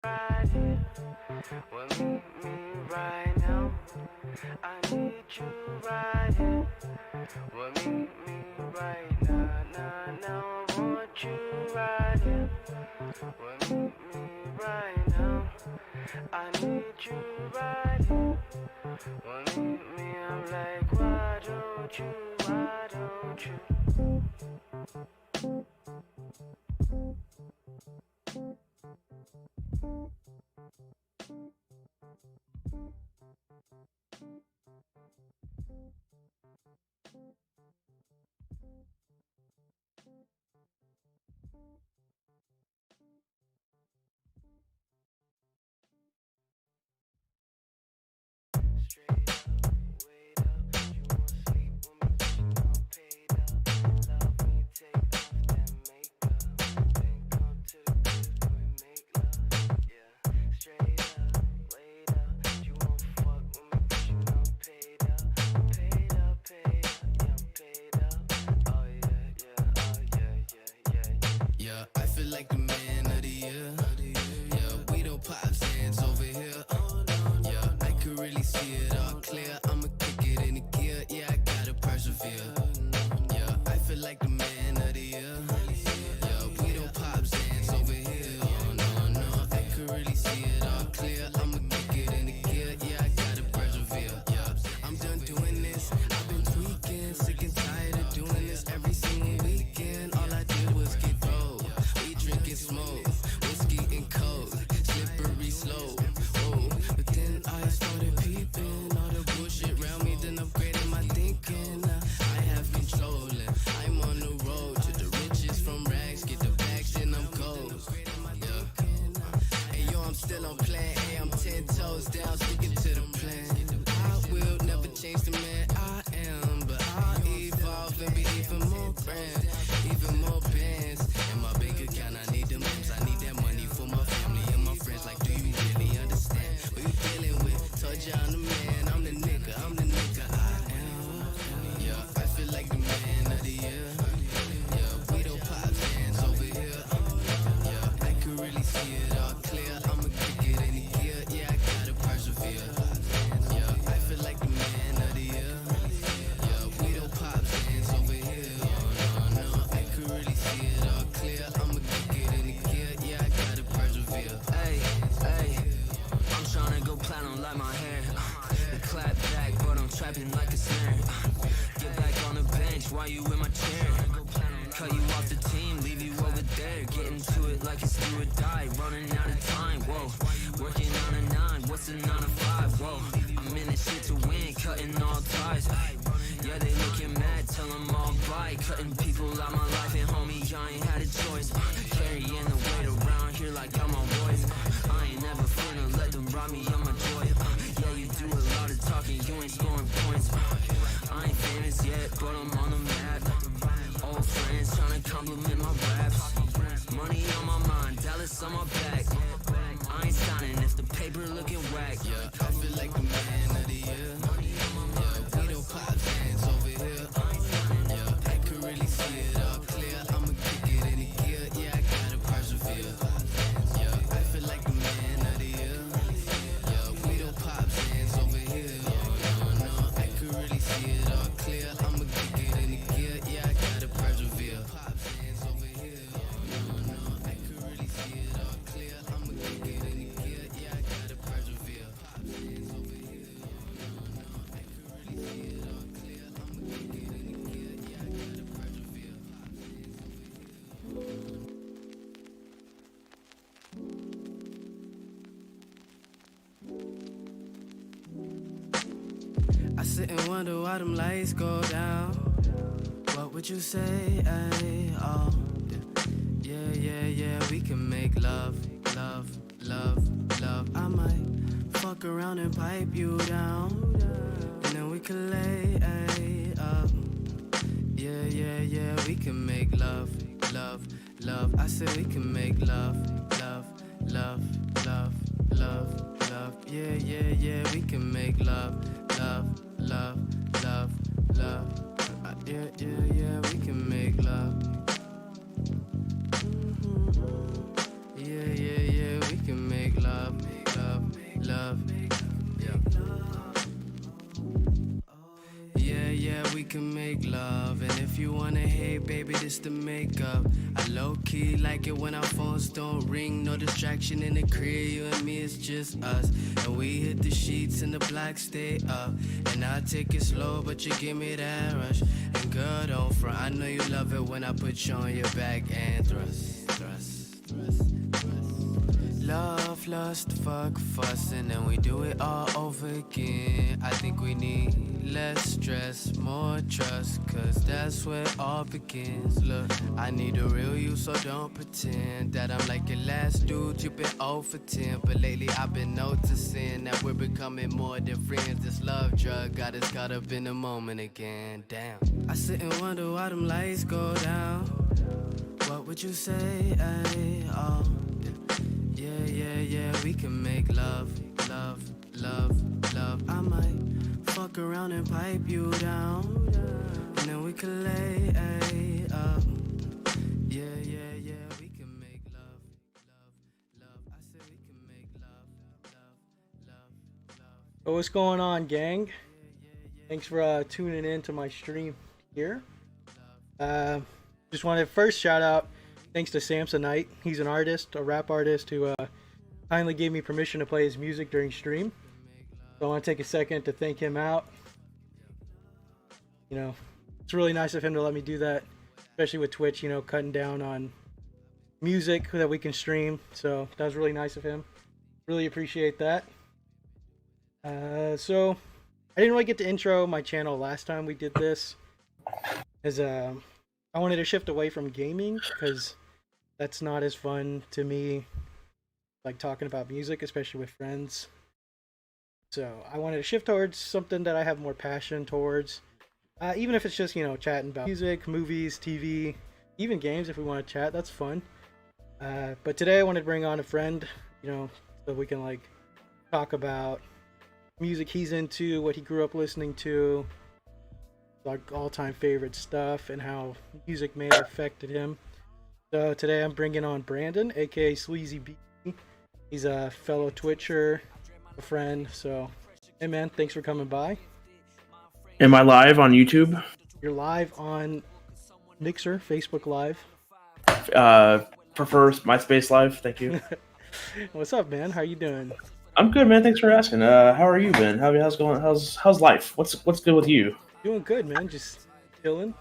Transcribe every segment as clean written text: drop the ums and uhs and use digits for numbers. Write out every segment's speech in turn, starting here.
right here. Well, meet me right now. I need you right here. Well, meet me right now. I want you right here. Well, meet me right now. I need you right here. Well, meet me, I'm like, why don't you, why don't you? Straight up, wait up, you won't sleep with me 'cause you know paid up. Love when you take off that makeup, then come to the crib and we make love. Yeah, straight up, wait up, you won't fuck with me 'cause you know paid up, paid up, paid up, yeah I'm paid up. Oh yeah, yeah, oh yeah, yeah, yeah, yeah. Yeah, I feel like the man of the year. Yeah, we don't pop hands over here. Yeah, I could really see it all clear. I'ma kick it in the gear. Yeah, I gotta persevere. Yeah, I feel like the man of the year. Yeah, we don't pop hands over here. Oh no, no, I could really see it all clear. I'ma kick it in the gear. Yeah, I gotta persevere. Yeah, I'm done doing this. I've been tweaking, sick and tired of doing this every single weekend. All I did was get rolled. We drink and smoke, whiskey and coke, slippery slope. Oh, but then I started peeping all the bullshit around me, then upgraded my thinking. I have control and I'm on the road to the riches from rags. Get the bags, then I'm gold. Yeah. Hey yo, I'm still on plan A. I'm 10 toes down, sticking to the plan. I will never change the man I am, but I'll evolve and be even more grand, even more bands. In my bank account, I need them M's. I need that money for my family and my friends. Like, do you really understand what you dealing with? Told you I'm the man, I'm the nigga I am. Yeah, I feel like the man of the year. Yeah, we don't pop hands over here. Yeah, I could really see it all clear. I'ma kick it in the gear. Yeah, I gotta persevere. Yeah, I feel like the man of the year. Yeah, we don't pop hands over here. Oh no, no, I could really see it all clear. I'ma kick it in the gear. Yeah, I gotta persevere. Hey, hey, I'm tryna go platinum like my hair. The clap back, but I'm trapping like a snare. Get back on the bench, why you in my chair? Cut you off the team, leave you over there. Get into it like it's do or die, running out of time. Whoa, working on a 9, what's a 9 to 5? Whoa, I'm in this shit to win, cutting all ties. Yeah, they looking mad, tell them all bye. Cutting people out my life, and homie, I ain't had a choice. Carrying the weight around here like I'm on boys. I ain't never finna let them rob me of my joy. Yeah, you do a lot of talking, you ain't scoring points. I ain't famous yet, but I'm on the map. Old friends tryna compliment my raps. Money on my mind, Dallas on my back. I ain't signing if the paper looking whack. Yeah, I feel like the man of the year. Yeah, we don't pop hands over here. Yeah, I could really see it all clear. I'ma kick it in the gear. Yeah, I gotta persevere. Yeah, I feel like the man of the year. Yeah, we don't pop hands over here. Oh no, no, I could really see it all clear. I'ma kick it in the gear. Yeah, I gotta persevere. Pop hands over here. Oh no, no, I could really see it all clear. I'ma kick it in the gear. Yeah, I gotta persevere. Pop hands over here. Oh no, no, I could really see it all clear. I'ma kick it in the gear. Yeah, I gotta persevere. Pop hands over here. I sit and wonder why them lights go down. What would you say? Ay, oh, yeah, yeah, yeah. We can make love, love, love, love. I might fuck around and pipe you down, and then we can lay up. Yeah, yeah, yeah. We can make love, love, love. I said we can make love, love, love, love, love, love. Yeah, yeah, yeah. We can make love, love, love, love, love. Yeah, yeah, yeah. We can make love. Yeah, yeah, yeah. We can make can make love. And if you wanna hate, baby, this the makeup. I low-key like it when our phones don't ring. No distraction in the crib, you and me, it's just us. And we hit the sheets and the black stay up. And I take it slow, but you give me that rush. And girl, don't front, I know you love it when I put you on your back and thrust. Love, lust, fuck, fuss, and then we do it all over again. I think we need less stress, more trust, cause that's where it all begins. Look, I need a real you, so don't pretend that I'm like your last dude, you've been 0 for 10. But lately I've been noticing that we're becoming more than friends. This love drug got us caught up in the moment again, damn. I sit and wonder why them lights go down. What would you say, ay, oh. Yeah, we can make love. I might fuck around and pipe you down, and then we can lay up. Yeah, we can make love. I said we can make love. So what's going on, gang? Thanks for tuning in to my stream here. Just wanted to first shout out, thanks to Samsonite. He's an artist, a rap artist who kindly gave me permission to play his music during stream. So I want to take a second to thank him out. You know, it's really nice of him to let me do that, especially with Twitch, you know, cutting down on music that we can stream. So that was really nice of him. Really appreciate that. So I didn't really get to intro my channel last time we did this, as I wanted to shift away from gaming because that's not as fun to me, like talking about music, especially with friends. So I wanted to shift towards something that I have more passion towards, even if it's just, you know, chatting about music, movies, TV, even games. If we want to chat, that's fun. But today I wanted to bring on a friend, you know, so we can like talk about music he's into, what he grew up listening to, like all-time favorite stuff, and how music may have affected him. So today I'm bringing on Brandon, aka Sleazy B. He's a fellow Twitcher, a friend. So, hey man, thanks for coming by. Am I live on YouTube? You're live on Mixer, Facebook Live. Prefer MySpace Live, thank you. What's up, man? How you doing? I'm good, man. Thanks for asking. How are you been? How's going? How's life? What's good with you? Doing good, man. Just chilling.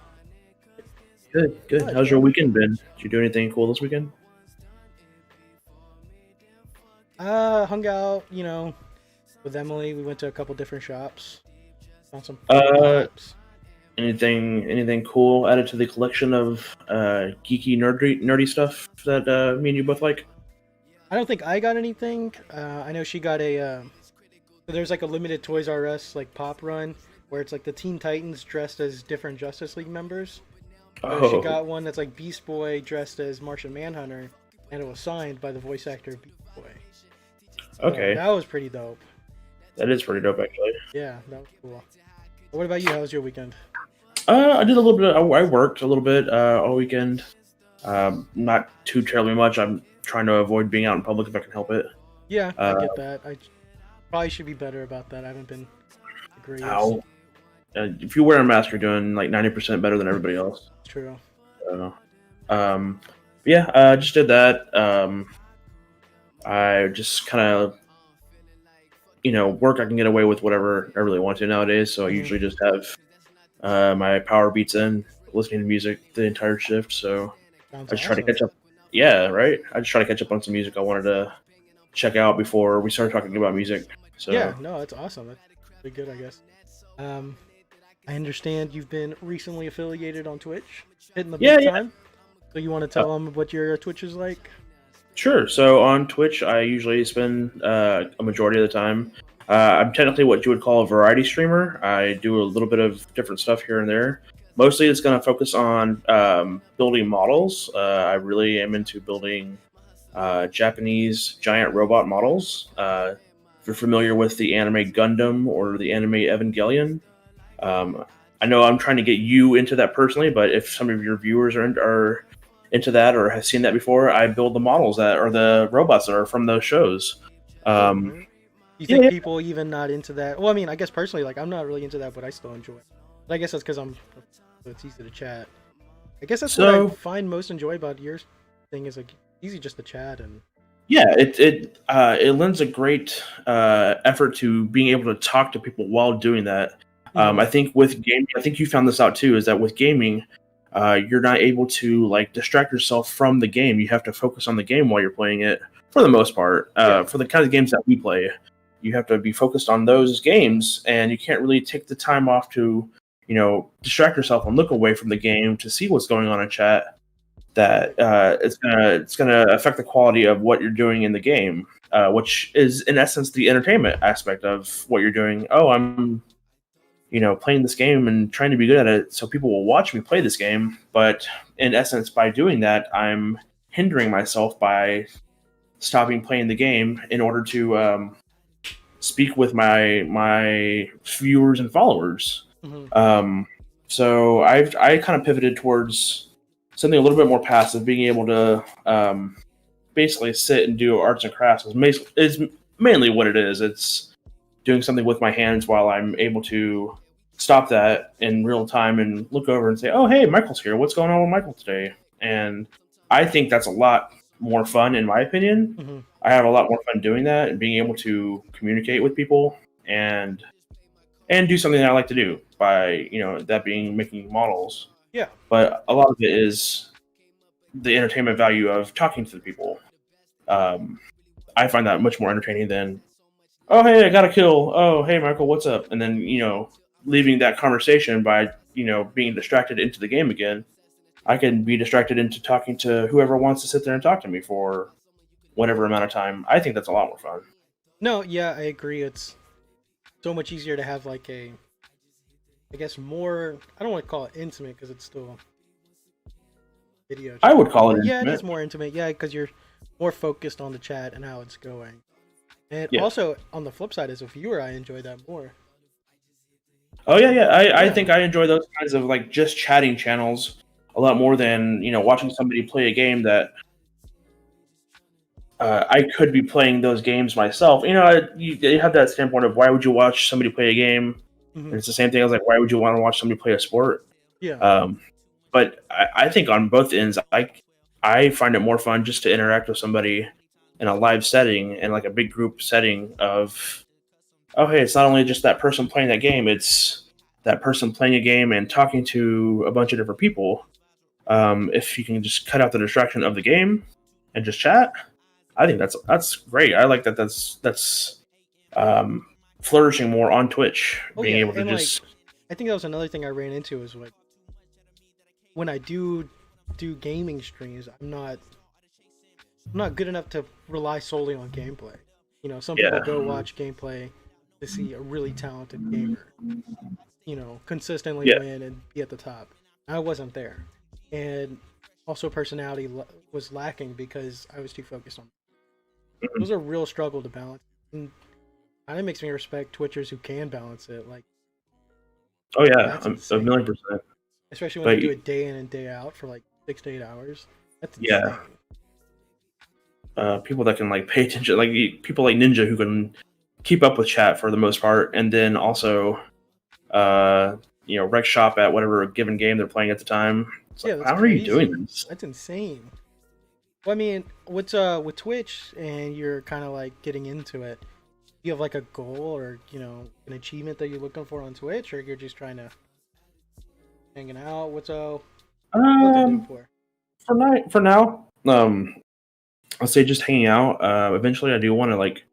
Good. How's your weekend been? Did you do anything cool this weekend? Hung out, you know, with Emily. We went to a couple different shops. Found some shops. Anything cool added to the collection of geeky nerdy stuff that me and you both like? I don't think I got anything. I know she got a there's like a limited Toys R Us like pop run where it's like the Teen Titans dressed as different Justice League members. She got one that's like Beast Boy dressed as Martian Manhunter, and it was signed by the voice actor Beast Boy. Okay. So that was pretty dope. That is pretty dope, actually. Yeah, that was cool. What about you? How was your weekend? I did a little bit. I worked a little bit all weekend. Not too terribly much. I'm trying to avoid being out in public if I can help it. Yeah, I get that. I probably should be better about that. I haven't been the greatest. If you wear a mask, you're doing like 90% better than everybody else. True. I just did that. I just kind of, work. I can get away with whatever I really want to nowadays. So I usually just have my power beats in, listening to music the entire shift. So Sounds I just try to awesome. catch up. Yeah, right. I just try to catch up on some music I wanted to check out before we started talking about music. So Yeah, no, that's awesome. That's pretty good, I guess. I understand you've been recently affiliated on Twitch, hitting the big time. So you want to tell them what your Twitch is like? Sure. So on Twitch, I usually spend a majority of the time. I'm technically what you would call a variety streamer. I do a little bit of different stuff here and there. Mostly it's going to focus on building models. I really am into building Japanese giant robot models. If you're familiar with the anime Gundam or the anime Evangelion, I know I'm trying to get you into that personally, but if some of your viewers are into that or have seen that before, I build the models that are the robots that are from those shows. You think people even not into that? Well, I mean, I guess personally, like I'm not really into that, but I still enjoy it. But I guess that's because so it's easy to chat. I guess that's So- what I find most enjoyable about your thing is like easy just to chat and Yeah, it lends a great effort to being able to talk to people while doing that. I think with gaming, I think you found this out too, is that with gaming, you're not able to like distract yourself from the game. You have to focus on the game while you're playing it for the most part. For the kind of games that we play, you have to be focused on those games, and you can't really take the time off to, distract yourself and look away from the game to see what's going on in chat. That it's gonna affect the quality of what you're doing in the game, which is in essence the entertainment aspect of what you're doing. Oh, I'm playing this game and trying to be good at it, so people will watch me play this game. But in essence, by doing that, I'm hindering myself by stopping playing the game in order to speak with my viewers and followers. So I kind of pivoted towards something a little bit more passive, being able to basically sit and do arts and crafts is mainly what it is. It's doing something with my hands while I'm able to stop that in real time and look over and say, oh, hey, Michael's here. What's going on with Michael today? And I think that's a lot more fun, in my opinion. I have a lot more fun doing that and being able to communicate with people and do something that I like to do by, that being making models. Yeah. But a lot of it is the entertainment value of talking to the people. I find that much more entertaining than, oh, hey, I got a kill. Oh, hey, Michael, what's up? And then, leaving that conversation by, being distracted into the game again. I can be distracted into talking to whoever wants to sit there and talk to me for whatever amount of time. I think that's a lot more fun. No, yeah, I agree. It's so much easier to have like I guess more, I don't want to call it intimate because it's still video chat. I would call it Yeah, intimate. it is more intimate. Yeah, because you're more focused on the chat and how it's going. And Yeah. also, on the flip side, as a viewer, I enjoy that more. Oh, yeah. I think I enjoy those kinds of like just chatting channels a lot more than, watching somebody play a game that I could be playing those games myself. You have that standpoint of why would you watch somebody play a game? And it's the same thing as like, why would you want to watch somebody play a sport? Yeah. But I think on both ends, I find it more fun just to interact with somebody in a live setting and like a big group setting of, oh, hey, it's not only just that person playing that game, it's that person playing a game and talking to a bunch of different people. If you can just cut out the distraction of the game and just chat, I think that's great. I like that. That's flourishing more on Twitch, being able to and, just. I think that was another thing I ran into is like when I do gaming streams, I'm not good enough to rely solely on gameplay. Some people go watch gameplay to see a really talented gamer, consistently win and be at the top. I wasn't there, and also personality was lacking because I was too focused on. It was a real struggle to balance, and kind of makes me respect Twitchers who can balance it. Like, oh yeah, that's a insane. 1,000,000%. Especially when they do it day in and day out for like 6 to 8 hours. That's insane. People that can like pay attention, like people like Ninja who can keep up with chat for the most part, and then also, wreck shop at whatever given game they're playing at the time. It's like, that's how are you crazy. doing this? That's insane. Well, I mean, with Twitch and you're kind of like getting into it, do you have like a goal or an achievement that you're looking for on Twitch, or you're just trying to hanging out? What's what to do for? For now, I'll say just hanging out. Eventually, I do want to like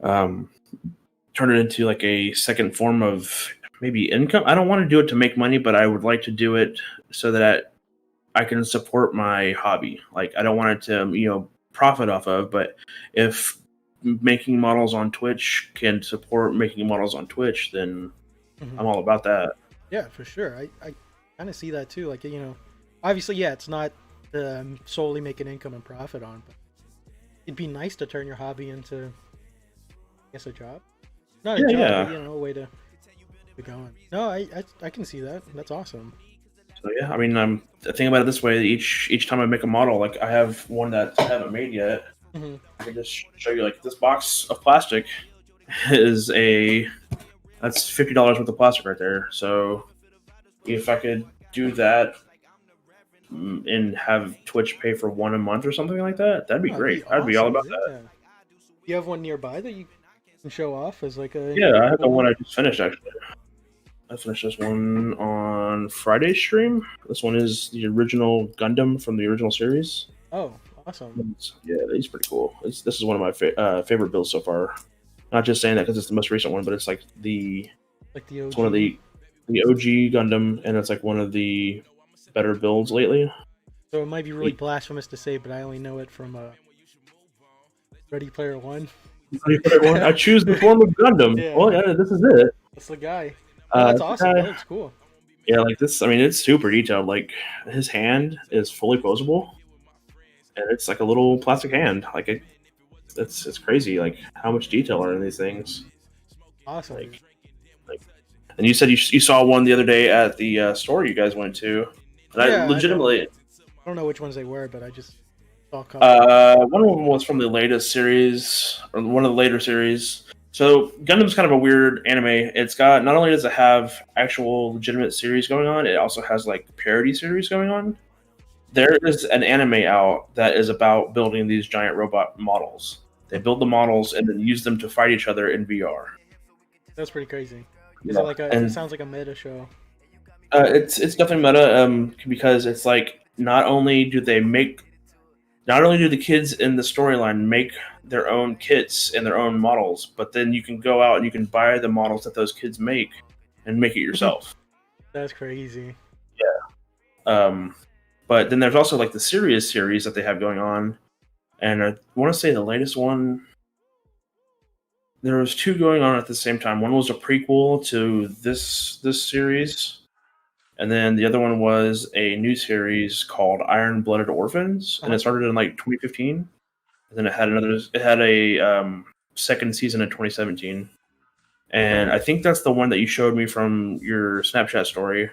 turn it into like a second form of maybe income. I don't want to do it to make money, but I would like to do it so that I can support my hobby. Like, I don't want it to profit off of, but if making models on Twitch can support making models on Twitch, then I'm all about that. Yeah, for sure. I kind of see that too. Like, obviously, yeah, it's not solely making income and profit on, but it'd be nice to turn your hobby into, I guess, a job. Not a job, but, a way to go on. No, I can see that. That's awesome. So yeah, I mean, thinking about it this way: each time I make a model, like I have one that I haven't made yet. I can just show you like this box of plastic is that's $50 worth of plastic right there. So if I could do that and have Twitch pay for one a month or something like that, that'd be That'd be great. I'd be all awesome. about that. Yeah. You have one nearby that you can show off as like a Yeah, I have the cool one I just finished actually. I finished this one on Friday's stream. This one is the original Gundam from the original series. Oh, awesome. Yeah, he's pretty cool. This is one of my favorite builds so far. Not just saying that because it's the most recent one, but it's like Like the OG. it's one of the OG Gundam, and it's like one of the better builds lately. So it might be really blasphemous to say, but I only know it from Ready Player One. I choose the form of Gundam. Yeah. Well, yeah, this is it. That's the guy. Oh, that's awesome. That looks cool. Yeah, like this. I mean, it's super detailed. Like his hand is fully posable, and it's like a little plastic hand. Like it's crazy. Like how much detail are in these things. Awesome. Like, and you said you saw one the other day at the store you guys went to, and Yeah, I legitimately. I don't know which ones they were, but I just saw. One of them was from the latest series, or one of the later series. So Gundam's kind of a weird anime. It's got, not only does it have actual legitimate series going on, it also has like parody series going on. There is an anime out that is about building these giant robot models. They build the models and then use them to fight each other in VR. That's pretty crazy. Is Yeah. it like it sounds like a meta show? It's definitely meta because it's like not only do the kids in the storyline make their own kits and their own models, but then you can go out and you can buy the models that those kids make and make it yourself. That's crazy. But then there's also like the serious series that they have going on, and I want to say the latest one. There was two going on at the same time. One was a prequel to this series, and then the other one was a new series called Iron Blooded Orphans, and it started in like 2015. And then it had a second season in 2017. And I think that's the one that you showed me from your Snapchat story.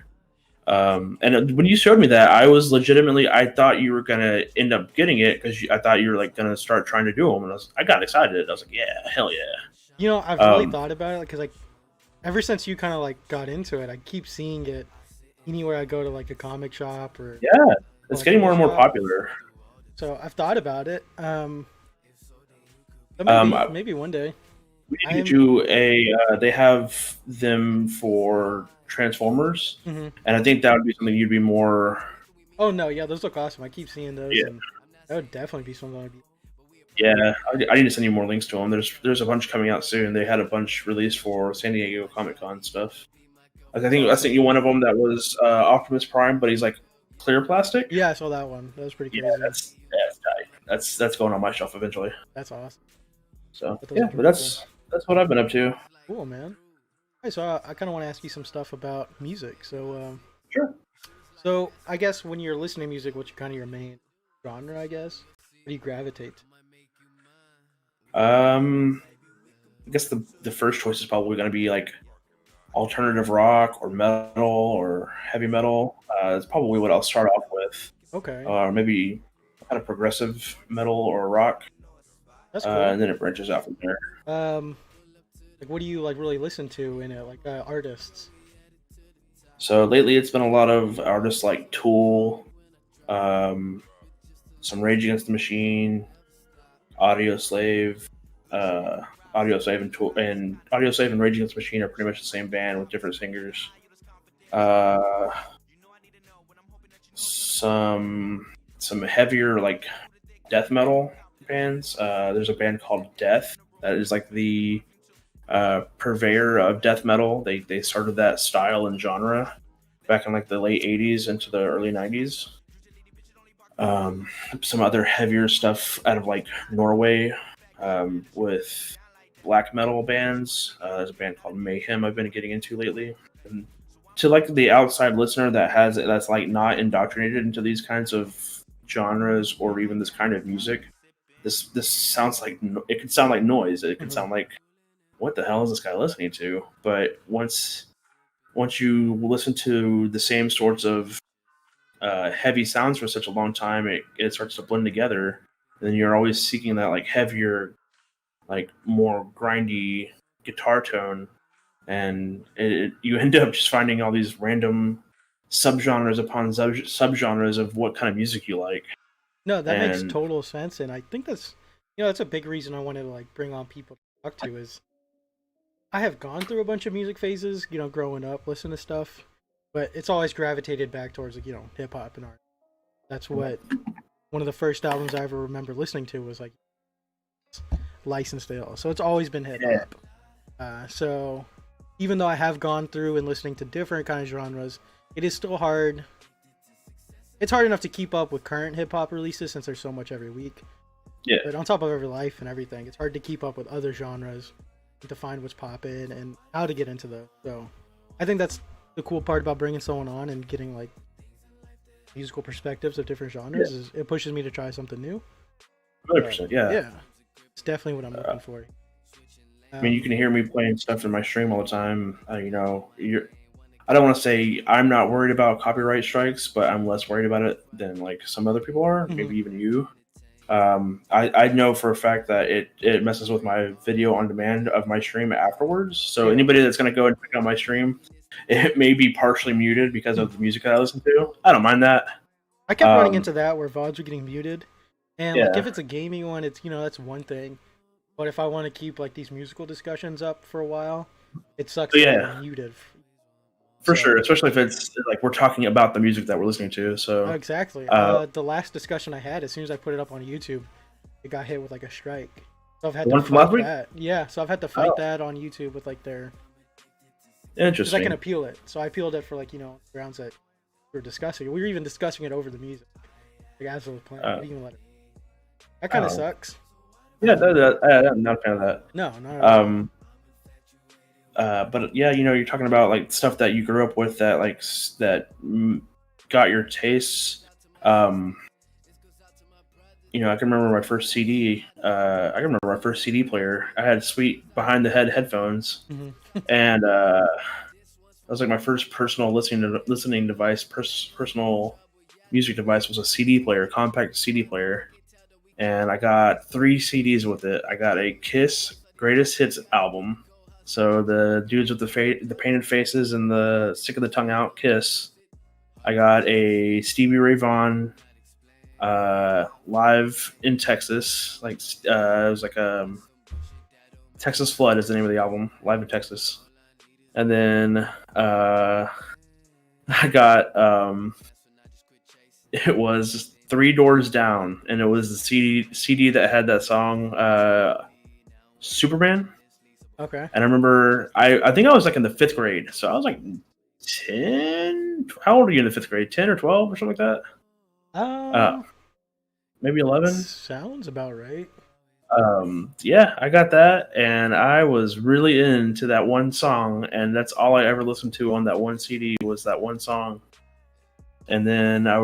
And when you showed me that, I was legitimately, I thought you were going to end up getting it because I thought you were like going to start trying to do them. And I got excited. I was like, yeah, hell yeah. You know, I've really thought about it because like ever since you kind of like got into it, I keep seeing it anywhere I go to like a comic shop or it's getting more and more popular. So I've thought about it. Maybe one day. We need to do they have them for Transformers, and I think that would be something you'd be more. Oh no, yeah, those look awesome. I keep seeing those, Yeah. and that would definitely be something I'd be. Yeah, I need to send you more links to them. There's a bunch coming out soon. They had a bunch released for San Diego Comic Con stuff. Like, I sent you one of them that was Optimus Prime, but he's like clear plastic. Yeah, I saw that one. That was pretty crazy. Yeah, that's tight. That's going on my shelf eventually. That's awesome. So yeah, but that's what I've been up to. Cool, man. All right, so I kind of want to ask you some stuff about music. So Sure. So I guess when you're listening to music, what's kind of your main genre? I guess. What do you gravitate to? I guess the first choice is probably going to be like alternative rock or metal or heavy metal. It's probably what I'll start off with. Okay. Or maybe kind of progressive metal or rock. That's cool. And then it branches out from there. Like what do you like really listen to in it? Like artists. So lately, it's been a lot of artists like Tool, some Rage Against the Machine, Audio Slave and Tool, and Audio Slave and Rage Against the Machine are pretty much the same band with different singers. Some heavier like death metal bands. There's a band called Death that is like the purveyor of death metal. They started that style and genre back in like the late 80s into the early 90s. Some other heavier stuff out of like Norway with black metal bands. There's a band called Mayhem I've been getting into lately. And to like the outside listener that's like not indoctrinated into these kinds of genres or even this kind of music, this sounds like it could sound like noise. It could sound like, what the hell is this guy listening to? But once you listen to the same sorts of heavy sounds for such a long time, it starts to blend together. And then you're always seeking that like heavier, like more grindy guitar tone, and you end up just finding all these random subgenres upon subgenres of what kind of music you like. No, that makes And total sense, and I think that's that's a big reason I wanted to like bring on people to talk to is I have gone through a bunch of music phases, growing up, listening to stuff, but it's always gravitated back towards like hip hop and art. That's what one of the first albums I ever remember listening to was like Licensed to Ill. So it's always been hip hop. So even though I have gone through and listening to different kind of genres, it is still hard. It's hard enough to keep up with current hip hop releases since there's so much every week. Yeah. But on top of every life and everything, it's hard to keep up with other genres and to find what's poppin' and how to get into those. So I think that's the cool part about bringing someone on and getting like musical perspectives of different genres is it pushes me to try something new. 100%, Yeah. It's definitely what I'm looking for. I mean, you can hear me playing stuff in my stream all the time. I don't want to say I'm not worried about copyright strikes, but I'm less worried about it than like some other people are, maybe even you. I know for a fact that it messes with my video on demand of my stream afterwards. So anybody that's going to go and check out my stream, it may be partially muted because of the music that I listen to. I don't mind that. I kept running into that where VODs were getting muted. And like if it's a gaming one, it's that's one thing. But if I want to keep like these musical discussions up for a while, it sucks to be muted. For sure, especially if it's like we're talking about the music that we're listening to. So exactly. The last discussion I had, as soon as I put it up on YouTube, it got hit with like a strike. So I've had to fight that. Yeah, so I've had to fight that on YouTube with like their. Interesting. Because I can appeal it. So I appealed it for like grounds that we were discussing. We were even discussing it over the music. Like as I was playing, I didn't even let it. That kind of sucks. Yeah, I'm not a fan of that. No, not at all. But yeah, you're talking about like stuff that you grew up with that got your tastes. I can remember my first CD. I can remember my first CD player. I had sweet behind the head headphones, and that was like my first personal listening device. Personal music device was a CD player, compact CD player, and I got 3 CDs with it. I got a Kiss Greatest Hits album. So the dudes with the painted faces and the stick of the tongue out, Kiss. I got a Stevie Ray Vaughan live in Texas. Like it was like Texas Flood is the name of the album, live in Texas. And then I got it was Three Doors Down, and it was the CD that had that song Superman. Okay. And I remember, I think I was like in the 5th grade. So I was like 10. How old are you in the 5th grade? 10 or 12 or something like that? Maybe 11? Sounds about right. Yeah, I got that. And I was really into that one song. And that's all I ever listened to on that one CD was that one song. And then I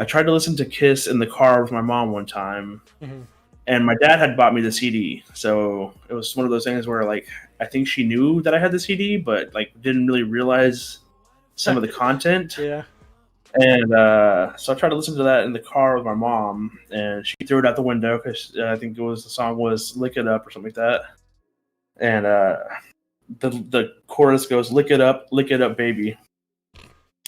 tried to listen to Kiss in the car with my mom one time. Mm-hmm. And my dad had bought me the CD, so it was one of those things where, like, I think she knew that I had the CD, but like didn't really realize some of the content. Yeah. And so I tried to listen to that in the car with my mom, and she threw it out the window because I think the song was "Lick It Up" or something like that. And the chorus goes "Lick it up, baby."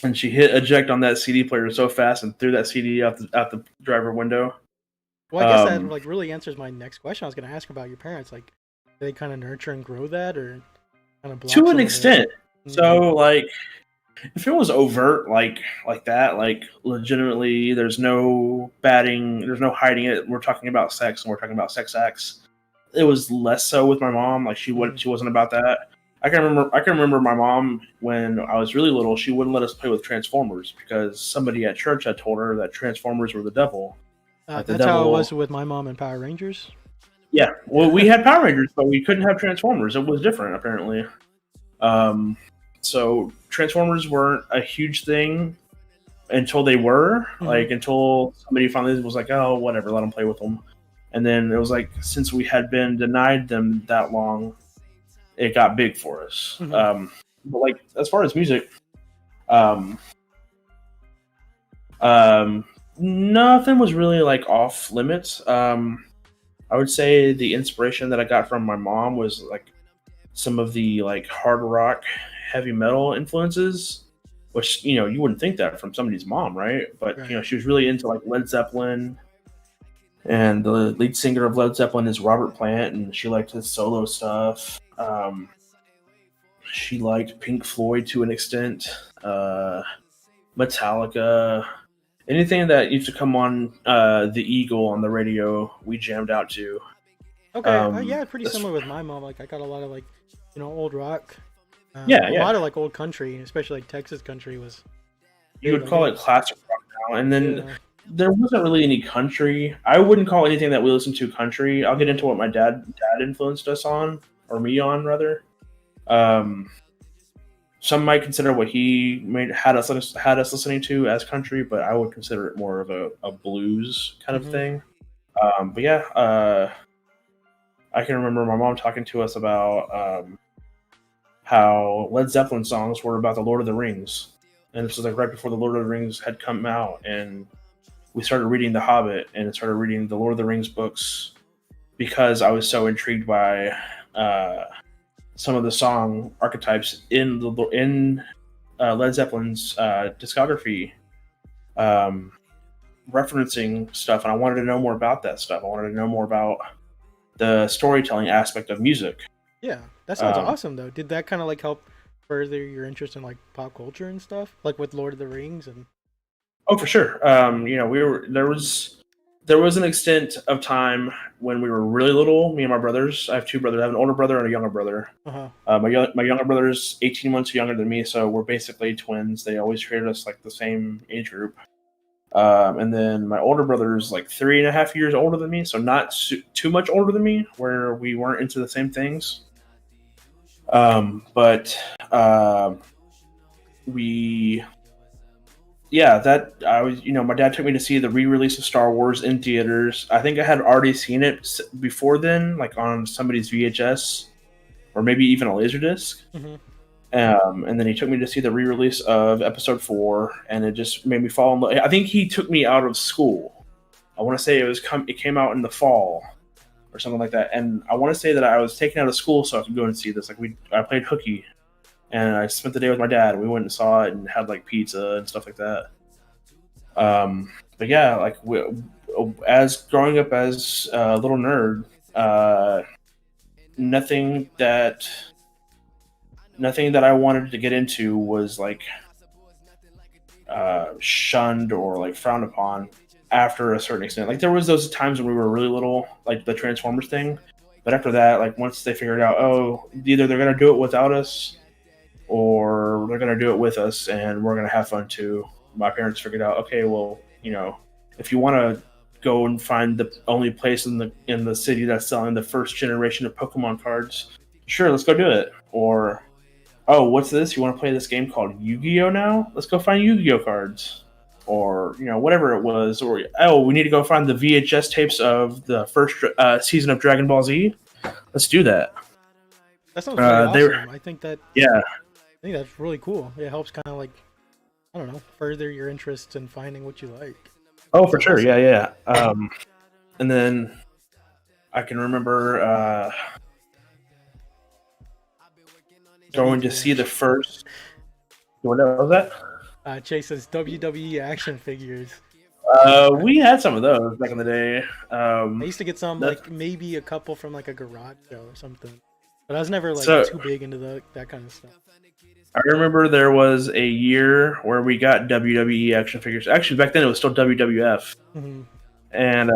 And she hit eject on that CD player so fast and threw that CD out the driver window. Well, I guess that like really answers my next question. I was going to ask about your parents. Like, do they kind of nurture and grow that, or kind of block to an extent? So, like, if it was overt, like that, like legitimately, there's no batting, there's no hiding it. We're talking about sex, and we're talking about sex acts. It was less so with my mom. Like, she wasn't about that. I can remember my mom when I was really little. She wouldn't let us play with Transformers because somebody at church had told her that Transformers were the devil. That's how it was with my mom and Power Rangers. Yeah, well, we had Power Rangers, but we couldn't have Transformers. It was different, apparently. So Transformers weren't a huge thing until they were. Like, until somebody finally was like, oh, whatever, let them play with them. And then it was like, since we had been denied them that long, it got big for us. But, like, as far as music, nothing was really like off limits. I would say the inspiration that I got from my mom was like some of the like hard rock, heavy metal influences, which you wouldn't think that from somebody's mom, right? But Right. she was really into like Led Zeppelin, and the lead singer of Led Zeppelin is Robert Plant, and she liked his solo stuff. She liked Pink Floyd to an extent, Metallica, anything that used to come on the Eagle on the radio. We jammed out to. Okay. Yeah, pretty that's- similar with my mom. Like I got a lot of like, old rock. Yeah, a yeah. lot of like old country, especially like Texas country was. You would call it classic rock now, and then Yeah. there wasn't really any country. I wouldn't call anything that we listened to country. I'll get into what my dad influenced us on, or me on rather. Some might consider what he had us listening to as country, but I would consider it more of a blues kind of Mhm. thing. But yeah, I can remember my mom talking to us about how Led Zeppelin songs were about the Lord of the Rings, and this was like right before the Lord of the Rings had come out, and we started reading The Hobbit and started reading the Lord of the Rings books because I was so intrigued by some of the song archetypes in Led Zeppelin's discography, referencing stuff, and I wanted to know more about that stuff. I wanted to know more about the storytelling aspect of music. Yeah, that sounds awesome though. Did that kind of like help further your interest in like pop culture and stuff, like with Lord of the Rings and? Oh, for sure. There was an extent of time when we were really little. Me and my brothers. I have two brothers. I have an older brother and a younger brother. Uh-huh. My younger brother's 18 months younger than me, so we're basically twins. They always treated us like the same age group. And then my older brother's like 3.5 years older than me, so not too much older than me, where we weren't into the same things. But my dad took me to see the re-release of Star Wars in theaters. I think I had already seen it before then, like on somebody's VHS or maybe even a Laserdisc. Mhm. And then he took me to see the re-release of Episode 4, and it just made me fall in love. I think he took me out of school. I want to say it came out in the fall or something like that, and I want to say that I was taken out of school so I could go and see this. I played hooky, and I spent the day with my dad. We went and saw it and had like pizza and stuff like that. But yeah, like as growing up as a little nerd, nothing that I wanted to get into was like shunned or like frowned upon after a certain extent. Like there was those times when we were really little, like the Transformers thing, but after that, like once they figured out, oh, either they're gonna do it without us or they're gonna do it with us, and we're gonna have fun too. My parents figured out, okay, well, if you want to go and find the only place in the city that's selling the first generation of Pokemon cards, sure, let's go do it. Or, oh, what's this? You want to play this game called Yu-Gi-Oh now? Let's go find Yu-Gi-Oh cards. Or, whatever it was. Or, oh, we need to go find the VHS tapes of the first season of Dragon Ball Z. Let's do that. That sounds really awesome. I think that's really cool. It helps kind of like, I don't know, further your interest in finding what you like. Oh, for sure. Yeah. And then I can remember going to see the first. What was that? Chase says WWE action figures. We had some of those back in the day. I used to get some, like maybe a couple from like a garage sale or something, but I was never like too big into that kind of stuff. I remember there was a year where we got WWE action figures. Actually, back then it was still WWF. Mm-hmm. And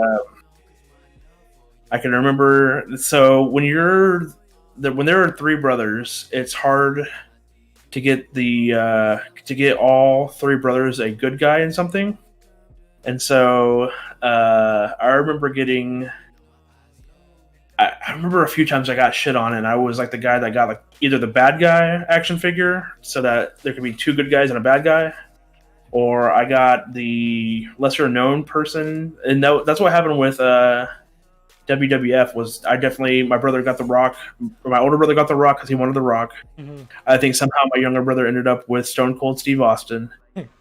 I can remember. So when there are three brothers, it's hard to get all three brothers a good guy in something. And so I remember getting. I remember a few times I got shit on, and I was like the guy that got like either the bad guy action figure, so that there could be two good guys and a bad guy, or I got the lesser known person, and that's what happened with WWF. Was my brother got the Rock, my older brother got the Rock because he wanted the Rock. Mm-hmm. I think somehow my younger brother ended up with Stone Cold Steve Austin.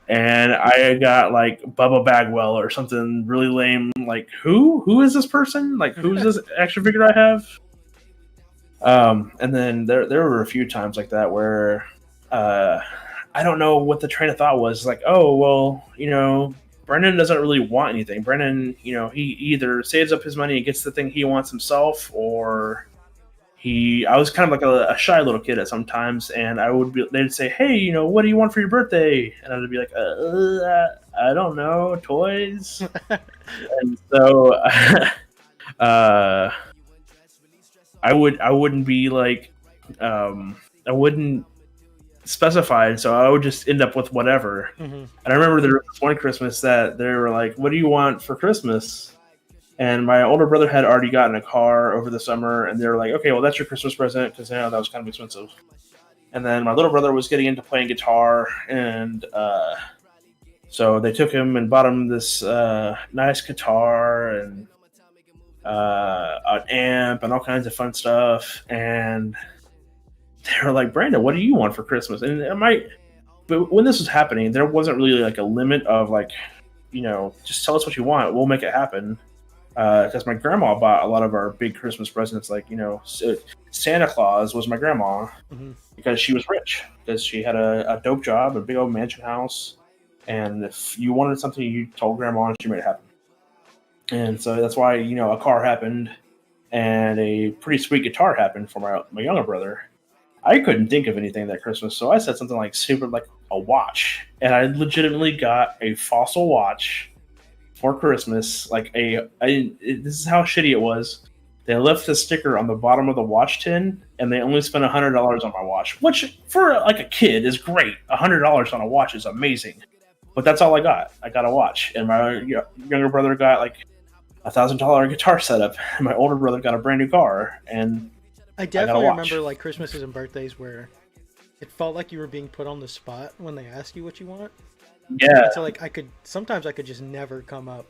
And I got like Bubba Bagwell or something really lame. Like, who is this person? Like, who's this action figure I have? And then there were a few times like that where I don't know what the train of thought was. Like, oh well, Brendan doesn't really want anything. Brendan, he either saves up his money and gets the thing he wants himself, or I was kind of like a shy little kid at sometimes, and they'd say, hey, what do you want for your birthday? And I'd be like, I don't know, toys. And so, I wouldn't be like, I wouldn't specify, so I would just end up with whatever. Mm-hmm. And I remember there was one Christmas that they were like, what do you want for Christmas? And my older brother had already gotten a car over the summer, and they were like, okay, well, that's your Christmas present, because that was kind of expensive. And then my little brother was getting into playing guitar, and so they took him and bought him this nice guitar and an amp and all kinds of fun stuff. And they were like, Brandon, what do you want for Christmas? But when this was happening, there wasn't really like a limit of like, just tell us what you want, we'll make it happen. Because my grandma bought a lot of our big Christmas presents. Like, Santa Claus was my grandma, Mm-hmm. because she was rich, because she had a dope job, a big old mansion house. And if you wanted something, you told grandma and she made it happen. And so that's why, a car happened and a pretty sweet guitar happened for my younger brother. I couldn't think of anything that Christmas, so I said something like super, like a watch. And I legitimately got a Fossil watch for Christmas. This is how shitty it was. They left the sticker on the bottom of the watch tin, and they only spent $100 on my watch, which for like a kid is great. $100 on a watch is amazing. But that's all I got. I got a watch, and my younger brother got like $1,000 guitar setup, and my older brother got a brand new car. And I definitely remember like Christmases and birthdays where it felt like you were being put on the spot when they ask you what you want. Yeah. And so like I could just never come up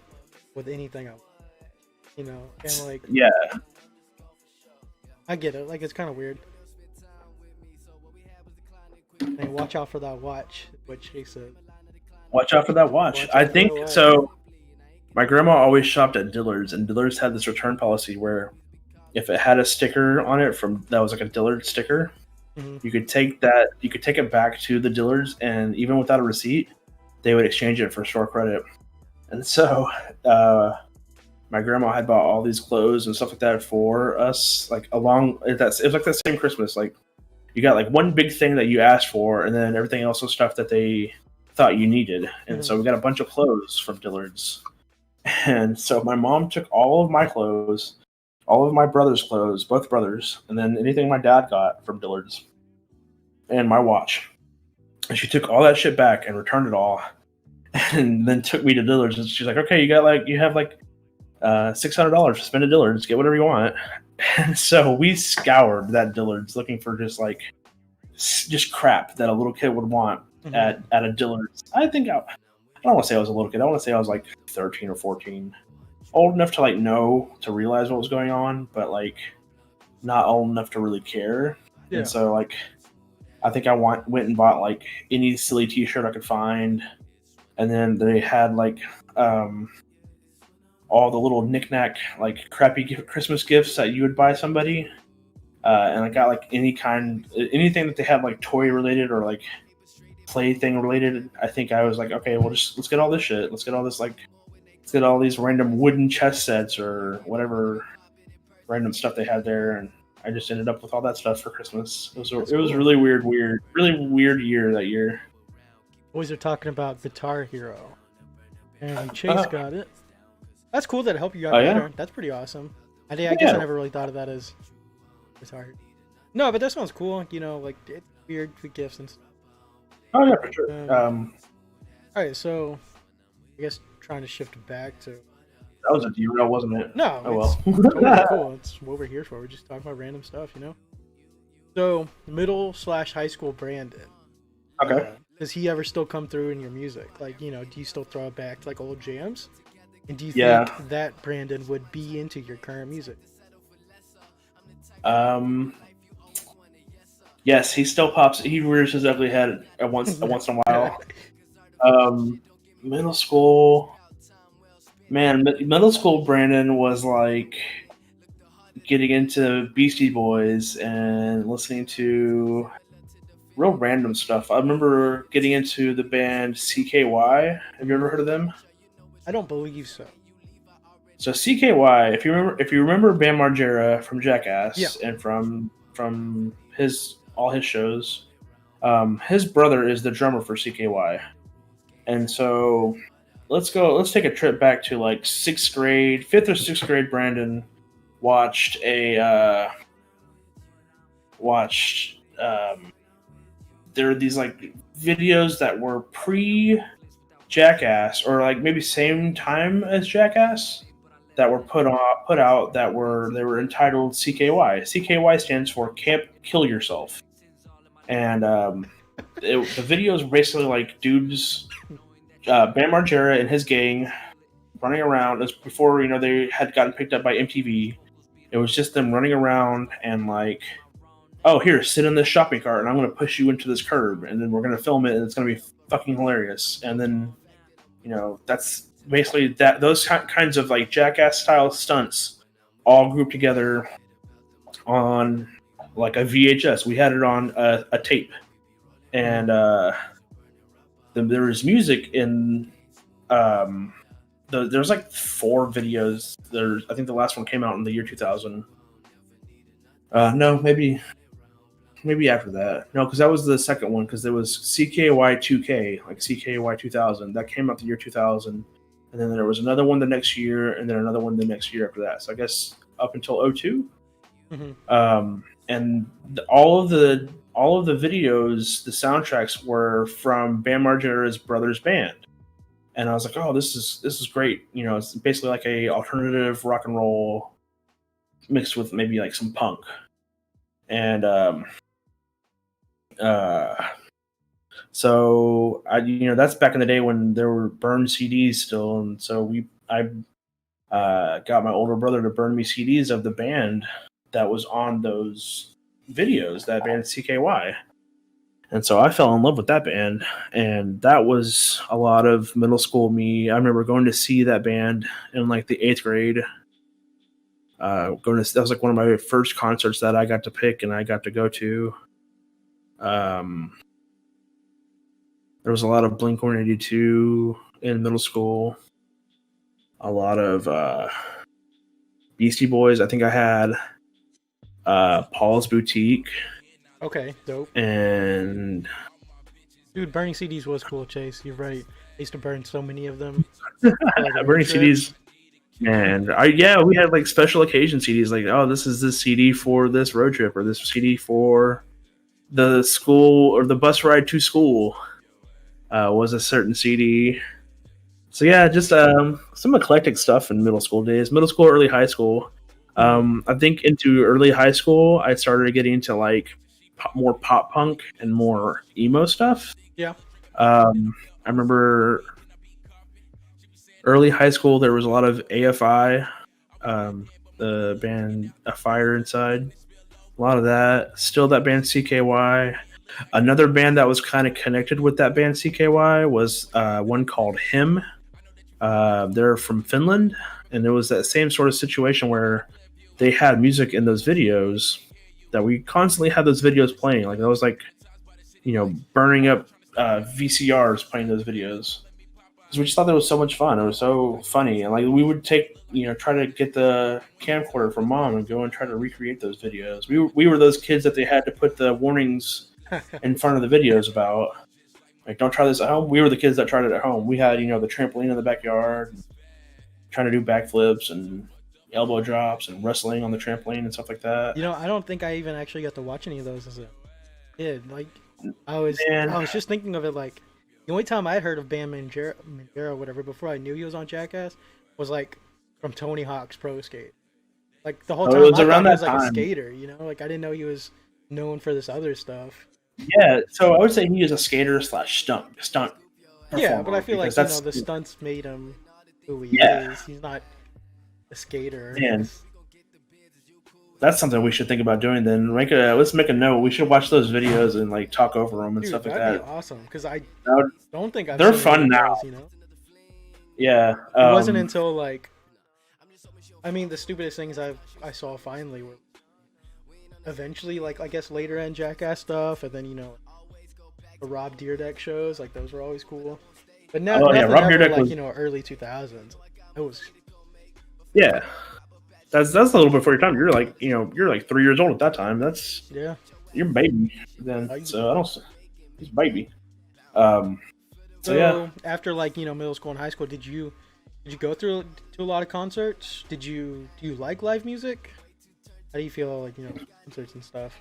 with anything else, and like, yeah, I get it. Like, it's kind of weird. And watch out for that watch, what she said. Watch out for that watch. I think so. My grandma always shopped at Dillard's, and Dillard's had this return policy where if it had a sticker on it that was like a Dillard sticker, mm-hmm. you could take it back to the Dillard's, and even without a receipt, they would exchange it for store credit. And so, my grandma had bought all these clothes and stuff like that for us. Like it was like that same Christmas. Like you got like one big thing that you asked for, and then everything else was stuff that they thought you needed. And so we got a bunch of clothes from Dillard's. And so my mom took all of my clothes, all of my brother's clothes, both brothers, and then anything my dad got from Dillard's, and my watch. And she took all that shit back and returned it all, and then took me to Dillard's. And she's like, "Okay, you have $600 to spend at Dillard's. Get whatever you want." And so we scoured that Dillard's looking for just crap that a little kid would want at a Dillard's. I don't want to say I was a little kid. I want to say I was like 13 or 14. Old enough to like know, to realize what was going on, but like not old enough to really care. Yeah. And so like I think I went and bought like any silly t-shirt I could find. And then they had like all the little knickknack, like crappy Christmas gifts that you would buy somebody. And I got like anything that they had like toy related or like plaything related. I think I was like, okay, well, let's get all this shit. Let's get all this let's get all these random wooden chess sets or whatever random stuff they had there. And I just ended up with all that stuff for Christmas. It was really weird year that year. Boys are talking about Guitar Hero, and Chase got it. That's cool that it helped you out better. Yeah? That's pretty awesome. I guess I never really thought of that as Guitar Hero. No, but that sounds cool. Like it's weird for gifts and stuff. Oh yeah, for sure. All right, so I guess trying to shift back to. That was a derail, wasn't it? No. Oh well. Totally cool. It's what we're here for. We're just talking about random stuff, So middle/high school Brandon. Okay. Does he ever still come through in your music? Like, do you still throw it back to like old jams? And do you think that Brandon would be into your current music? Yes, he still pops. He rears his ugly head once in a while. Middle school, man. Middle school Brandon was like getting into Beastie Boys and listening to real random stuff. I remember getting into the band CKY. Have you ever heard of them? I don't believe so. So CKY, if you remember Bam Margera from Jackass Yeah. and from his all his shows, his brother is the drummer for CKY, and so let's take a trip back to like fifth or sixth grade. Brandon watched there are these like videos that were pre Jackass or like maybe same time as Jackass that were put out that they were entitled CKY. CKY stands for Camp Kill Yourself, and the videos were basically like dudes, Bam Margera and his gang running around. It was before they had gotten picked up by MTV. It was just them running around and like, oh, here, sit in this shopping cart, and I'm going to push you into this curb, and then we're going to film it, and it's going to be fucking hilarious. And then, that's basically those kinds of like Jackass style stunts all grouped together on like a VHS. We had it on a tape, and there was music in. There's like 4 videos. I think the last one came out in the year 2000. No, maybe after that. No, because that was the second one. Because there was CKY 2K, like CKY 2000, that came out the year 2000, and then there was another one the next year, and then another one the next year after that. So I guess up until 02. Mm-hmm. And all of the videos, the soundtracks were from Bam Margera's brother's band. And I was like, oh, this is great. It's basically like a alternative rock and roll mixed with maybe like some punk. And so that's back in the day when there were burned CDs still, and so I got my older brother to burn me CDs of the band that was on those videos, that band CKY. And so I fell in love with that band, and that was a lot of middle school me. I remember going to see that band in like the 8th grade. That was like one of my first concerts that I got to pick and I got to go to. There was a lot of Blink-182 in middle school. A lot of Beastie Boys. I think I had Paul's Boutique. Okay, dope. And dude, burning CDs was cool, Chase. You're right. I used to burn so many of them. Burning CDs. And we had like special occasion CDs, like, oh, this is this CD for this road trip, or this CD for the school or the bus ride to school was a certain CD. So yeah, just some eclectic stuff in middle school days, early high school. I think into early high school, I started getting into like more pop punk and more emo stuff. Yeah. I remember early high school, there was a lot of AFI, the band A Fire Inside. A lot of that. Still that band CKY. Another band that was kind of connected with that band CKY was one called Him. They're from Finland, and it was that same sort of situation where they had music in those videos that we constantly had those videos playing. Like, it was like, burning up VCRs playing those videos. Because we just thought that was so much fun. It was so funny. And like, we would try to get the camcorder from mom and go and try to recreate those videos. We were those kids that they had to put the warnings in front of the videos about. Like, don't try this at home. We were the kids that tried it at home. We had, the trampoline in the backyard, trying to do backflips and elbow drops and wrestling on the trampoline and stuff like that. I don't think I even actually got to watch any of those as a kid. Like, I was just thinking of it like, the only time I heard of Bam Margera or whatever before I knew he was on Jackass was like from Tony Hawk's Pro Skate. Like, the whole time it was I around thought he was that like time. a skater, like I didn't know he was known for this other stuff. Yeah, so I would say he is a skater / stunt. Yeah, but I feel like the stunts made him who he is. He's not a skater. Man, that's something we should think about doing. Then let's make a note. We should watch those videos and like talk over them and stuff like that. That'd be awesome, because I don't think I've they're seen fun now. Yeah, it wasn't until like, the stupidest things I saw finally were eventually, like, I guess later end Jackass stuff, and then the Rob Dyrdek shows. Like those were always cool. But now, Oh, yeah, nothing Rob ever, Dyrdek like was- early 2000s. It was Yeah, that's a little before your time. You're like you're like 3 years old at that time. That's yeah. you're a baby then. Baby. So I don't. He's a baby. So yeah. After like middle school and high school, did you go through to a lot of concerts? Do you like live music? How do you feel like concerts and stuff?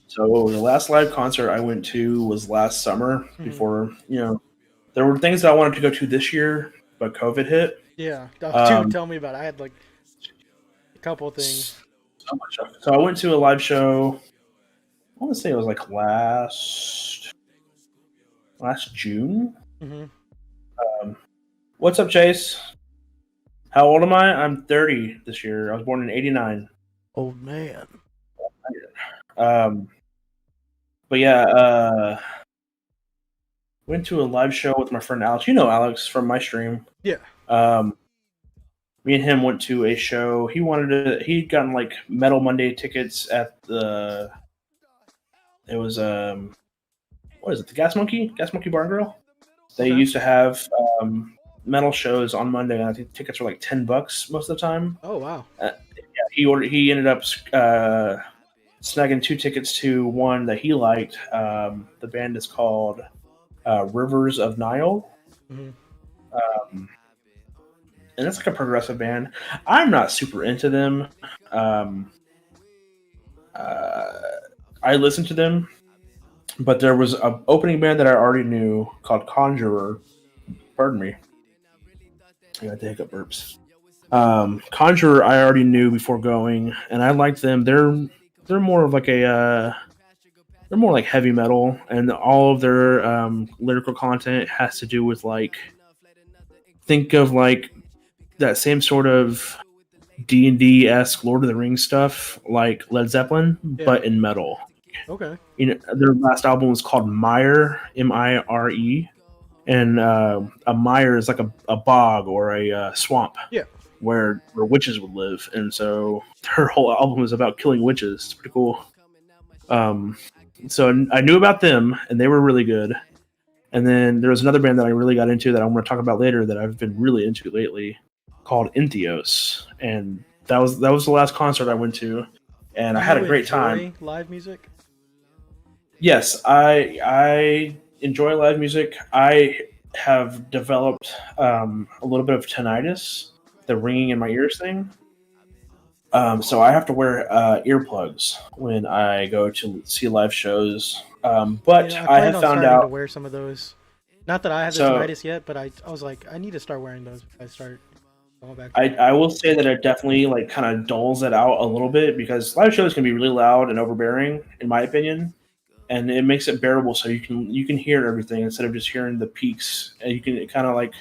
So the last live concert I went to was last summer. Before there were things that I wanted to go to this year, but COVID hit. Yeah, dude, tell me about it. I had like a couple of things. So much stuff. So I went to a live show. I want to say it was like last June. Mm-hmm. What's up, Chase? How old am I? I'm 30 this year. I was born in '89. Old man. But yeah, went to a live show with my friend Alex. You know Alex from my stream. Yeah. Me and him went to a show. He'd gotten like Metal Monday tickets at it was what is it? The Gas Monkey Bar and Grill. They used to have metal shows on Monday, and I think tickets were like $10 most of the time. Oh wow. He ended up snagging 2 tickets to one that he liked. The band is called Rivers of Nile. Mm-hmm. And it's like a progressive band. I'm not super into them. I listened to them, but there was an opening band that I already knew called Conjurer. Pardon me. I got the hiccup burps. Conjurer I already knew before going, and I liked them. They're more of like they're more like heavy metal, and all of their lyrical content has to do with like, think of like that same sort of D&D-esque Lord of the Rings stuff, like Led Zeppelin, but in metal. Okay. Their last album was called Mire, M-I-R-E, and a mire is like a bog or a swamp. Yeah. Where witches would live, and so her whole album is about killing witches. It's pretty cool. So I knew about them, and they were really good. And then there was another band that I really got into that I'm going to talk about later that I've been really into lately, called Entheos, and that was the last concert I went to, and I had a great time. Live music. Yes, I enjoy live music. I have developed a little bit of tinnitus, the ringing in my ears thing. So I have to wear earplugs when I go to see live shows. But I have found out to wear some of those. Not that I have the tinnitus yet, but I was like, I need to start wearing those if I start going back. I will say that it definitely like kind of dulls it out a little bit, because live shows can be really loud and overbearing, in my opinion, and it makes it bearable so you can hear everything instead of just hearing the peaks. And it kind of like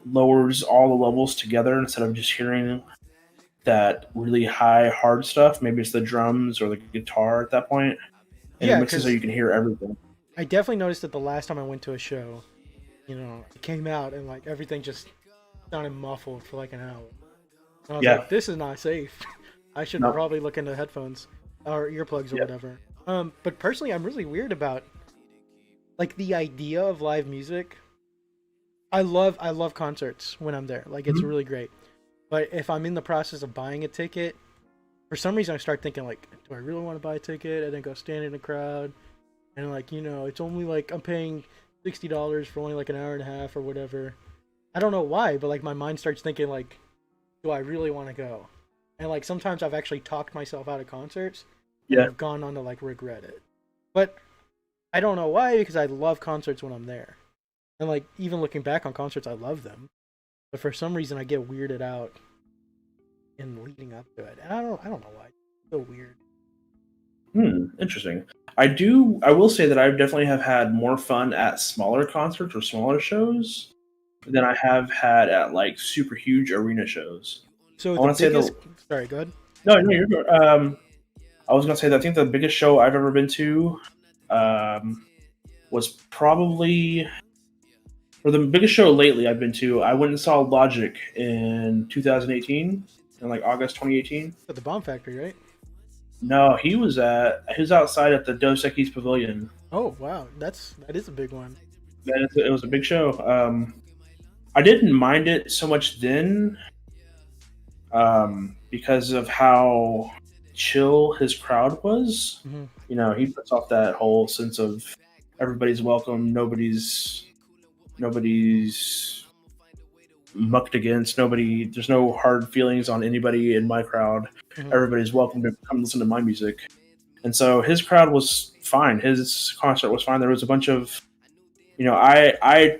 lowers all the levels together instead of just hearing that really high hard stuff. Maybe it's the drums or the guitar at that point, and it makes it so you can hear everything. I definitely noticed that the last time I went to a show, it came out and like everything just sounded muffled for like an hour. And I was like, this is not safe. I should probably look into headphones or earplugs or whatever. But personally, I'm really weird about like the idea of live music. I love concerts when I'm there. Like it's really great. But if I'm in the process of buying a ticket, for some reason I start thinking like, do I really want to buy a ticket? And then go stand in a crowd, and like it's only like I'm paying $60 for only like an hour and a half or whatever. I don't know why, but like my mind starts thinking like, do I really want to go? And like sometimes I've actually talked myself out of concerts. And I've gone on to like regret it. But I don't know why, because I love concerts when I'm there. And like even looking back on concerts, I love them. But for some reason I get weirded out in leading up to it. And I don't know why. It's so weird. Interesting. I will say that I definitely have had more fun at smaller concerts or smaller shows than I have had at like super huge arena shows. So I want to say sorry, go ahead. No, you're good. I was gonna say that I think the biggest show I've ever been to was probably, or the biggest show lately I've been to. I went and saw Logic in 2018, in like August 2018. At the Bomb Factory, right? No, he was outside at the Dos Equis Pavilion. Oh wow, that is a big one. It was a big show. I didn't mind it so much then, because of how chill his crowd was. Hmm. You know, he puts off that whole sense of everybody's welcome, nobody's mucked against, there's no hard feelings on anybody in my crowd. Mhm. Everybody's welcome to come listen to my music. And so his crowd was fine. His concert was fine. There was a bunch of, I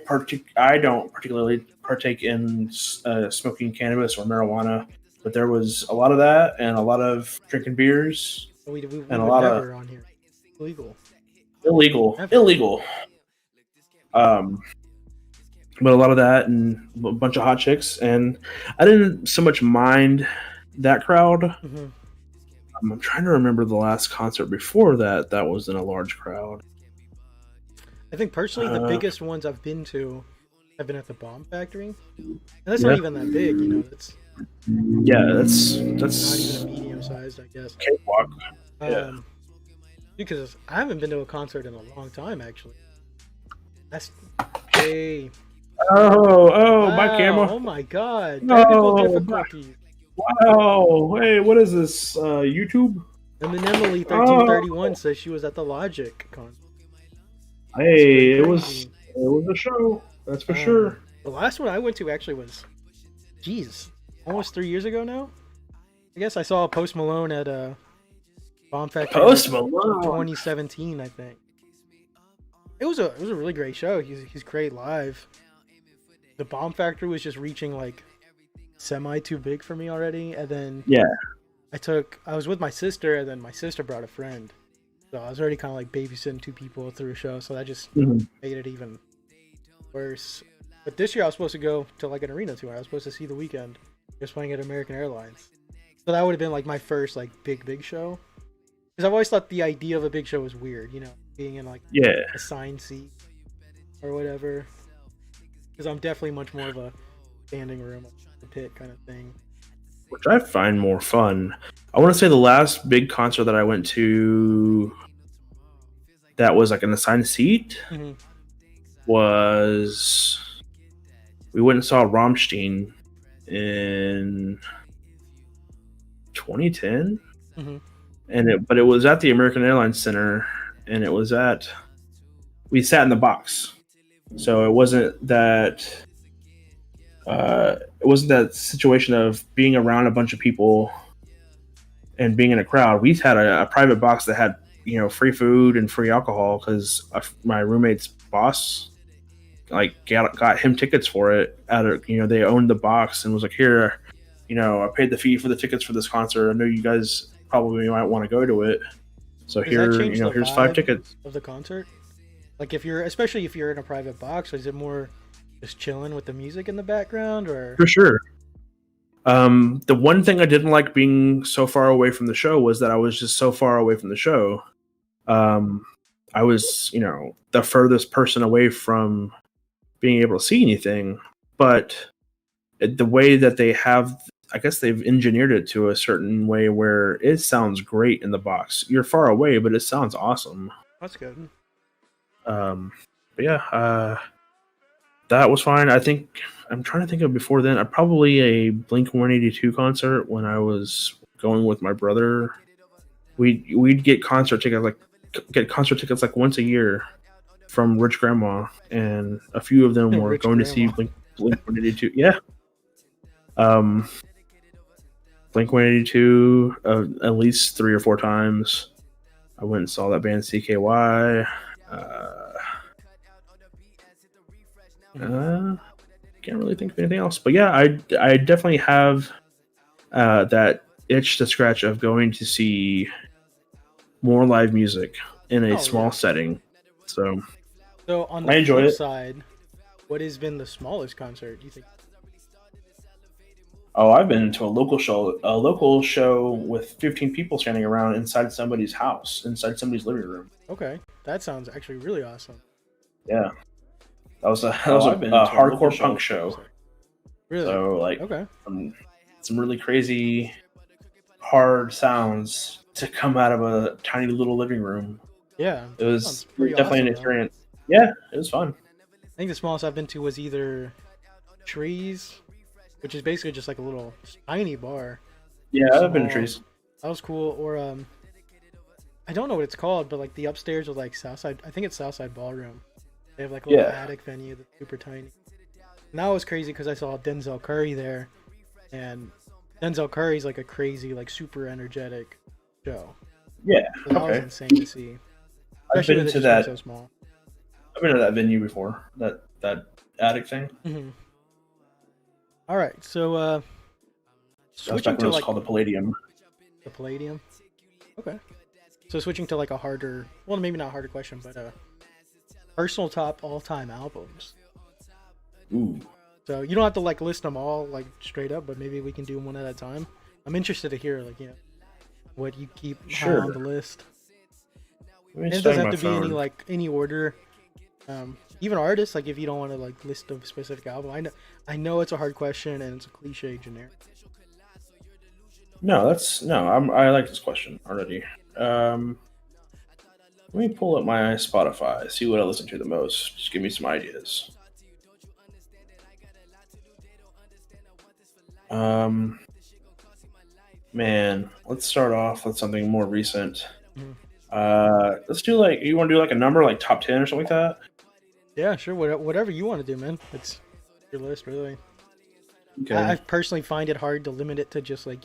don't particularly partake in smoking cannabis or marijuana, but there was a lot of that and a lot of drinking beers We and a would lot never of on here. Illegal. illegal. But a lot of that and a bunch of hot chicks, and I didn't so much mind that crowd. Hmm. I'm trying to remember the last concert before that was in a large crowd. I think personally the Uh, biggest ones I've been to have been at the Bomb Factory, and that's not Yeah. even that big. You know, it's Yeah, that's not even a medium sized, I guess. cakewalk. Yeah. Because I haven't been to a concert in a long time, actually. That's hey. Oh, my Wow, camera. Oh my god. No, Technical my- difficulties. Wow. Hey, what is this? YouTube? And then Emily 1331 says she was at the Logic concert. Hey, pretty it was crazy. a show. That's for Um, sure. The last one I went to actually was, geez, almost 3 years ago now. I guess I saw Post Malone at Bomb Factory. Post Malone. 2017, I think. It was a really great show. He's great live. The Bomb Factory was just reaching like semi too big for me already, and then Yeah. I was with my sister, and then my sister brought a friend, so I was already kind of like babysitting two people through a show, so that just Mhm. made it even worse. But this year I was supposed to go to like an arena tour. I was supposed to see The Weeknd. He was playing at American Airlines, so that would have been like my first like big show. Because I've always thought the idea of a big show was weird, you know, being in like Yeah. assigned seat or whatever. Because I'm definitely much more of a standing room, the pit kind of thing. Which I find more fun. I want to say the last big concert that I went to that was like an assigned seat Mhm. was we went and saw Rammstein in 2010, Mhm. but it was at the American Airlines Center, and we sat in the box, so it wasn't that situation of being around a bunch of people and being in a crowd. We had a private box that had free food and free alcohol because my roommate's boss got him tickets for it. They owned the box and was like, here, I paid the fee for the tickets for this concert. I know you guys probably might want to go to it, so Does that change the here's 5 vibe tickets. of the concert? Like especially if you're in a private box, is it more just chilling with the music in the background, or? For sure. The one thing I didn't like being so far away from the show was that I was just so far away from the show. I was, the furthest person away from being able to see anything. But the way that they have, I guess they've engineered it to a certain way where it sounds great in the box. You're far away, but it sounds awesome. That's good. But yeah, that was fine. I think I'm trying to think of before then. Probably a Blink-182 concert when I was going with my brother. We'd get concert tickets like once a year from Rich Grandma, and a few of them were Rich going to see Grandma. Blink-182. Yeah. Blink-182 at least 3 or 4 times. I went and saw that band CKY. Can't really think of anything else, but yeah, I definitely have that itch to scratch of going to see more live music in a small yeah. setting. So on I the enjoy flip it. side, what has been the smallest concert you think? I've been to a local show with 15 people standing around inside somebody's house, inside somebody's living room. Okay, that sounds actually really awesome. Yeah, that was a I've been to a local hardcore punk show. show. Really? So Okay. some really crazy hard sounds to come out of a tiny little living room. Yeah, It was sounds pretty definitely an awesome, though. experience. Yeah, it was fun. I think the smallest I've been to was either Trees, which is basically just like a little tiny bar. Yeah, I've been to Small. trees. That was cool. Or I don't know what it's called, but like the upstairs was like Southside. I think it's Southside Ballroom. They have like a little Yeah. attic venue that's super tiny. And that was crazy because I saw Denzel Curry there, and Denzel Curry's like a crazy, like super energetic show. Yeah, So that was okay. insane to see. I've Especially been with it to just that. being so small. I've been to that venue before. That attic thing. Hmm. All right, so That was switching back when it to was like called the Palladium. the Palladium. Okay. So switching to like a harder, well, maybe not harder question, but personal top all-time albums. Ooh. So you don't have to like list them all like straight up, but maybe we can do them one at a time. I'm interested to hear like what you keep high on the list. Let me And it study doesn't my have to be any phone. like any order. Even artists, like if you don't want to like list a specific album, I know it's a hard question and it's a cliche generic. No, I like this question already. Let me pull up my Spotify, see what I listen to the most. Just give me some ideas. Man, let's start off with something more recent. Let's do like, you want to do like a number, like top 10 or something like that? Yeah, sure. Whatever you want to do, man. It's your list, really. Okay. I personally find it hard to limit it to just like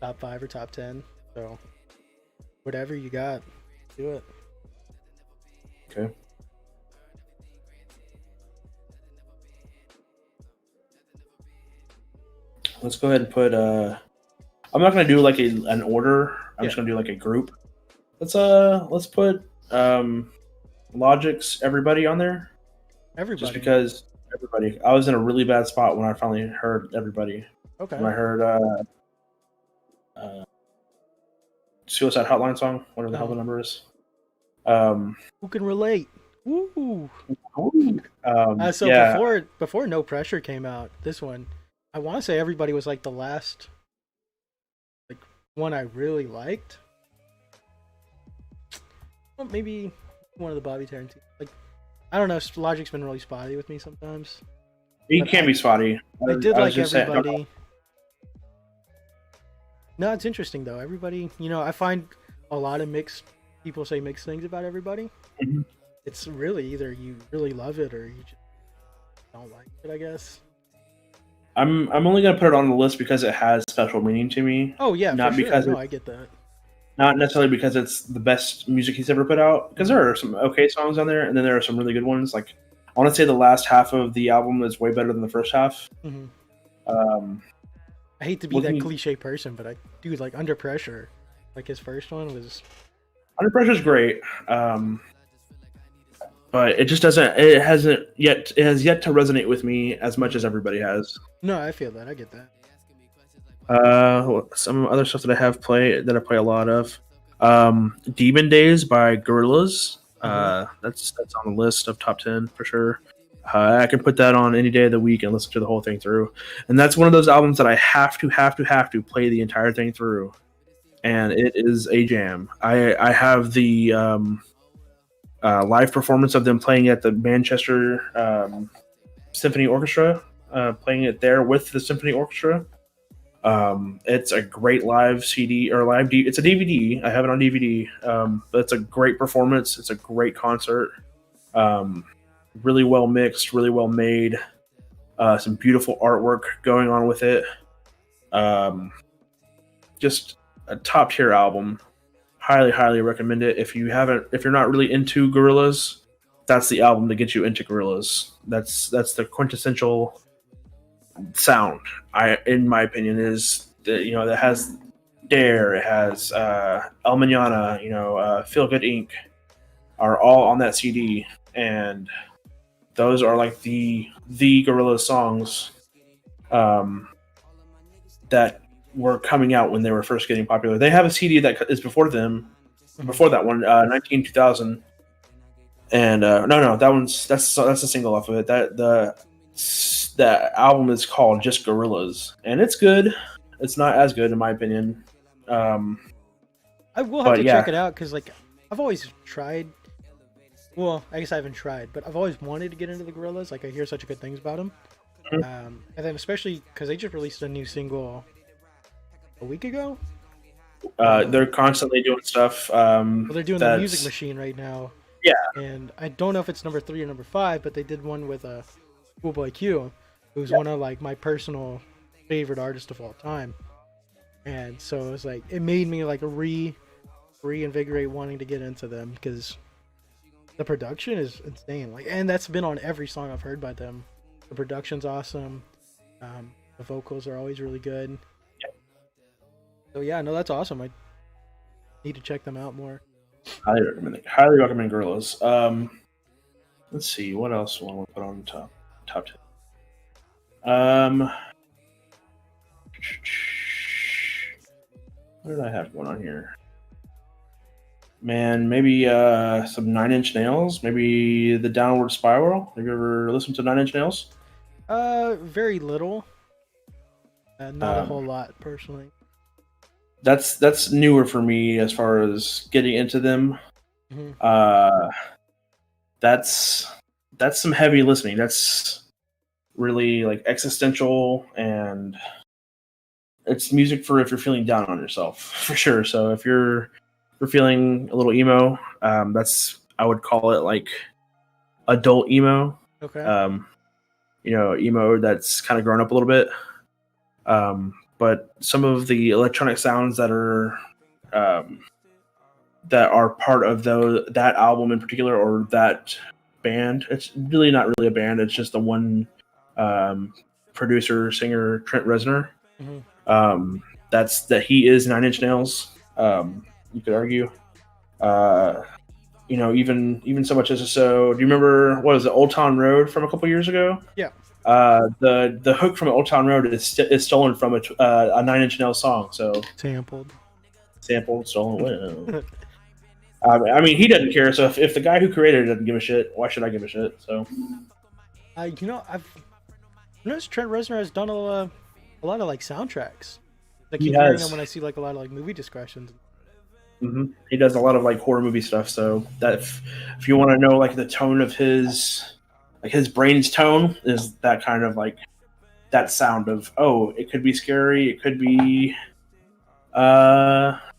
top 5 or top 10. So whatever you got, do it. Okay. Let's go ahead and put I'm not gonna do like an order. I'm just gonna do like a group. Let's put Logic's Everybody on there. Everybody. Just because everybody. I was in a really bad spot when I finally heard Everybody. Okay. When I heard Suicide Hotline song, whatever the hell the number is. Who can relate? Woo. So yeah. before No Pressure came out, this one, I want to say Everybody was like the last like one I really liked. Well, maybe one of the Bobby Tarantino. Like, I don't know. Logic's been really spotty with me sometimes. He But can be spotty. I did I was like just saying- Everybody. No, it's interesting though. Everybody, I find a lot of people say mixed things about Everybody. Mhm. It's really either you really love it or you just don't like it, I guess. I'm only gonna put it on the list because it has special meaning to me. Oh yeah, Not for because sure. No, it- I get that. Not necessarily because it's the best music he's ever put out, because there are some okay songs on there, and then there are some really good ones. Like, I want to say the last half of the album is way better than the first half. Hmm. Um, I hate to be What that can you- cliche person, but dude, like Under Pressure, like his first one was. Under Pressure is great, but it just doesn't. It has yet to resonate with me as much as Everybody has. No, I feel that. I get that. Some other stuff that I play a lot of. Demon Days by Gorillaz. That's on the list of top 10 for sure. I can put that on any day of the week and listen to the whole thing through. And that's one of those albums that I have to play the entire thing through. And it is a jam. I have the live performance of them playing at the Manchester Symphony Orchestra, playing it there with the Symphony Orchestra. It's a great live CD or live it's a DVD. I have it on DVD. But it's a great performance. It's a great concert. Really well mixed, really well made. Some beautiful artwork going on with it. Just a top tier album. Highly recommend it. If you're not really into Gorillaz, that's the album to get you into Gorillaz. That's the quintessential sound. In my opinion, is that has Dare, it has El Manana, Feel Good Inc. are all on that CD, and those are like the Gorillaz songs that were coming out when they were first getting popular. They have a CD that is before that one, 2000. And no, that's a single off of it. That album is called just Gorillaz, and it's good. It's not as good in my opinion. I will have But to yeah. check it out because like I've always tried. Well, I guess I haven't tried, but I've always wanted to get into the Gorillaz. Like I hear such good things about them. And then especially because they just released a new single a week ago. They're constantly doing stuff. Well, they're doing the that's- Music Machine right now. Yeah. And I don't know if it's number 3 or number 5, but they did one with Schoolboy Q, who's one of like my personal favorite artists of all time. And so it was like it made me like reinvigorate wanting to get into them because the production is insane. Like, and that's been on every song I've heard by them. The production's awesome. The vocals are always really good. So yeah, no, that's awesome. I need to check them out more. Highly recommend Gorillaz. Let's see what else I want to put on the top 10. What did I have going on here? Man, maybe some Nine Inch Nails. Maybe the Downward Spiral. Have you ever listened to Nine Inch Nails? Very little. Not a whole lot, personally. That's newer for me as far as getting into them. Mhm. That's some heavy listening. That's really like existential, and it's music for if you're feeling down on yourself, for sure. So if you're feeling a little emo, I would call it like adult emo. Okay. Emo that's kind of grown up a little bit. But some of the electronic sounds that are part of that album in particular, or that band, it's really not really a band. It's just the one producer, singer, Trent Reznor. Mm-hmm. He is Nine Inch Nails. You could argue. Even so much as so. Do you remember what was it, Old Town Road from a couple years ago? Yeah. The hook from Old Town Road is stolen from a Nine Inch Nails song. So sampled, stolen. I mean, he doesn't care. So if the guy who created it doesn't give a shit, why should I give a shit? So, I've noticed Trent Reznor has done a lot of like soundtracks. I keep hearing him when I see like a lot of like movie discussions. Mm-hmm. He does a lot of like horror movie stuff. So that if you want to know like the tone of his brain's tone is that kind of like that sound of, oh, it could be scary, it could be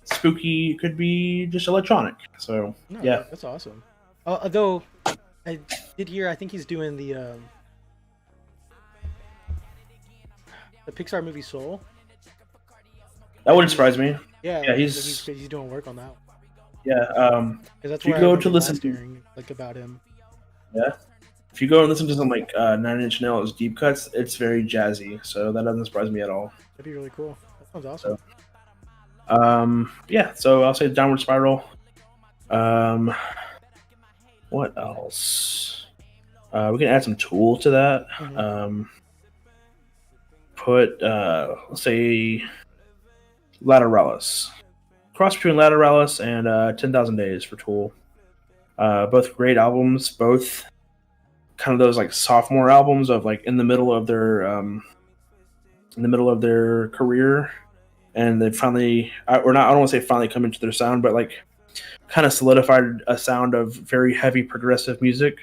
spooky, it could be just electronic. So No, yeah, that's awesome. Although I did hear, I think he's doing the Pixar movie Soul. that wouldn't surprise me. Yeah, he's doing work on that. Yeah, Because that's if you where go I to remember listen last to hearing like about him. yeah, if you go and listen to some like Nine Inch Nails deep cuts, it's very jazzy. So that doesn't surprise me at all. That'd be really cool. That sounds awesome. Yeah, so I'll say Downward Spiral. What else? We can add some Tool to that. Mhm. Put let's say Lateralis. Cross between Lateralis and 10,000 Days for Tool. Both great albums, both kind of those like sophomore albums of like in the middle of their career, and they finally, or not, I don't want to say finally come into their sound, but like kind of solidified a sound of very heavy progressive music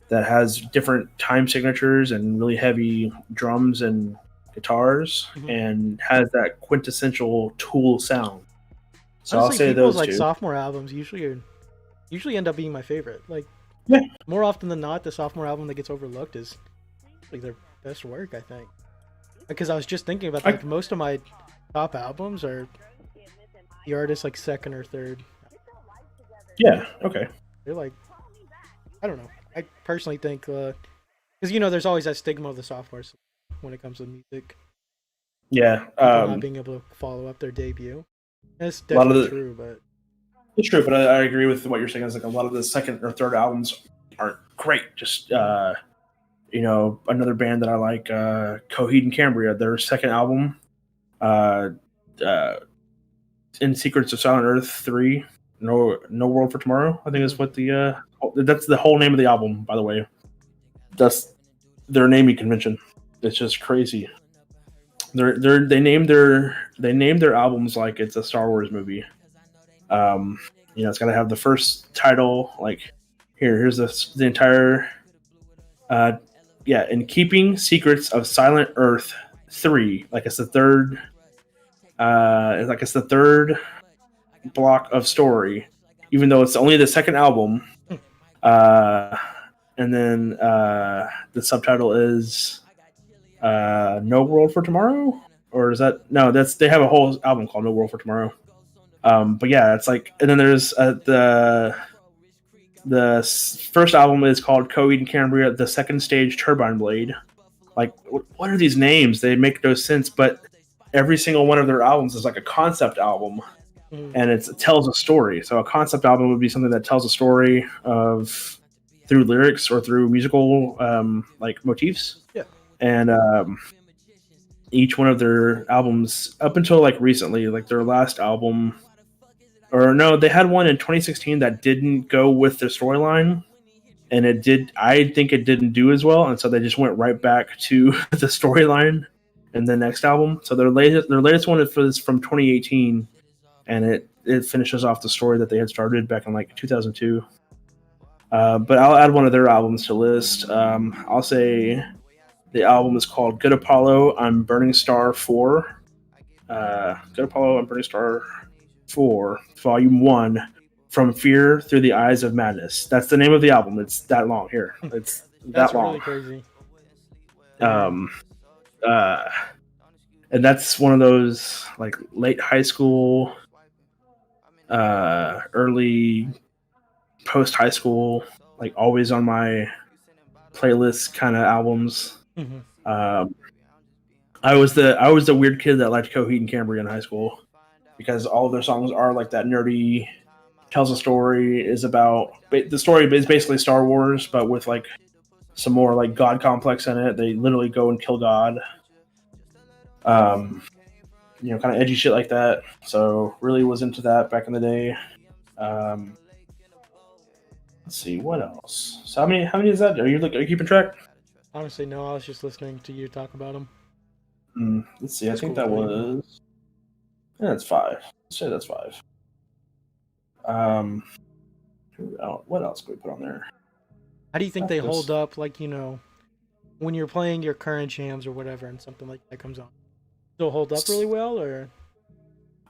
that has different time signatures and really heavy drums and guitars, and has that quintessential Tool sound. So Honestly, I'll say people's those like two. sophomore albums usually end up being my favorite. Like, Yeah. more often than not, the sophomore album that gets overlooked is like their best work, I think. Because I was just thinking about that. Like, most of my top albums are the artist like second or third. Yeah. Okay. They're like, I don't know. I personally think because there's always that stigma of the sophomores when it comes to music. Yeah. People not being able to follow up their debut. That's A lot of definitely true, but it's true, but I agree with what you're saying. Is like a lot of the second or third albums aren't great. Just another band that I like, Coheed and Cambria, their second album, In Secrets of Silent Earth 3, No World for Tomorrow, I think is what that's the whole name of the album, by the way. That's their naming convention. It's just crazy. They named their albums like it's a Star Wars movie. It's got to have the first title. Like, here's the entire. In Keeping Secrets of Silent Earth 3. Like it's the third. It's the third block of story, even though it's only the second album. And then the subtitle is No World for Tomorrow, or is that no? They have a whole album called No World for Tomorrow. But yeah, it's like, and then there's the first album is called Coheed and Cambria, the Second Stage Turbine Blade. Like, what are these names? They make no sense, but every single one of their albums is like a concept album, and it tells a story. So a concept album would be something that tells a story through lyrics or through musical like motifs. Yeah. And each one of their albums, up until like recently, like their last album, or no, they had one in 2016 that didn't go with the storyline, and I think it didn't do as well, and so they just went right back to the storyline in the next album. So their latest one is from 2018, and it finishes off the story that they had started back in like 2002. But I'll add one of their albums to list. I'll say the album is called Good Apollo, I'm Burning Star 4. Good Apollo, I'm Burning Star 4, Volume 1, From Fear Through the Eyes of Madness. That's the name of the album. It's that long here. It's That's that long. really crazy. And that's one of those like late high school, early post high school, like always on my playlist kind of albums. I was the weird kid that liked Coheed and Cambria in high school because all of their songs are like that nerdy, tells a story, the story is basically Star Wars, but with like some more like God complex in it. They literally go and kill God. Kind of edgy shit like that. So really was into that back in the day. Let's see what else. So how many is that? Are you keeping track? Honestly, no. I was just listening to you talk about them. Let's see. I think that was. Yeah, that's 5. Let's say that's 5. What else can we put on there? How do you think they hold up? Like, when you're playing your current jams or whatever, and something like that comes on, still hold up really well, or?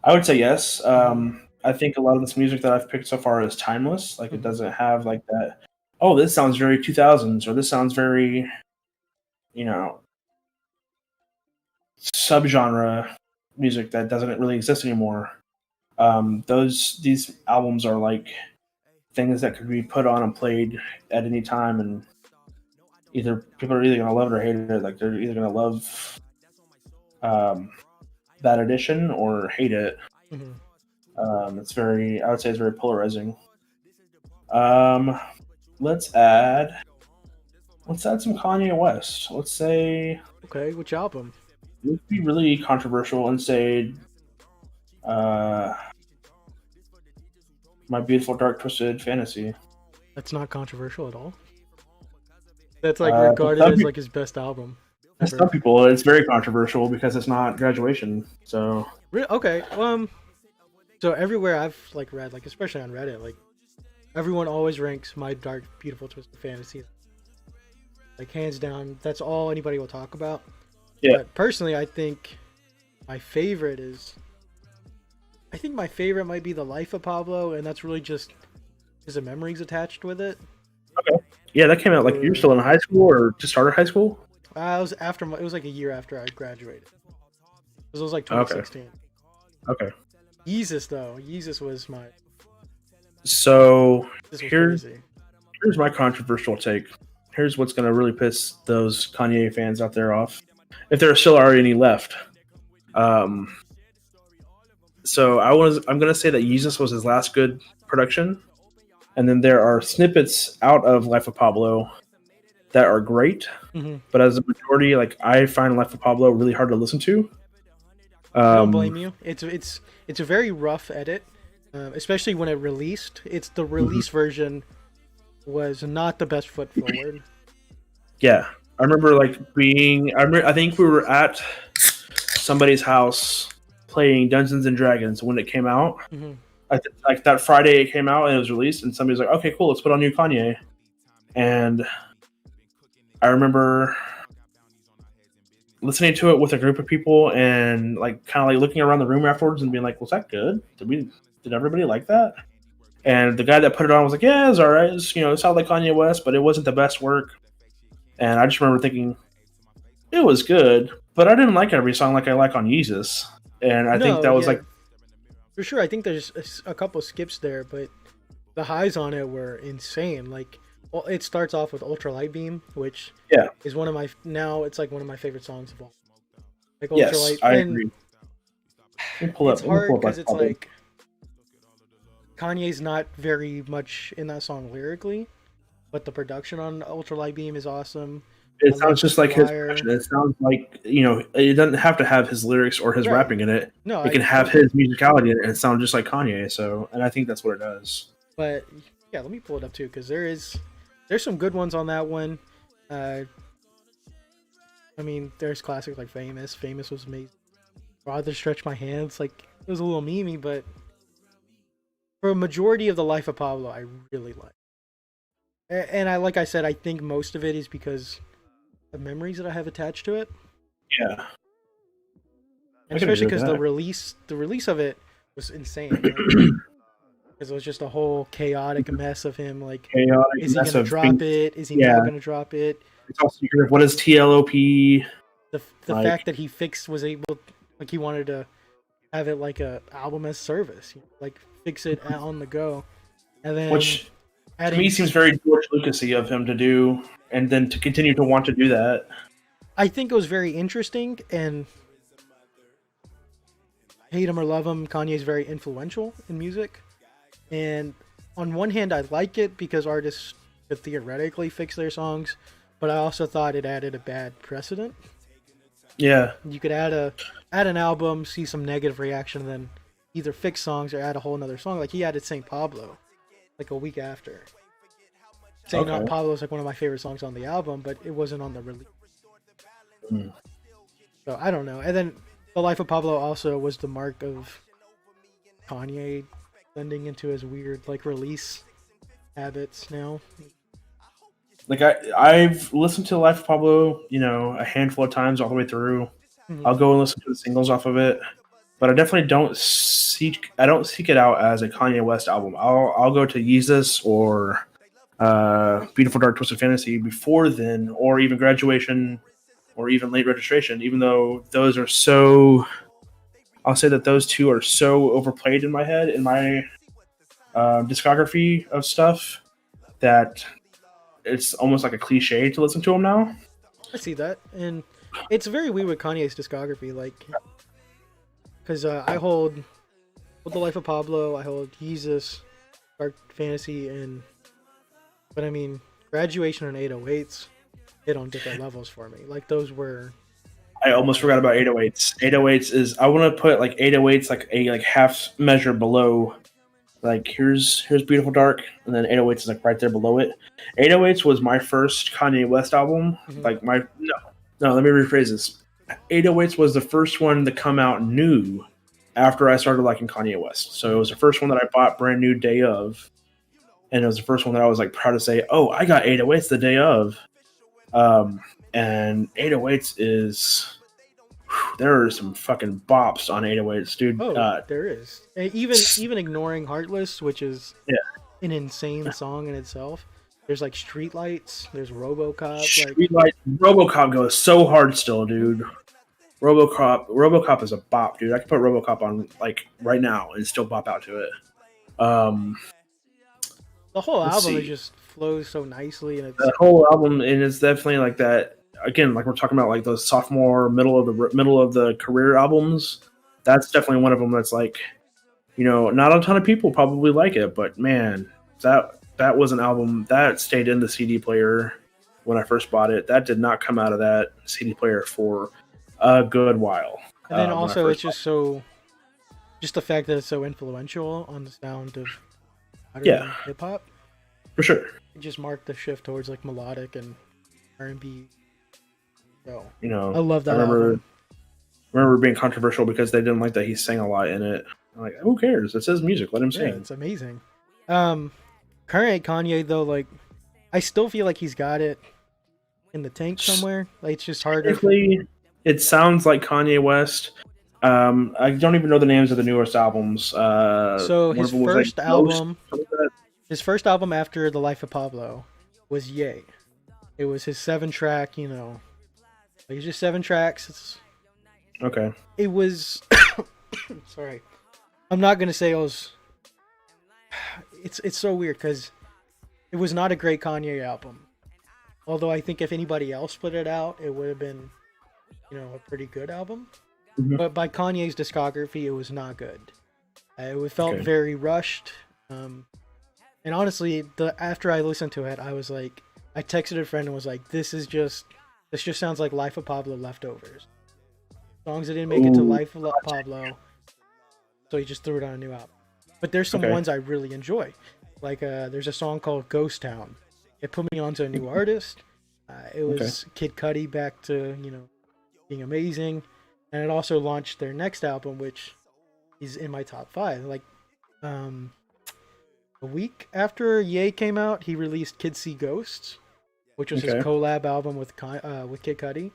I would say yes. I think a lot of this music that I've picked so far is timeless. Like, it doesn't have like that. Oh, this sounds very 2000s, or this sounds very, subgenre music that doesn't really exist anymore. These albums are like things that could be put on and played at any time, and people are either gonna love it or hate it. Like, they're either gonna love that edition or hate it. I would say it's very polarizing. Let's add some Kanye West. Let's say, okay, which album? It would be really controversial and say My Beautiful Dark Twisted Fantasy. That's not controversial at all. That's like regarded as like his best album. For some people, it's very controversial because it's not Graduation. So okay, so everywhere I've like read, like especially on Reddit, like everyone always ranks My Dark Beautiful Twisted Fantasy, like hands down. That's all anybody will talk about. Yeah. But personally, I think my favorite might be The Life of Pablo, and that's really just because of memories attached with it. Okay. Yeah, that came out like you were still in high school or just started high school? It was like a year after I graduated. It was like 2016. Okay. Yeezus was my. So here's my controversial take. Here's what's going to really piss those Kanye fans out there off, if there still are any left. So I'm going to say that Yeezus was his last good production, and then there are snippets out of Life of Pablo that are great, but as a majority, like I find Life of Pablo really hard to listen to. I don't blame you. It's a very rough edit, especially when it released. It's the release version was not the best foot forward. Yeah, I remember I think we were at somebody's house playing Dungeons and Dragons when it came out, like that Friday it came out and it was released, and somebody's like, "Okay, cool, let's put on new Kanye." And I remember listening to it with a group of people and like kind of like looking around the room afterwards and being like, "Was that good? Did everybody like that?" And the guy that put it on was like, "Yeah, it's all right. It's, it sounded like Kanye West, but it wasn't the best work." And I just remember thinking it was good, but I didn't like every song like I like on Yeezus. And I think that was like, for sure. I think there's a couple skips there, but the highs on it were insane. Like, well, it starts off with Ultra Light Beam, which is one of my it's like one of my favorite songs of all. Like Ultra Light. I agree. It's hard because it's like Kanye's not very much in that song lyrically, but the production on Ultra Light Beam is awesome. It sounds just like his production. It sounds like, it doesn't have to have his lyrics or his rapping in it. No, it can have his musicality in it and sound just like Kanye. So, and I think that's what it does. But yeah, let me pull it up too, because there's some good ones on that one. I mean, there's classics like Famous. Famous was amazing. Rather Stretch My Hands, like it was a little memey, but for a majority of the Life of Pablo, I really like. And like I said, I think most of it is because the memories that I have attached to it. Yeah. And especially because the release of it was insane. Because it was just a whole chaotic mess of him. Like, is he going to drop it? Is he not going to drop it? It's also what is TLOP? The fact that he was able, like, he wanted to have it like a album as service, like fix it on the go, and then which to me seems very George Lucas-y of him to do, and then to continue to want to do that. I think it was very interesting, and hate him or love him, Kanye is very influential in music. And on one hand, I like it because artists could theoretically fix their songs, but I also thought it added a bad precedent. Yeah, you could add an album, see some negative reaction, and then either fix songs or add a whole another song. Like he added Saint Pablo, like a week after. Saint Pablo is like one of my favorite songs on the album, but it wasn't on the release. So I don't know. And then The Life of Pablo also was the mark of Kanye blending into his weird like release habits now. Like I've listened to Life of Pablo, a handful of times all the way through. Mm-hmm. I'll go and listen to the singles off of it, but I definitely don't seek it out as a Kanye West album. I'll go to Yeezus or Beautiful Dark Twisted Fantasy before then, or even Graduation, or even Late Registration. Even though those are so, I'll say that those two are so overplayed in my head in my discography of stuff that it's almost like a cliche to listen to him now. I see that, and it's very weird with Kanye's discography, like, because I hold The Life of Pablo, I hold Yeezus, Dark Fantasy, but I mean, Graduation and 808s hit on different levels for me. Like those were. I almost forgot about 808s. 808s is, I want to put like 808s like a half measure below. Like here's Beautiful Dark, and then 808s is like right there below it. 808s was my first Kanye West album. Mm-hmm. Like no, let me rephrase this. 808s was the first one to come out new after I started liking Kanye West. So it was the first one that I bought brand new day of, and it was the first one that I was like proud to say, "Oh, I got 808s the day of." And 808s is. There are some fucking bops on 808s, dude. Oh, there is. Even ignoring Heartless, which is an insane song in itself. There's like Streetlights. There's RoboCop. RoboCop goes so hard still, dude. RoboCop is a bop, dude. I can put RoboCop on like right now and still bop out to it. The whole album just flows so nicely, and the whole album, and it's definitely like that. Again, like we're talking about, like those sophomore, middle of the career albums. That's definitely one of them. That's like, not a ton of people probably like it, but man, that was an album that stayed in the CD player when I first bought it. That did not come out of that CD player for a good while. And then also, it's just the fact that it's so influential on the sound of hip hop. For sure, it just marked the shift towards like melodic and R&B. So, I love that. I remember being controversial because they didn't like that he sang a lot in it. I'm like, who cares? It says music. Let him Yeah, sing. it's amazing. Current Kanye though, like I still feel like he's got it in the tank somewhere. Like it's just harder. Technically, it sounds like Kanye West. I don't even know the names of the newest albums. So one his of them was, like, first Ghost, album, something like that. his first album after The Life of Pablo was Yay. It was his 7-track, you know, like it's just 7 tracks. Okay. It was sorry. I'm not gonna say it was. It's so weird because it was not a great Kanye album. Although I think if anybody else put it out, it would have been, you know, a pretty good album. Mhm. But by Kanye's discography, it was not good. It felt Okay. very rushed. And honestly, after I listened to it, I was like, I texted a friend and was like, this just sounds like Life of Pablo leftovers. Songs that didn't make it to Ooh. Life of Pablo, so he just threw it on a new album. But there's some Okay. ones I really enjoy. Like there's a song called Ghost Town. It put me onto a new artist. It was Kid Cudi back to, you know, being amazing. And it also launched their next album, which is in my top 5. Like a week after Ye came out, he released Kids See Ghosts, which was his Okay. collab album with Kid Cudi.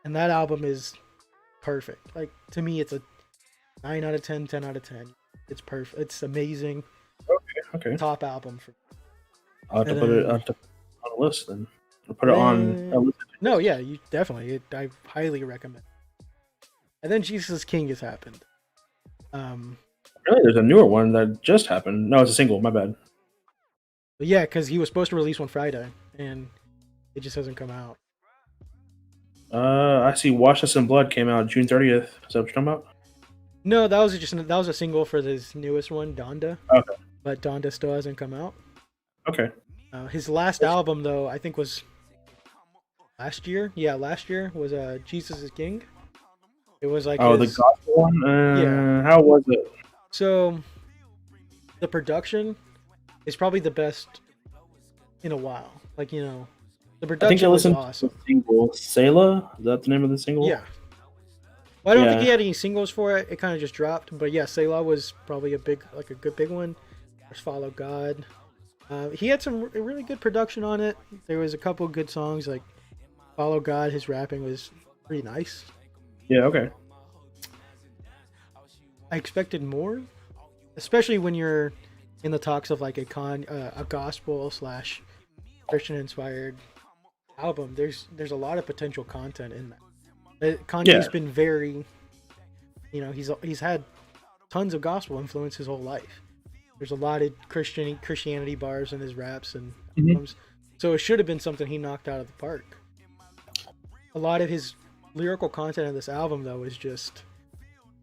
And that album is perfect. Like to me it's a 9 out of 10, 10 out of 10. It's perfect. It's amazing. Okay. Top album for I'll have to And put it then- on a list then. I'll put it on a list. No, yeah, you definitely. I highly recommend. And then Jesus is King has happened. Really, there's a newer one that just happened. No, it's a single. My bad. But yeah, because he was supposed to release one Friday, and it just hasn't come out. I see. Wash Us in Blood came out June 30th. Is that what you're talking about? No, that was a single for his newest one, Donda. Okay. But Donda still hasn't come out. Okay. His last album, though, I think was last year. Yeah, last year was Jesus is King. It was like Oh, his- the gospel one. Yeah. How was it? So the production is probably the best in a while. Like, you know, the I think production I was listened awesome. to the single. Selah? Is that the name of the single? Yeah. Well, I don't think Yeah. he had any singles for it. It kind of just dropped. But yeah, Selah was probably a good big one. There's Follow God. He had some really good production on it. There was a couple good songs like Follow God. His rapping was pretty nice. Yeah. Okay. I expected more, especially when you're in the talks of like a gospel / Christian inspired album. There's a lot of potential content in that. Kanye's Yeah. been very, you know, he's had tons of gospel influence his whole life. There's a lot of Christianity bars in his raps and Mhm. albums, so it should have been something he knocked out of the park. A lot of his lyrical content in this album though is just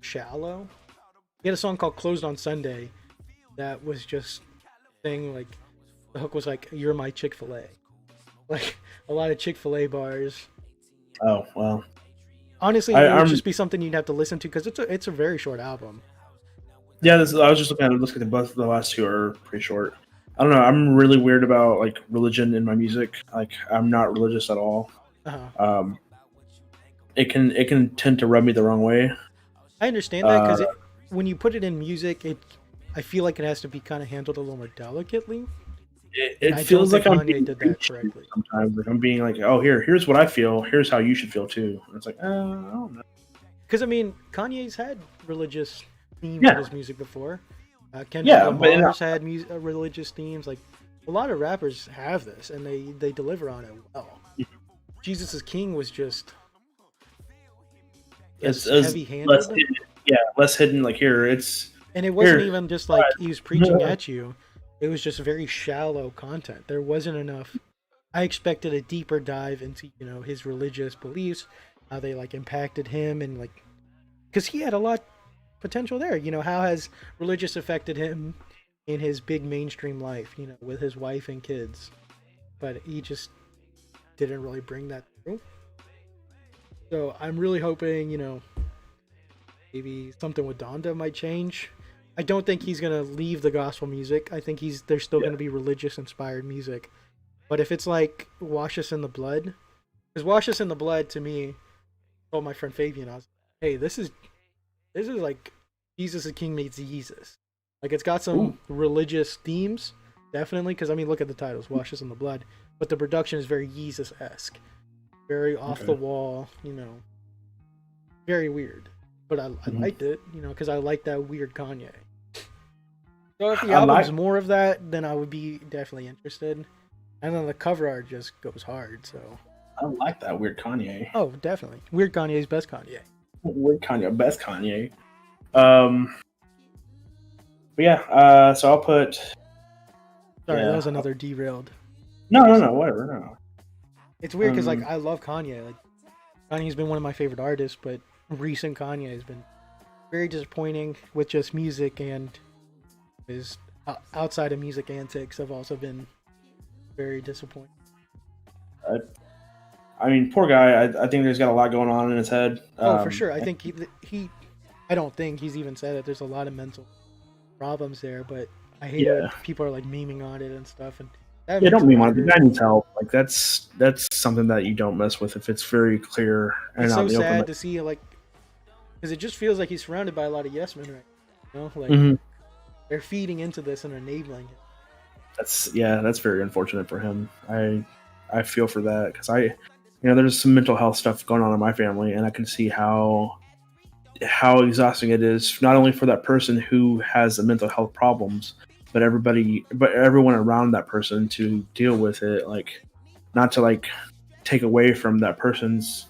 shallow. He had a song called Closed on Sunday that was just saying like the hook was like you're my Chick-fil-A. Like a lot of Chick-fil-A bars. Oh well. Honestly, I- it would I'm- just be something you'd have to listen to because it's a very short album. Yeah. I was just looking at the both. The last two are pretty short. I don't know. I'm really weird about like religion in my music. Like I'm not religious at all. Uh-huh. It can tend to rub me the wrong way. I understand that because when you put it in music, I feel like it has to be kind of handled a little more delicately. It I feels don't like think I'm Kanye being did that preached to correctly. sometimes. Like I'm being like, oh, here's what I feel. Here's how you should feel too. And it's like, I don't know. Because I mean, Kanye's had religious themes Yeah. in his music before. Kendrick Yeah, but Lamar's had religious themes. Like a lot of rappers have this, and they deliver on it well. Jesus is King was just It's heavy-handed. less hidden. Yeah, less hidden. Like here, it's And it wasn't Here, even just like he was preaching Yeah. at you. It was just very shallow content. There wasn't enough. I expected a deeper dive into, you know, his religious beliefs, how they like impacted him, and like, because he had a lot potential there. You know, how has religious affected him in his big mainstream life? You know, with his wife and kids, but he just didn't really bring that through. So I'm really hoping, you know, maybe something with Donda might change. I don't think he's gonna leave the gospel music. I think there's still gonna be religious inspired music. But if it's like Wash Us in the Blood, because Wash Us in the Blood to me, I told my friend Fabian, I was like, hey, this is like Jesus is King meets Jesus. Like it's got some religious themes, definitely. Because I mean, look at the titles, "Wash Us in the Blood," but the production is very Jesus-esque, very off the wall. You know, very weird. But I liked it, you know, because I like that weird Kanye. So if the album's more of that, then I would be definitely interested. And then the cover art just goes hard. So I like that weird Kanye. oh, definitely, weird Kanye's best Kanye. Weird Kanye, best Kanye. But yeah, so I'll put. Sorry, that was another derailed. No, whatever. No. It's weird because like I love Kanye. Like Kanye's been one of my favorite artists, but recent Kanye has been very disappointing with just music, and his outside of music antics have also been very disappointing. I mean, poor guy. I think there's got a lot going on in his head. Oh, for sure. I think he I don't think he's even said it. There's a lot of mental problems there, but I hate when people are like memeing on it and stuff. And don't meme on it. The guy needs help. Like that's something that you don't mess with if it's very clear. And it's so sad to see, like, because it just feels like he's surrounded by a lot of yes men, right? You know, like they're feeding into this and enabling it. That's very unfortunate for him. I feel for that because there's some mental health stuff going on in my family, and I can see how exhausting it is, not only for that person who has the mental health problems, but everyone around that person to deal with it. Like, not to like take away from that person's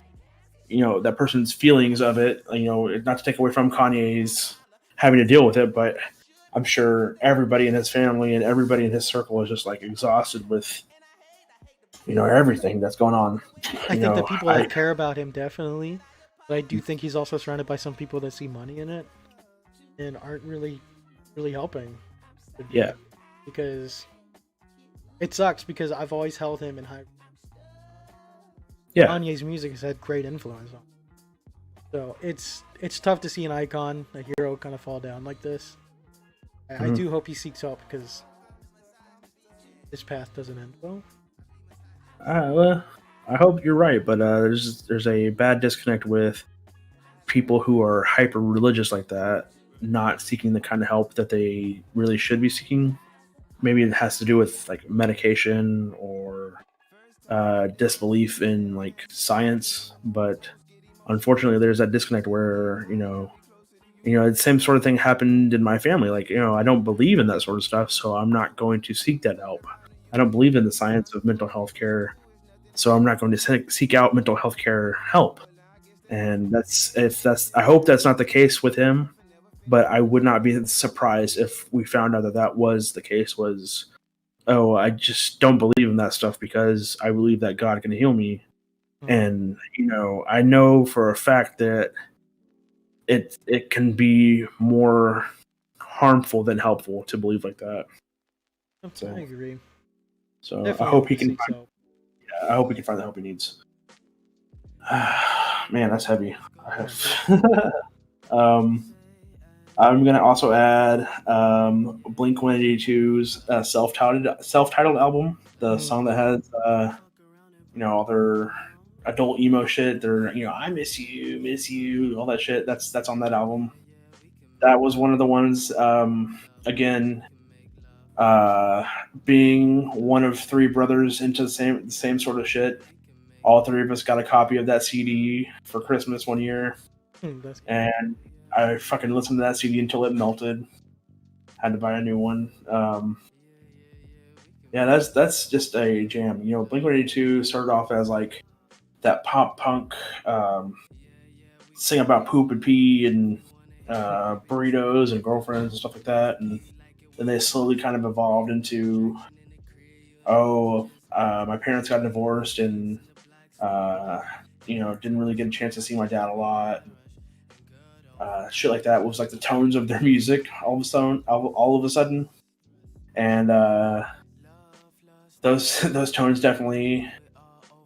feelings of it, not to take away from Kanye's having to deal with it, but I'm sure everybody in his family and everybody in his circle is just like exhausted with, everything that's going on. I think the people that care about him definitely, but I do think he's also surrounded by some people that see money in it and aren't really helping. Yeah. Because it sucks because I've always held him in high. Yeah. Kanye's music has had great influence on him. So it's tough to see an icon, a hero, kind of fall down like this. I do hope he seeks help because this path doesn't end well. Well, I hope you're right, but there's a bad disconnect with people who are hyper religious like that, not seeking the kind of help that they really should be seeking. Maybe it has to do with like medication or disbelief in like science, but unfortunately, there's that disconnect where the same sort of thing happened in my family. Like, I don't believe in that sort of stuff, so I'm not going to seek that help. I don't believe in the science of mental health care, so I'm not going to seek out mental health care help. And I hope that's not the case with him, but I would not be surprised if we found out that was the case. I just don't believe in that stuff because I believe that God can heal me. And, I know for a fact that it can be more harmful than helpful to believe like that. I agree. So Definitely I hope he can find the help he needs. Man, that's heavy. I'm gonna also add Blink-182's self-titled album, the song that has all their adult emo shit. They're I miss you, all that shit. That's on that album. That was one of the ones. Again, being one of three brothers into the same sort of shit. All three of us got a copy of that CD for Christmas one year, and I fucking listened to that CD until it melted. Had to buy a new one. That's just a jam. Blink-182 started off as like that pop punk, sing about poop and pee and burritos and girlfriends and stuff like that, and then they slowly kind of evolved into, my parents got divorced and didn't really get a chance to see my dad a lot. Shit like that was like the tones of their music all of a sudden, and those tones definitely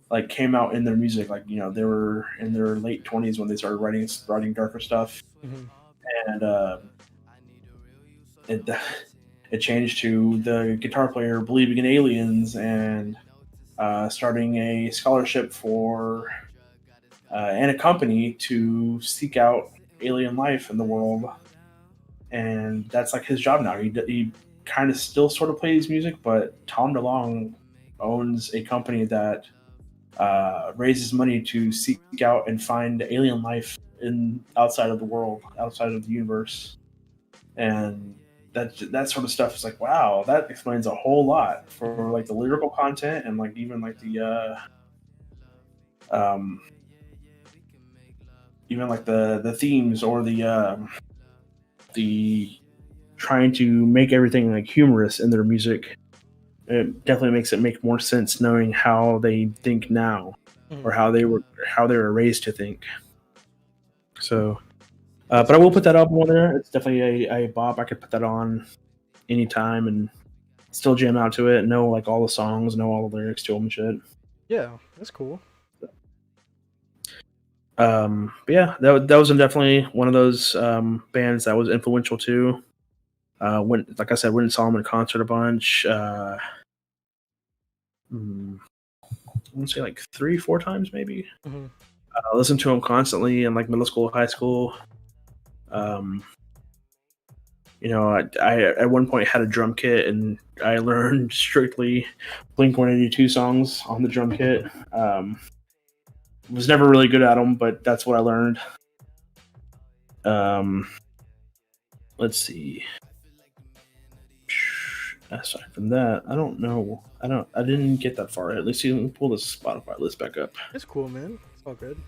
like came out in their music. Like they were in their late 20s when they started writing darker stuff, and it changed to the guitar player believing in aliens and starting a scholarship for and a company to seek out alien life in the world. and that's like his job now. He kind of still sort of plays music, but Tom DeLonge owns a company that raises money to seek out and find alien life in outside of the world, outside of the universe, and that sort of stuff is like, wow, that explains a whole lot for like the lyrical content and like even like the even like the themes or the trying to make everything like humorous in their music. It definitely makes it make more sense knowing how they think now, or how they were raised to think. So, but I will put that album on there. It's definitely a bop. I could put that on anytime and still jam out to it. Know like all the songs, know all the lyrics to them and shit. Yeah, that's cool. But yeah, that was definitely one of those bands that was influential too. Went, like I said, went and saw him in concert a bunch. I want to say like 3-4 times maybe. Mm-hmm. Listened to him constantly in like middle school, high school. You know, I at one point had a drum kit and I learned strictly Blink-182 songs on the drum kit. Was never really good at them, but that's what I learned. Let's see. Aside from that, I don't know. I didn't get that far. At least you can pull this Spotify list back up. It's cool, man. It's all good.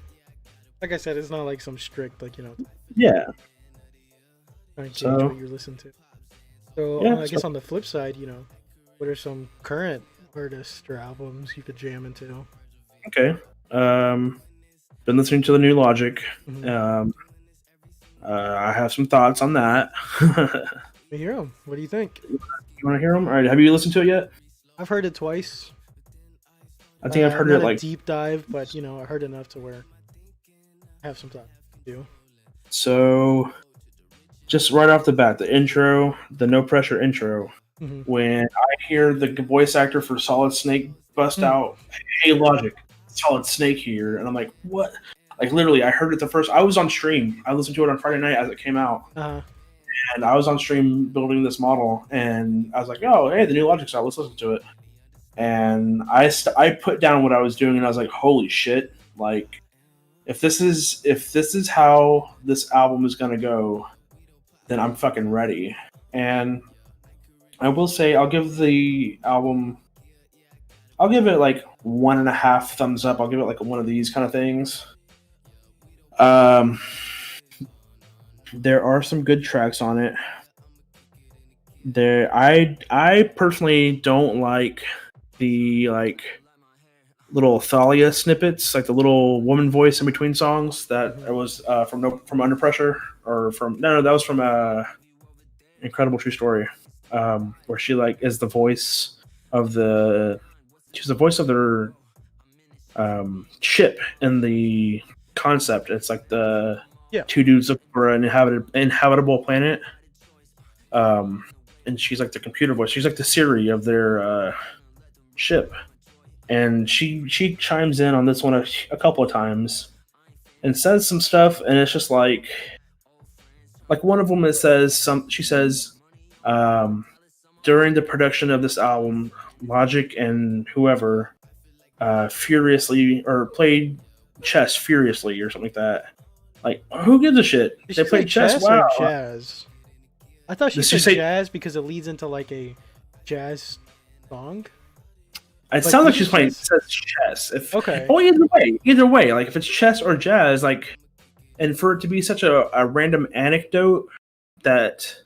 Like I said, it's not like some strict, like, you know. Yeah. Trying to gauge what you listen to. So Yeah, I guess on the flip side, you know, what are some current artists or albums you could jam into? Okay. Been listening to the new Logic. Mm-hmm. I have some thoughts on that. Let me hear them. What do you think? You want to hear them? All right. Have you listened to it yet? I've heard it twice. I think I've heard not it like a deep dive, but you know, I heard enough to where I have some thoughts to do. so. Just right off the bat, the intro, the no pressure intro. Mm-hmm. When I hear the voice actor for Solid Snake bust out, "Hey Logic, Solid Snake here," and I'm like, what? Like literally, I heard it the first. I was on stream. I listened to it on Friday night as it came out. And I was on stream building this model, and I was like, "Oh, hey, the new Logic's out. Let's listen to it." And I put down what I was doing, and I was like, "Holy shit! Like, if this is how this album is gonna go, then I'm fucking ready." And I will say, I'll give the album, I'll give it like 1.5 thumbs up. I'll give it like one of these kind of things. There are some good tracks on it. I personally don't like the like little Thalia snippets, like the little woman voice in between songs. That it was from Under Pressure, or from no, that was from Incredible True Story, where she like is the voice of she's the voice of their ship in the concept. It's like the two dudes looking for an inhabitable planet, and she's like the computer voice. She's like the Siri of their ship, and she chimes in on this one a couple of times and says some stuff, and it's just like one of them, it says she says, during the production of this album, Logic and whoever furiously or played chess furiously or something like that. Like, who gives a shit? Did they she played say chess. Wow. Or jazz? I thought she said jazz because it leads into like a jazz song. It sounds like she's playing chess. Okay. Oh, either way, like if it's chess or jazz, like, and for it to be such a random anecdote that.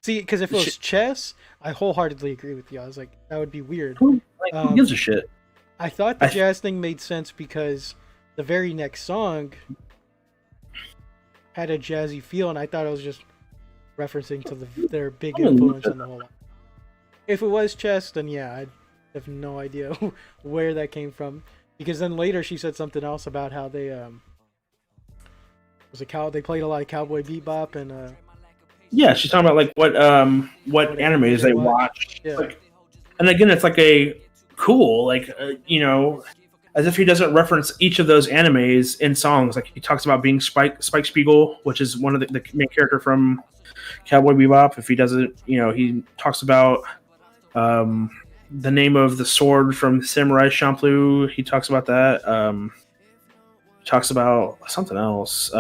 See, because if it was chess, I wholeheartedly agree with you. I was like, that would be weird. Who gives a shit? I thought the jazz thing made sense because the very next song had a jazzy feel, and I thought it was just referencing to their big influence on the whole. If it was chess, then yeah, I have no idea where that came from. Because then later she said something else about how they they played a lot of Cowboy Bebop and yeah, she's talking about like what animes they watched. Yeah. Like, and again, it's like a cool, like you know, as if he doesn't reference each of those animes in songs. Like he talks about being Spike Spiegel, which is one of the main character from Cowboy Bebop. If he doesn't, he talks about the name of the sword from Samurai Champloo. He talks about that. Talks about something else.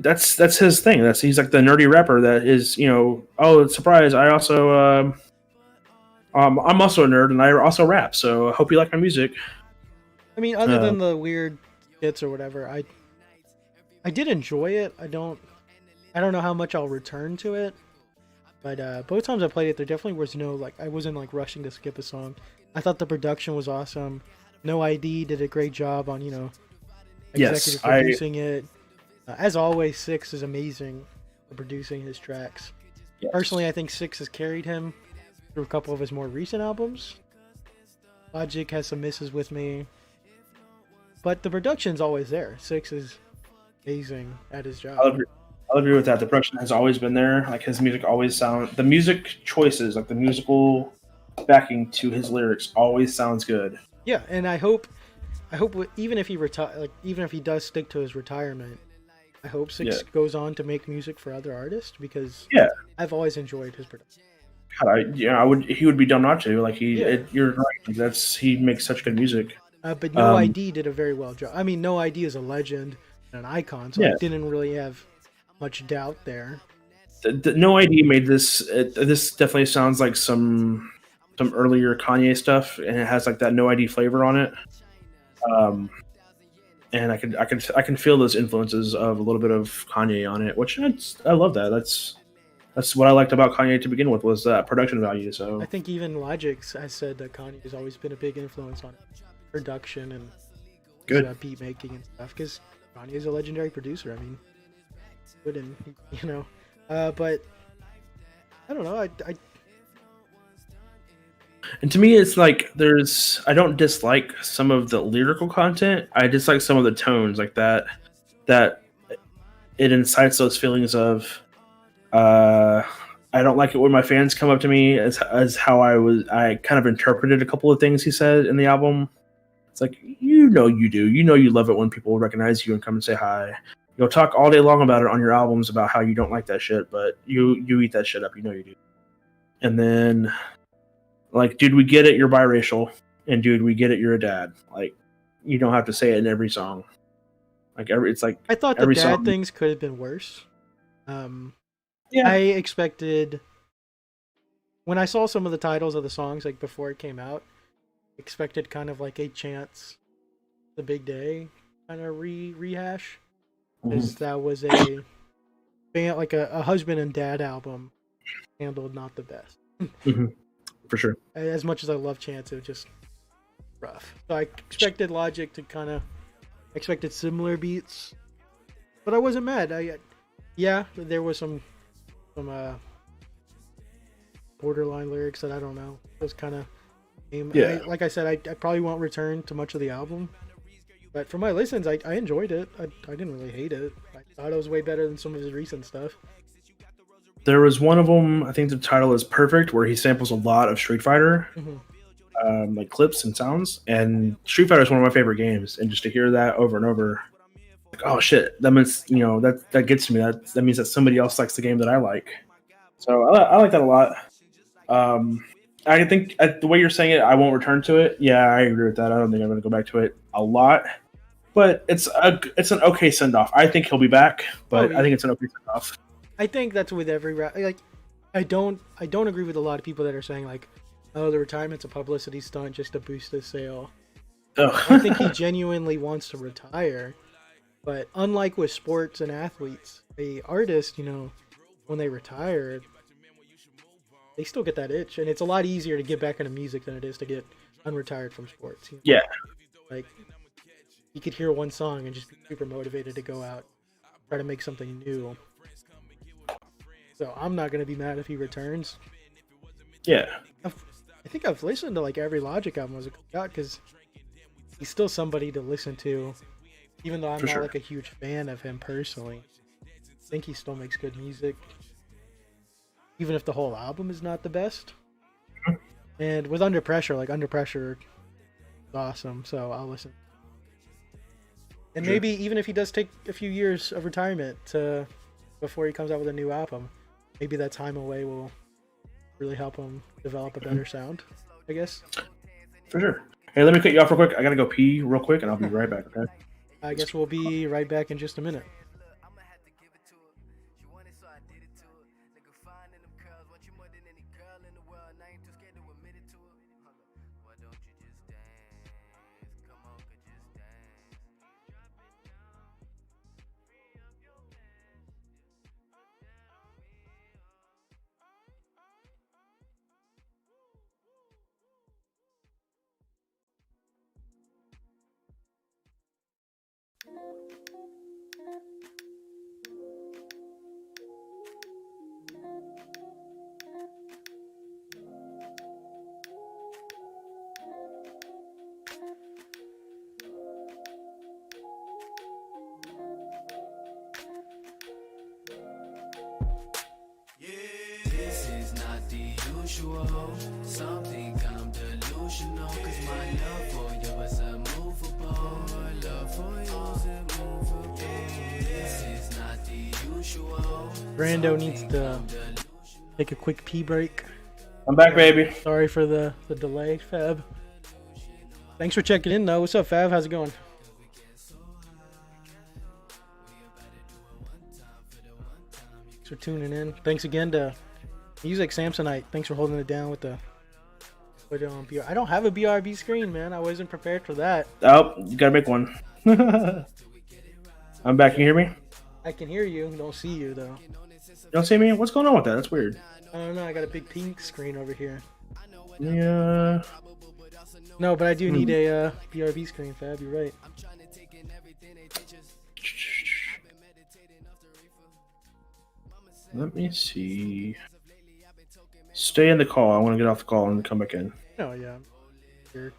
That's his thing. He's like the nerdy rapper that is, oh, surprise! I also I'm also a nerd and I also rap. So I hope you like my music. I mean, other than the weird skits or whatever, I did enjoy it. I don't know how much I'll return to it, but both times I played it, there definitely was I wasn't like rushing to skip a song. I thought the production was awesome. No ID did a great job on executive producing it. As always, Six is amazing for producing his tracks. Yes. Personally, I think Six has carried him through a couple of his more recent albums. Logic has some misses with me, but the production's always there. Six is amazing at his job. I'll agree with that. The production has always been there. Like his music always the music choices, like the musical backing to his lyrics always sounds good. Yeah, and I hope even if he even if he does stick to his retirement, I hope Six goes on to make music for other artists because I've always enjoyed his production. God, he would be dumb not to. Like you're right. He makes such good music. But No ID did a very well job. I mean, No ID is a legend and an icon, so I didn't really have much doubt there. The No ID made this. This definitely sounds like some earlier Kanye stuff, and it has like that No ID flavor on it. And I can feel those influences of a little bit of Kanye on it, which I love that. That's what I liked about Kanye to begin with, was that production value. So I think even Logic has said that Kanye has always been a big influence on production and beat making and stuff, because Kanye is a legendary producer. I mean, but I don't know. And to me, it's like I don't dislike some of the lyrical content. I dislike some of the tones, like that it incites those feelings of, I don't like it when my fans come up to me as how I kind of interpreted a couple of things he said in the album. It's like, you do. You love it when people recognize you and come and say hi. You'll talk all day long about it on your albums about how you don't like that shit, but you eat that shit up. You do. And then, like, dude, we get it, you're biracial, and dude, we get it, you're a dad. Like, you don't have to say it in every song. Like it's like I thought the dad things could have been worse. I expected, when I saw some of the titles of the songs like before it came out, expected kind of like a Chance The Big Day kind of rehash, because that was a husband and dad album handled not the best. For sure. As much as I love Chance, it was just rough. So I expected Logic to expected similar beats, but I wasn't mad. There was some borderline lyrics that I don't know. It was kind of like I said, I probably won't return to much of the album, but for my listens, I enjoyed it. I didn't really hate it. I thought it was way better than some of his recent stuff. There was one of them, I think the title is Perfect, where he samples a lot of Street Fighter, like clips and sounds. And Street Fighter is one of my favorite games, and just to hear that over and over, like, oh shit, that means that gets to me. That means that somebody else likes the game that I like. So I like that a lot. I think the way you're saying it, I won't return to it. Yeah, I agree with that. I don't think I'm going to go back to it a lot, but it's an okay send off. I think he'll be back, but I think it's an okay send off. I think that's with every like. I don't agree with a lot of people that are saying like, oh, the retirement's a publicity stunt just to boost his sale. Oh. I think he genuinely wants to retire, but unlike with sports and athletes, the artist, when they retire, they still get that itch, and it's a lot easier to get back into music than it is to get unretired from sports. Yeah, like you could hear one song and just be super motivated to go out, try to make something new. So I'm not going to be mad if he returns. Yeah. I think I've listened to like every Logic album as it comes out, because he's still somebody to listen to, even though I'm not like a huge fan of him personally. I think he still makes good music, even if the whole album is not the best. And with Under Pressure is awesome, so I'll listen. And Sure. maybe even if he does take a few years of retirement before he comes out with a new album, maybe that time away will really help him develop a better sound, I guess. For sure. Hey, let me cut you off real quick. I gotta go pee real quick, and I'll be right back. Okay. I guess we'll be right back in just a minute. I'ma have to give it to her. She wanted, so I did it to her. Nigga fine in them curls, want you more than any girl in the world. And I ain't too scared to admit it to her. Why don't you just dance? Come on, could just dance. This is not the usual. Some think I'm delusional. Cause my love for you is immovable. Love for you is immovable. This is not the usual. Brando needs to take a quick pee break. I'm back, baby. Sorry for the delay, Fab. Thanks for checking in, though. What's up, Fab? How's it going? Thanks for tuning in. Thanks again to Music Samsonite. Thanks for holding it down with the BR. I don't have a BRB screen, man. I wasn't prepared for that. Oh, you gotta make one. I'm back. Can you hear me? I can hear you. Don't see you, though. You don't see me? What's going on with that? That's weird. I don't know. I got a big pink screen over here. Yeah. No, but I do need a BRB screen, Fab. You're right. Let me see. Stay in the call. I want to get off the call and come back in. Oh, yeah. Here.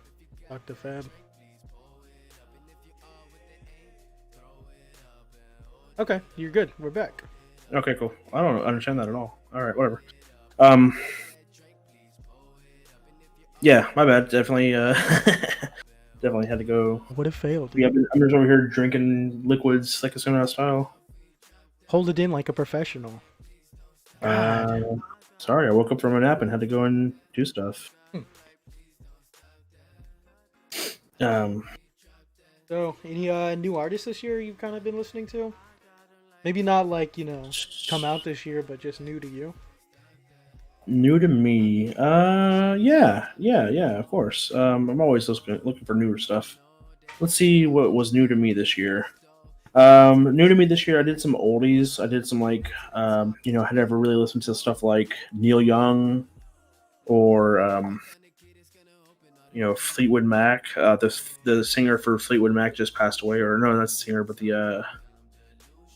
Talk to Fab. Okay, you're good. We're back. Okay, cool. I don't understand that at all. All right, whatever. Yeah, my bad. Definitely, definitely had to go. Would have failed. Yeah, I'm just over here drinking liquids like a Sonata style. Hold it in like a professional. Sorry, I woke up from a nap and had to go and do stuff. So, any new artists this year you've kind of been listening to? Maybe not like, come out this year, but just new to you. New to me. Yeah, of course. I'm always looking for newer stuff. Let's see what was new to me this year. New to me this year, I did some oldies. I did some I had never really listened to stuff like Neil Young or Fleetwood Mac. The singer for Fleetwood Mac just passed away, or no, that's the singer, but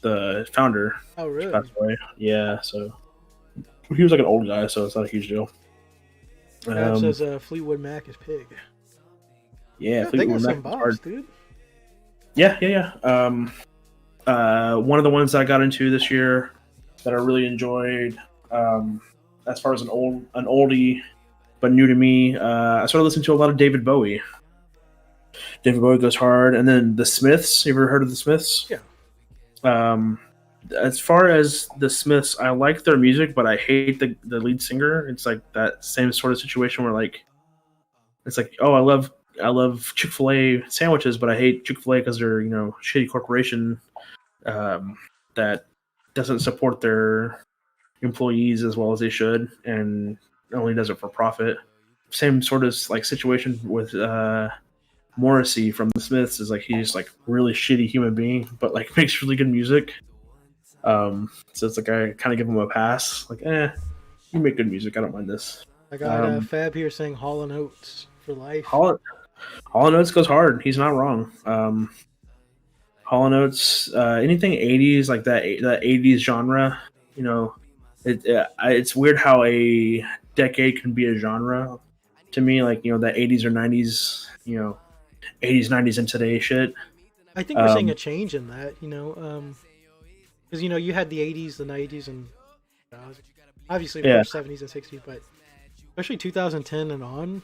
the founder Oh, really? passed away. Yeah, so he was like an old guy, so it's not a huge deal. Fab says Fleetwood Mac is pig. Yeah, They got Fleetwood some Mac was bops, dude. Yeah. One of the ones that I got into this year that I really enjoyed, as far as an oldie but new to me, I started listening to a lot of David Bowie. David Bowie goes hard, and then the Smiths. You ever heard of the Smiths? Yeah. As far as the Smiths, I like their music, but I hate the lead singer. It's like that same sort of situation where it's like, oh, I love Chick-fil-A sandwiches, but I hate Chick-fil-A because they're shitty corporation that doesn't support their employees as well as they should, and only does it for profit. Same sort of situation with Morrissey from the Smiths. Is he's really shitty human being, but makes really good music. So it's I kind of give him a pass. You make good music. I don't mind this. I got Fab here saying Hall & Oates for life. Hall & Oates goes hard. He's not wrong. Hall & Oates, anything 80s like that 80s genre, it's weird how a decade can be a genre to me. That 80s or 90s, 80s, 90s, and today shit. I think we're seeing a change in that, because you had the 80s, the 90s, and obviously the 70s and 60s, but especially 2010 and on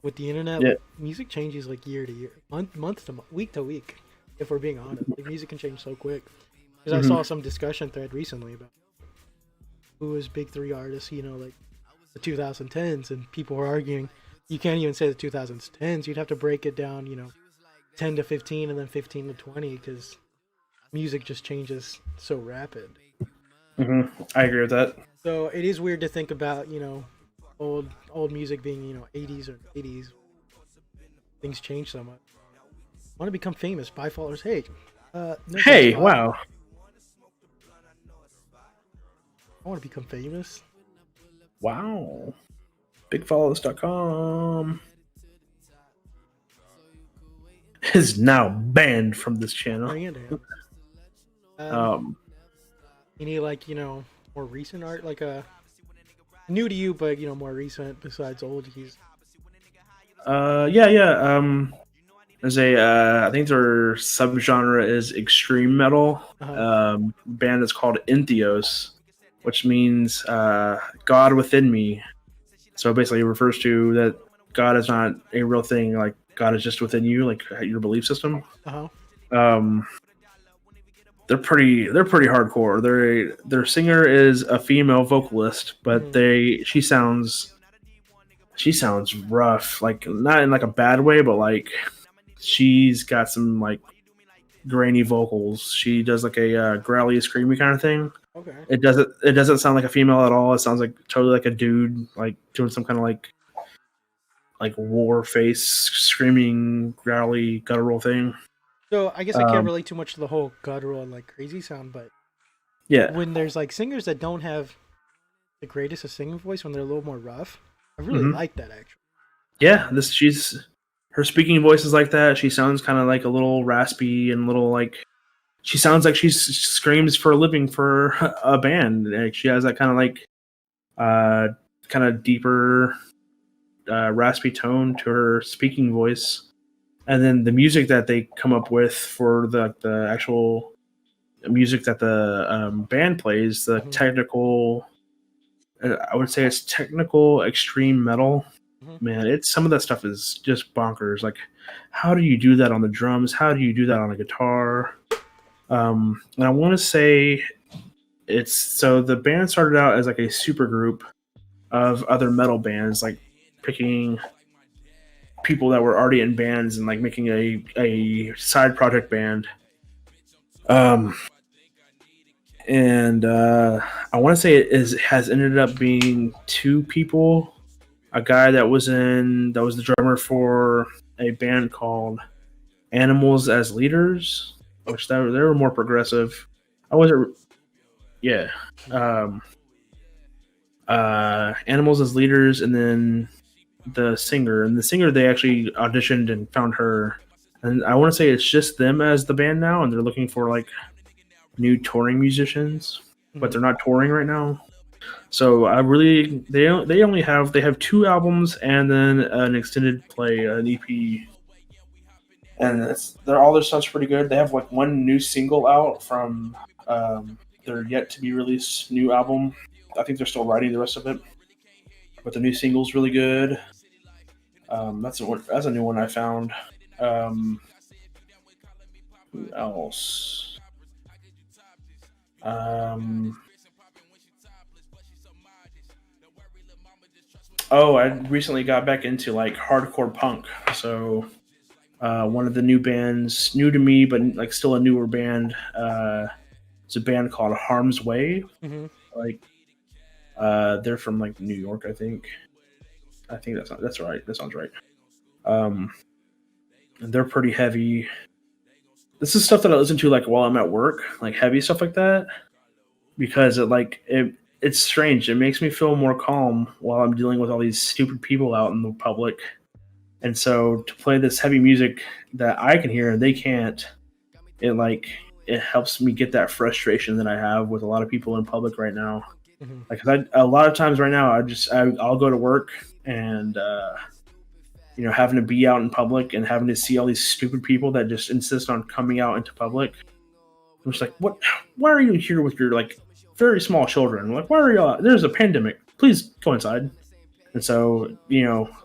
with the internet, music changes year to year, month to month, week to week. If we're being honest, like music can change so quick. Because I saw some discussion thread recently about who was big three artists, like the 2010s, and people were arguing you can't even say the 2010s. You'd have to break it down, 10 to 15 and then 15 to 20, because music just changes so rapid. I agree with that. So it is weird to think about, old music being, 80s or 80s. Things change so much. Want to become famous? Buy followers. Hey. Hey, wow. I want to become famous. Wow. BigFollows.com is now banned from this channel. You need more recent art, like new to you, but more recent besides oldies. Yeah. There's I think their subgenre is extreme metal. Band is called Entheos, which means God within me. So basically, it refers to that God is not a real thing. Like God is just within you, like your belief system. They're pretty hardcore. Their singer is a female vocalist, but she sounds rough. Like not in like a bad way, but like she's got some like grainy vocals. She does like a growly, screamy kind of thing. Okay. It doesn't sound like a female at all. It sounds like totally like a dude, like doing some kind of like war face, screaming, growly, guttural thing. So I guess I can't relate too much to the whole guttural and like crazy sound, but yeah, when there's like singers that don't have the greatest of singing voice, when they're a little more rough, I really like that actually. Yeah, her speaking voice is like that. She sounds kind of like a little raspy and little like she sounds like she screams for a living for a band. Like she has that kind of like kind of deeper raspy tone to her speaking voice. And then the music that they come up with for the actual music that the band plays, the technical, I would say it's technical extreme metal. Man, some of that stuff is just bonkers. Like, how do you do that on the drums? How do you do that on a guitar? And I want to say so the band started out as like a super group of other metal bands, like picking people that were already in bands and like making a side project band. And I want to say it has ended up being two people. A guy that was the drummer for a band called Animals as Leaders, which they were more progressive. Animals as Leaders, and then the singer they actually auditioned and found her, and I want to say it's just them as the band now, and they're looking for like new touring musicians, but they're not touring right now. So they have 2 albums and then an extended play, an EP, and all their stuff's pretty good. They have like 1 new single out from their yet to be released new album. I think they're still writing the rest of it, but the new single's really good. That's a new one I found. Who else? I recently got back into like hardcore punk. So one of the new bands, new to me, but like still a newer band, it's a band called Harm's Way. Like they're from like New York, I think. That's right. That sounds right. And they're pretty heavy. This is stuff that I listen to like while I'm at work, like heavy stuff like that, because it's strange. It makes me feel more calm while I'm dealing with all these stupid people out in the public. And so to play this heavy music that I can hear and they can't, it helps me get that frustration that I have with a lot of people in public right now. Like a lot of times right now, I'll go to work and having to be out in public and having to see all these stupid people that just insist on coming out into public. I'm just like, what? Why are you here with your like very small children? Like, why are y'all? There's a pandemic. Please go inside. And so,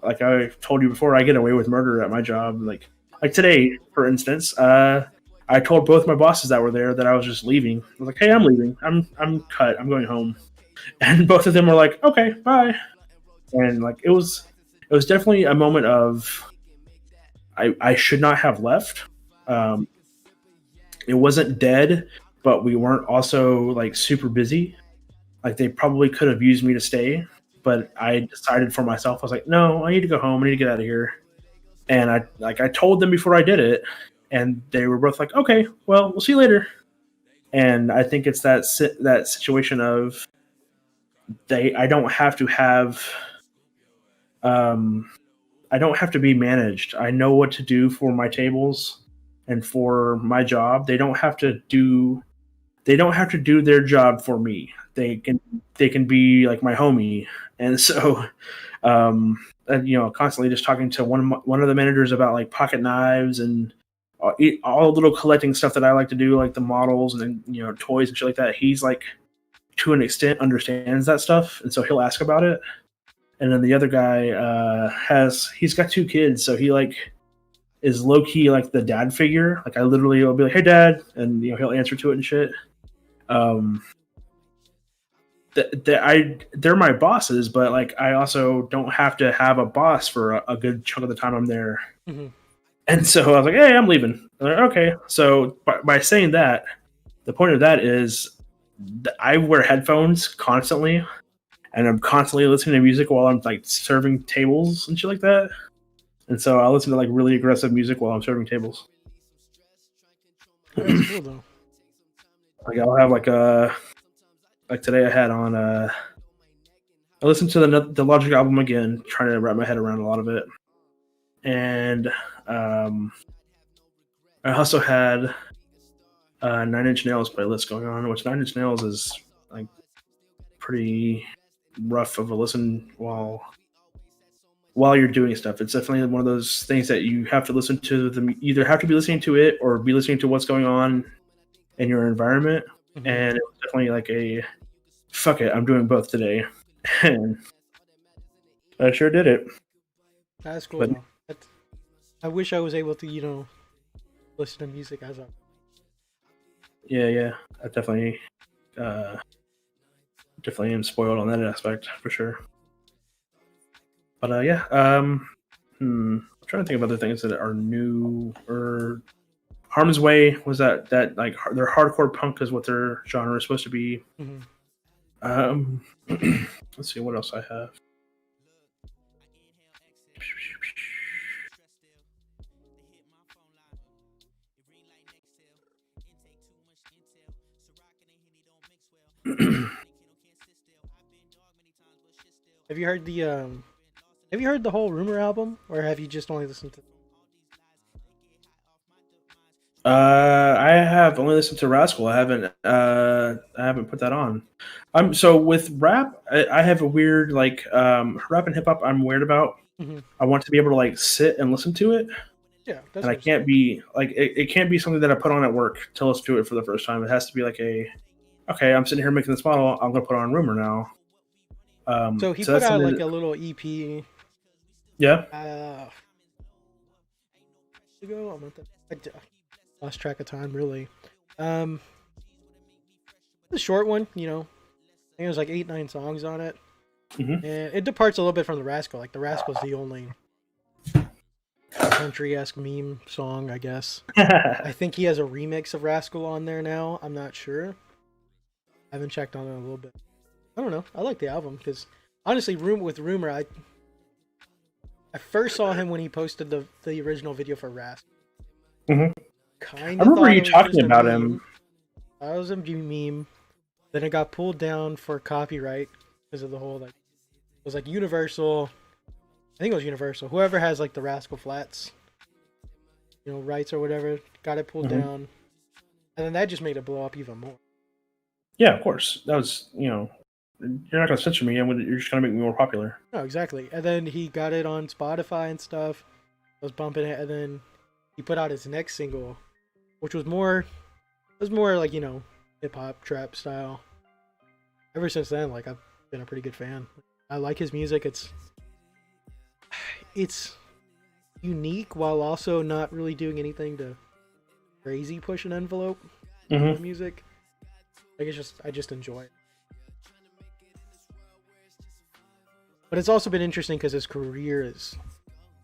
like I told you before, I get away with murder at my job. Like today, for instance, I I told both my bosses that were there that I was just leaving. I was like, "Hey, I'm leaving. I'm cut. I'm going home." And both of them were like, "Okay, bye." And like it was definitely a moment of I should not have left. Um, it wasn't dead, but we weren't also like super busy. Like they probably could have used me to stay, but I decided for myself. I was like, no, I need to go home. I need to get out of here. And I told them before I did it, and they were both like, okay, well, we'll see you later. And I think it's that situation of I don't have to have I don't have to be managed. I know what to do for my tables and for my job. They don't have to do their job for me. They can be like my homie. And so constantly just talking to one of the managers about like pocket knives and all the little collecting stuff that I like to do, like the models and toys and shit like that. He's like to an extent understands that stuff, and so he'll ask about it. And then the other guy he's got 2 kids, so he like is low key like the dad figure. Like I literally will be like, "Hey, dad," and he'll answer to it and shit. They're my bosses, but like I also don't have to have a boss for a good chunk of the time I'm there. Mm-hmm. And so I was like, "Hey, I'm leaving." Like, okay, so by saying that, the point of that is I wear headphones constantly, and I'm constantly listening to music while I'm like serving tables and shit like that. And so I listen to like really aggressive music while I'm serving tables. That's cool though. Like I'll have like today I had on I listened to the Logic album again, trying to wrap my head around a lot of it. And I also had 9 Inch Nails playlist going on, which 9 Inch Nails is like pretty rough of a listen while you're doing stuff. It's definitely one of those things that you have to listen to. Either have to be listening to it or be listening to what's going on in your environment. Mm-hmm. And it was definitely like a fuck it, I'm doing both today. And I sure did it. That's cool. I wish I was able to, listen to music as I. Yeah. I definitely am spoiled on that aspect for sure. But I'm trying to think of other things that are new. Or Harm's Way was that like their hardcore punk is what their genre is supposed to be. Mm-hmm. Let's see what else I have. Have you heard the whole Rumor album, or have you just only listened to? I have only listened to Rascal. I haven't put that on. So with rap, I have a weird like rap and hip hop. I'm weird about. Mm-hmm. I want to be able to like sit and listen to it. Yeah, and I can't be like it can't be something that I put on at work to listen to it for the first time. It has to be like okay, I'm sitting here making this model. I'm gonna put on Rumor now. So he put out like a little EP. Yeah. Ago, I lost track of time really. The short one, I think it was like 8-9 songs on it. Mm-hmm. And it departs a little bit from the Rascal. Like the Rascal's the only country-esque meme song, I guess. I think he has a remix of Rascal on there now. I'm not sure. I haven't checked on it in a little bit. I don't know. I like the album because honestly, with Rumor, I first saw him when he posted the original video for Rascal. Mm-hmm. I remember you talking about him. I was a meme. Then it got pulled down for copyright because of the whole it was like Universal. I think it was Universal. Whoever has like the Rascal Flatts, rights or whatever, got it pulled down, and then that just made it blow up even more. Yeah, of course. That was you're not gonna censor me, and you're just gonna make me more popular. No, exactly. And then he got it on Spotify and stuff. I was bumping it, and then he put out his next single, which was more like hip hop trap style. Ever since then, like I've been a pretty good fan. I like his music. It's unique while also not really doing anything to crazy push an envelope Mm-hmm. with music. Like I just enjoy it. But it's also been interesting because his career is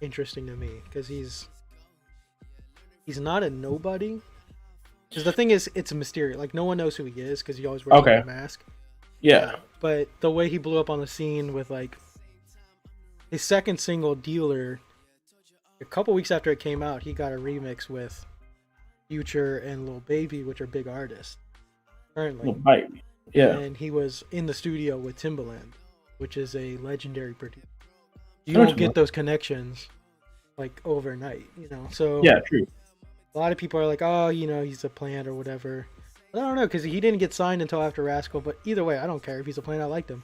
interesting to me because he's not a nobody. Because the thing is, it's a mystery. Like no one knows who he is because he always wears like, a mask. Yeah. But the way he blew up on the scene with like his second single, "Dealer," a couple weeks after it came out, he got a remix with Future and Lil Baby, which are big artists currently. Right. Yeah. And he was in the studio with Timbaland, which is a legendary producer. You That's don't get those connections like overnight, you know. So Yeah, true. a lot of people are like, oh, you know, he's a plant or whatever. But I don't know, because he didn't get signed until after Rascal. But either way, I don't care if he's a plant. I liked him.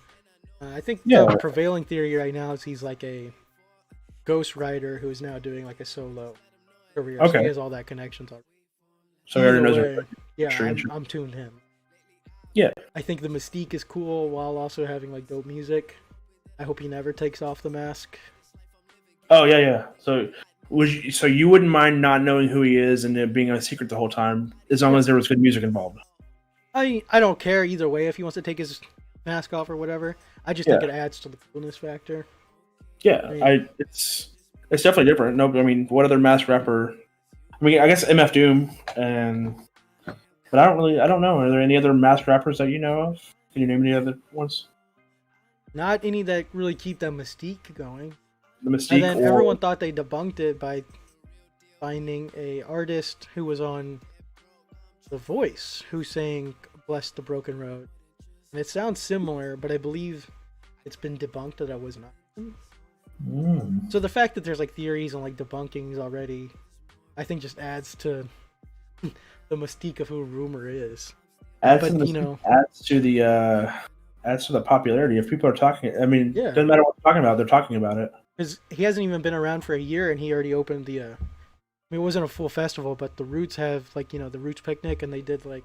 I think the prevailing theory right now is he's like a ghostwriter who is now doing like a solo career. So he has all that connections already. So everyone knows. Yeah, I'm tuned him. Yeah. I think the mystique is cool while also having like dope music. I hope he never takes off the mask. Oh yeah. So you wouldn't mind not knowing who he is and it being a secret the whole time, as long as there was good music involved. I don't care either way if he wants to take his mask off or whatever. I just think it adds to the coolness factor. Yeah, it's definitely different. No, I mean, what other masked rapper? I mean, I guess MF Doom, but I don't know. Are there any other masked rappers that you know of? Can you name any other ones? Not any that really keep that mystique going. The Mystique. And then everyone thought they debunked it by finding a artist who was on The Voice who sang "Bless the Broken Road," and it sounds similar, but I believe it's been debunked that was not. So the fact that there's like theories and like debunkings already, I think just adds to the mystique of who Rumor is. Adds to the popularity. If people are talking, I mean, it doesn't matter what they're talking about. They're talking about it. Because he hasn't even been around for a year, and he already opened the. I mean, it wasn't a full festival, but the Roots have like the Roots Picnic, and they did like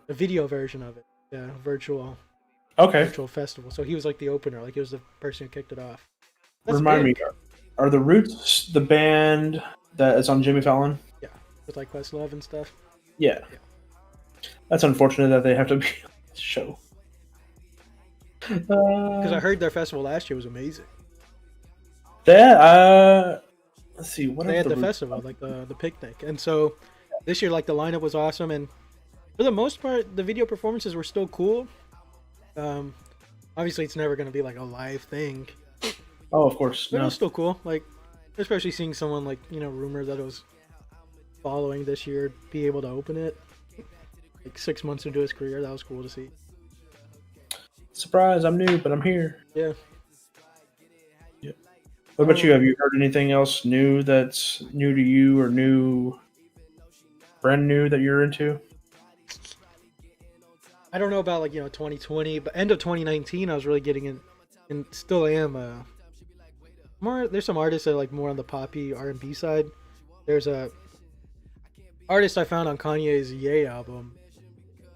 a video version of it, virtual festival. So he was like the opener, like he was the person who kicked it off. Remind me, are the Roots the band that is on Jimmy Fallon? Yeah, with like Questlove and stuff. Yeah. That's unfortunate that they have to be on the show. Because I heard their festival last year was amazing. Let's see. What they had the festival, like the picnic, and so this year, like the lineup was awesome, and for the most part, the video performances were still cool. Obviously, it's never going to be like a live thing. Oh, of course. But it was still cool, like especially seeing someone like Rumor that I was following this year be able to open it, like 6 months into his career. That was cool to see. Surprise! I'm new, but I'm here. Yeah. What about you? Have you heard anything else new that's new to you or brand new that you're into? I don't know about 2020, but end of 2019, I was really getting in, and still am. There's some artists that are like more on the poppy R&B side. There's a artist I found on Kanye's Ye album.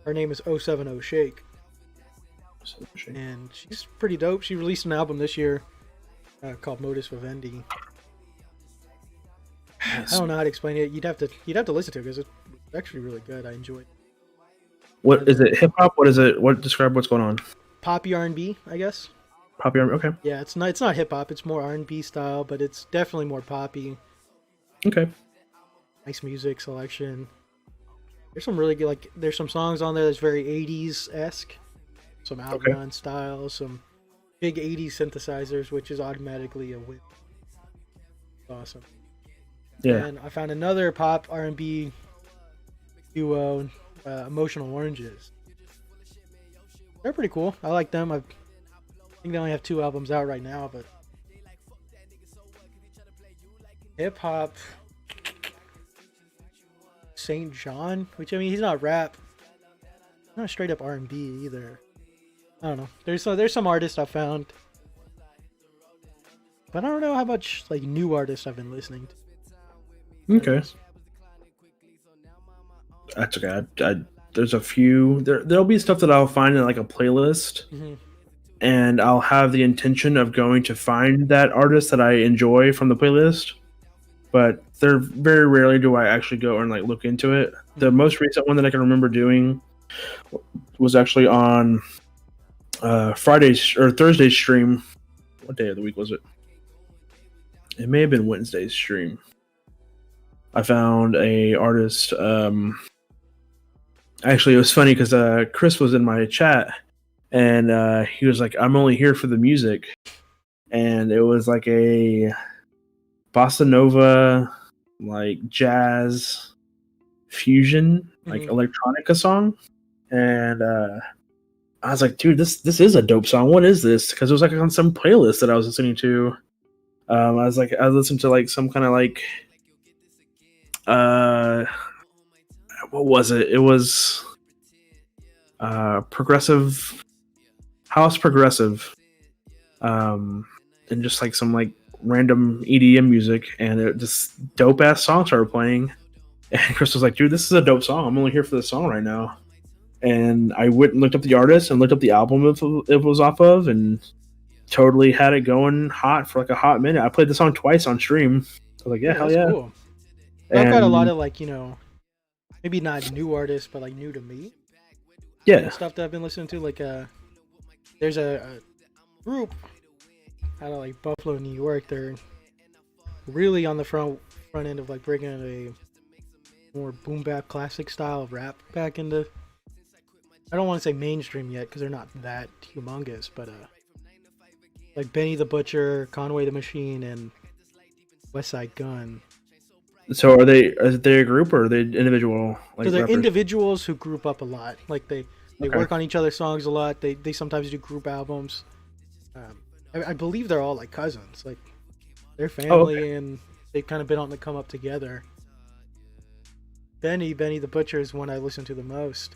Her name is 070 Shake, and she's pretty dope. She released an album this year. Called Modus Vivendi. I don't know how to explain it. You'd have to listen to it because it's actually really good. I enjoy it. What is it? Hip hop? What is it? Describe what's going on? Poppy R&B, I guess. Poppy R&B. Okay. Yeah, it's not hip hop. It's more R&B style, but it's definitely more poppy. Okay. Nice music selection. There's some really good there's some songs on there that's very 80s esque. Some Outrun style. Some big 80s synthesizers, which is automatically a win. Awesome. Yeah. And I found another pop R&B duo, Emotional Oranges. They're pretty cool. I like them. I think they only have 2 albums out right now, but hip hop, St. John, which I mean he's not rap, not straight up R&B either. I don't know. There's some artists I found, but I don't know how much new artists I've been listening to. Okay. That's okay. There's a few. There'll be stuff that I'll find in like a playlist, and I'll have the intention of going to find that artist that I enjoy from the playlist, but they're very rarely do I actually go and like look into it. The most recent one that I can remember doing was actually on Friday's or Thursday's stream. What day of the week was it? It may have been Wednesday's stream. I found a artist. Actually, it was funny because Chris was in my chat, and he was like, "I'm only here for the music," and it was like a bossa nova, like jazz fusion, like electronica song, and I was like, "Dude, this is a dope song. What is this?" Because it was like on some playlist that I was listening to. I was listening to like some kind of like, what was it? It was progressive house progressive, and just like some like random EDM music, and it just dope ass song started playing. And Chris was like, "Dude, this is a dope song. I'm only here for this song right now." And I went and looked up the artist and looked up the album it was off of, and totally had it going hot for like a hot minute. I played the song twice on stream. I was like, "Yeah, hell yeah!" Cool. I've got a lot of like, maybe not new artists, but like new to me. Yeah. Stuff that I've been listening to, like there's a group out of like Buffalo, New York. They're really on the front end of like bringing a more boom bap classic style of rap back into. I don't want to say mainstream yet because they're not that humongous, but like Benny the Butcher, Conway the Machine, and Westside Gunn. So are they a group or are they individual? Like, so they're rappers? individuals who group up a lot. Like they Okay. work on each other's songs a lot. They sometimes do group albums. I believe they're all like cousins. Like they're family, and they've kind of been on the come up together. Benny the Butcher is one I listen to the most.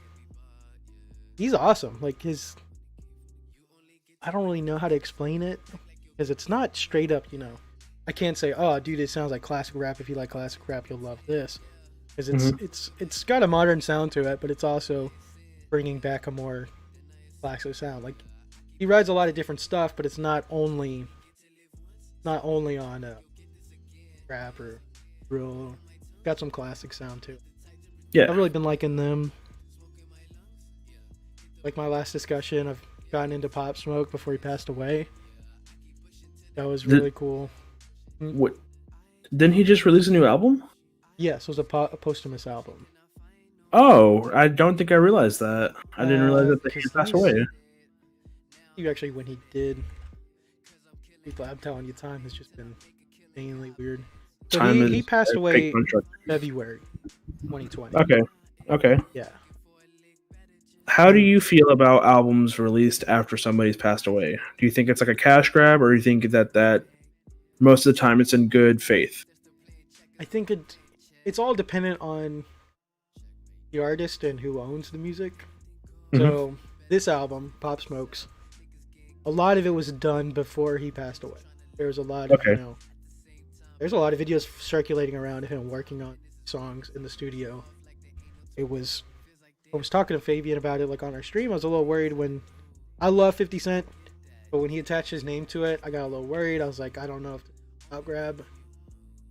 He's awesome. Like I don't really know how to explain it because it's not straight up. I can't say, "Oh, dude, it sounds like classic rap. If you like classic rap, you'll love this," because it's got a modern sound to it, but it's also bringing back a more classic sound. Like he writes a lot of different stuff, but it's not only on rap or drill. Got some classic sound too. Yeah, I've really been liking them. Like my last discussion, I've gotten into Pop Smoke before he passed away. That was really cool. What? Didn't he just release a new album? Yes, it was a posthumous album. Oh, I don't think I realized that. I didn't realize that he passed away. You actually, when he did, people, I'm telling you, time has just been insanely weird. So he passed away February 2020. Okay. Yeah. How do you feel about albums released after somebody's passed away? Do you think it's like a cash grab, or do you think that most of the time it's in good faith? I think it's all dependent on the artist and who owns the music. So this album, Pop Smokes, a lot of it was done before he passed away. There was a lot of there's a lot of videos circulating around of him working on songs in the studio. I was talking to Fabian about it like on our stream. I was a little worried when I love 50 Cent, but when he attached his name to it, I got a little worried. I was like, I don't know if it's a out grab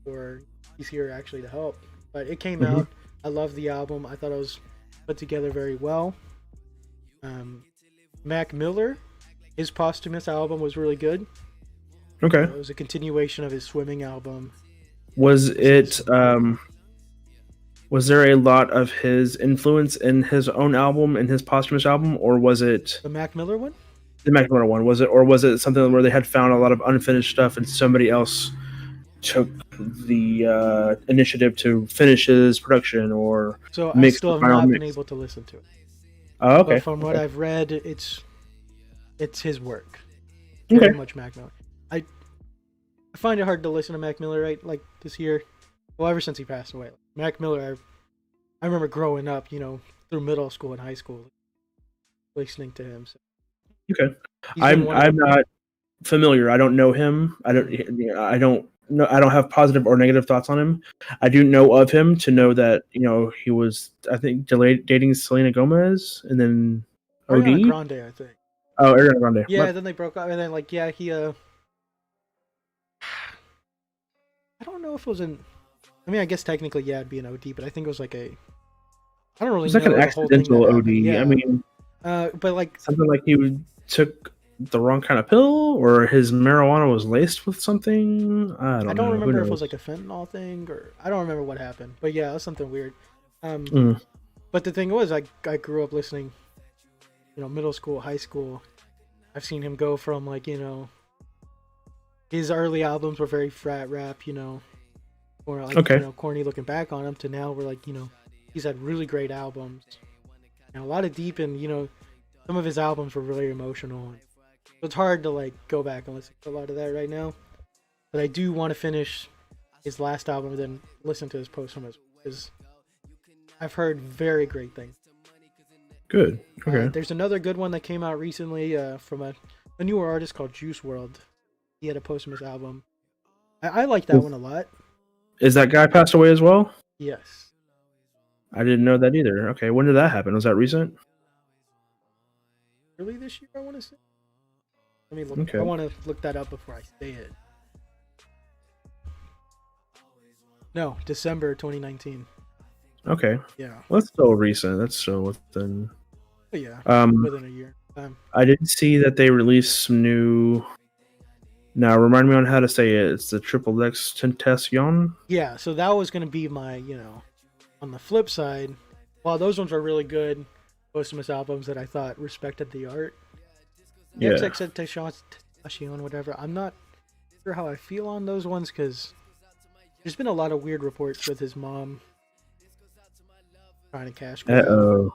or he's here actually to help. But it came out. I loved the album. I thought it was put together very well. Mac Miller, his posthumous album was really good. Okay. It was a continuation of his Swimming album. Was there a lot of his influence in his own album, in his posthumous album, or was it The Mac Miller one? The Mac Miller one? Was it something where they had found a lot of unfinished stuff and somebody else took the initiative to finish his production or So mix I still have the final not mix? been able to listen to it. Oh, okay. But from what I've read, it's his work. Okay. Very much Mac Miller. I find it hard to listen to Mac Miller right like this year. Well, ever since he passed away. Mac Miller, I remember growing up, through middle school and high school, listening to him. So. Okay. He's been I'm not familiar. I don't know him. I don't have positive or negative thoughts on him. I do know of him to know that, he was, I think, dating Selena Gomez and then OD. Ariana Grande, I think. Oh, Ariana Grande. Yeah, then they broke up, and then he I don't know if it was in I mean, I guess technically, yeah, it'd be an OD, but I think it was like a. I don't really It's like know an the whole thing accidental that OD. happened. Yeah. I mean, But like, something like he took the wrong kind of pill, or his marijuana was laced with something. I I don't don't know. Who remember if it was knows? like a fentanyl thing or I don't remember what happened. But yeah, it was something weird. Mm, But the thing was, I grew up listening, middle school, high school. I've seen him go from like, his early albums were very frat rap, or like, okay. corny looking back on him to now we're like, he's had really great albums. And a lot of deep and, some of his albums were really emotional. So it's hard to like go back and listen to a lot of that right now. But I do want to finish his last album and then listen to his posthumous because I've heard very great things. Good. Okay. There's another good one that came out recently from a newer artist called Juice World. He had a posthumous album. I like that one a lot. Is that guy passed away as well? Yes. I didn't know that either. Okay. When did that happen? Was that recent? Early this year, I want to say. Let me look. Okay. I want to look that up before I say it. No, December 2019. Okay. Yeah. Well, that's still recent. That's still within. But yeah, Um, within a year. I did see that they released some new. Now, remind me on how to say it. It's the Triple X Tentacion. Yeah, so that was going to be my, on the flip side, while those ones were really good, posthumous albums that I thought respected the art. Yeah. XXXTentacion, whatever. I'm not sure how I feel on those ones because there's been a lot of weird reports with his mom trying to cash grab. Uh-oh.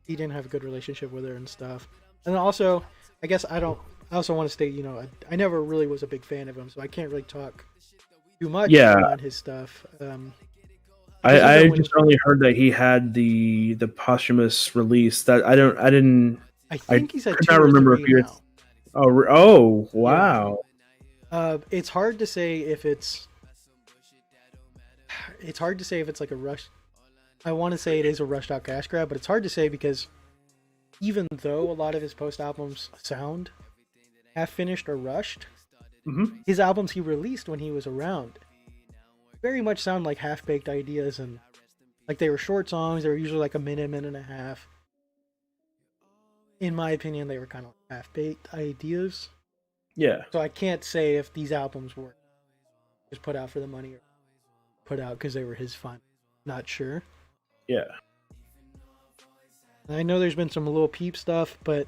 He didn't have a good relationship with her and stuff. And also, I guess I also want to state, I never really was a big fan of him, so I can't really talk too much on his stuff. I just only heard that he had the posthumous release. That I think he's had could 2 not or remember 3 if you're. now. Oh, wow. It's hard to say if it's hard to say if it's like a rush. I want to say it is a rushed out cash grab, but it's hard to say because even though a lot of his post albums sound half finished or rushed, his albums he released when he was around very much sound like half baked ideas, and like they were short songs. They were usually like a minute and a half. In my opinion, they were kind of half baked ideas. Yeah. So I can't say if these albums were just put out for the money or put out because they were his fun. Not sure. Yeah. I know there's been some Lil Peep stuff, but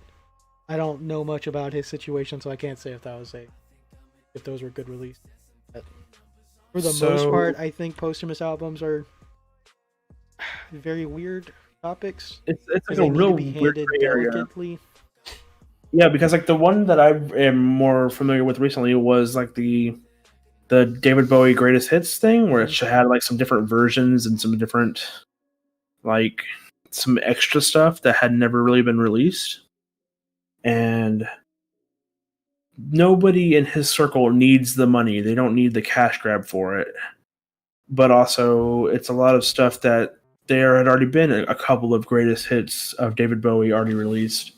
I don't know much about his situation, so I can't say if those were good releases. But for the most part, I think posthumous albums are very weird topics. It's like they a need real to be weird handled gray area. delicately. Yeah, because like the one that I am more familiar with recently was like the David Bowie greatest hits thing, where it had like some different versions and some different like some extra stuff that had never really been released. And nobody in his circle needs the money. They don't need the cash grab for it. But also, it's a lot of stuff that there had already been a couple of greatest hits of David Bowie already released.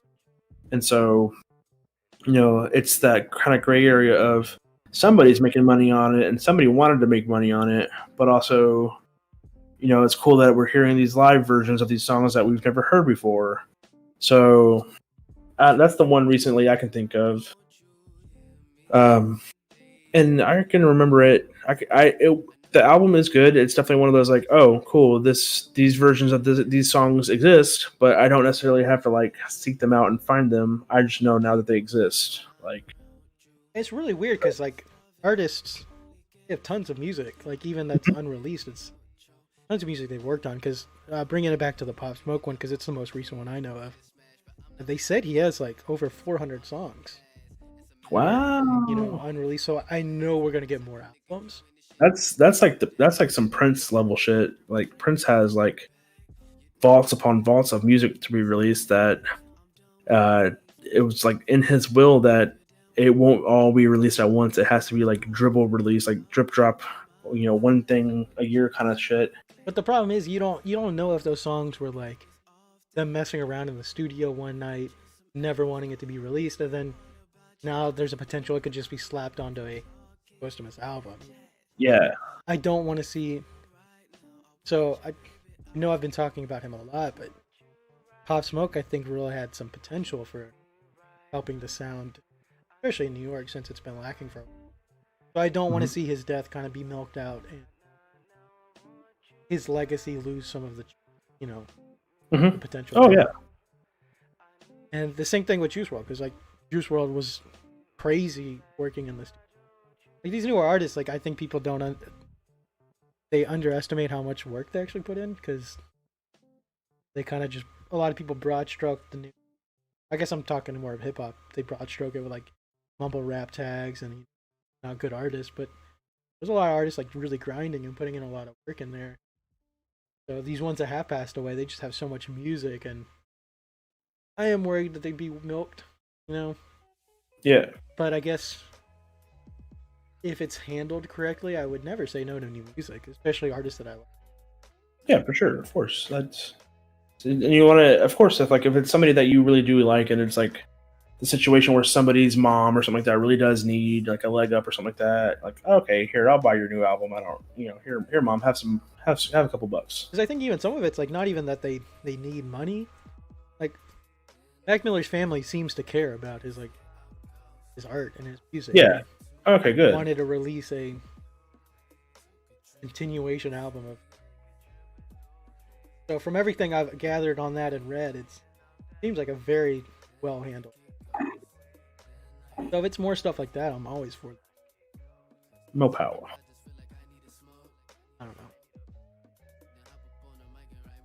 And so, it's that kind of gray area of somebody's making money on it and somebody wanted to make money on it. But also, it's cool that we're hearing these live versions of these songs that we've never heard before. So that's the one recently I can think of. And I can remember it. The album is good. It's definitely one of those like, oh, cool. These versions of these songs exist, but I don't necessarily have to like seek them out and find them. I just know now that they exist. Like, it's really weird because like artists have tons of music, like even that's unreleased. It's tons of music they've worked on. Because bringing it back to the Pop Smoke one, because it's the most recent one I know of. They said he has like over 400 songs. wow. Unreleased. So I know we're gonna get more albums. That's like some Prince level shit. Like Prince has like vaults upon vaults of music to be released that it was like in his will that it won't all be released at once. It has to be like dribble release, like drip drop, one thing a year kind of shit. But the problem is you don't know if those songs were like them messing around in the studio one night, never wanting it to be released, and then now there's a potential it could just be slapped onto a posthumous album. Yeah. I don't want to see. So I know I've been talking about him a lot, but Pop Smoke I think really had some potential for helping the sound, especially in New York since it's been lacking for a while. So I don't want to see his death kind of be milked out and his legacy lose some of the, the potential. Oh yeah. And the same thing with Juice WRLD, because like Juice WRLD was crazy working in this. Like these newer artists, like I think people don't they underestimate how much work they actually put in, because they kind of just, a lot of people broad stroke the new. I guess I'm talking more of hip hop. They broad stroke it with like mumble rap tags and not good artists, but there's a lot of artists like really grinding and putting in a lot of work in there. So these ones that have passed away, they just have so much music, and I am worried that they'd be milked, Yeah. But I guess if it's handled correctly, I would never say no to new music, especially artists that I like. Yeah, for sure. Of course. That's, and you want to, of course, if it's somebody that you really do like, and it's like the situation where somebody's mom or something like that really does need like a leg up or something like that, like, okay, here, I'll buy your new album. I don't, here, mom, have a couple bucks. Because I think even some of it's like not even that they need money. Like Mac Miller's family seems to care about his art and his music. Yeah. Okay, good. Wanted to release a continuation album of. So from everything I've gathered on that and read, it seems like a very well handled. So if it's more stuff like that, I'm always for it. No power. I don't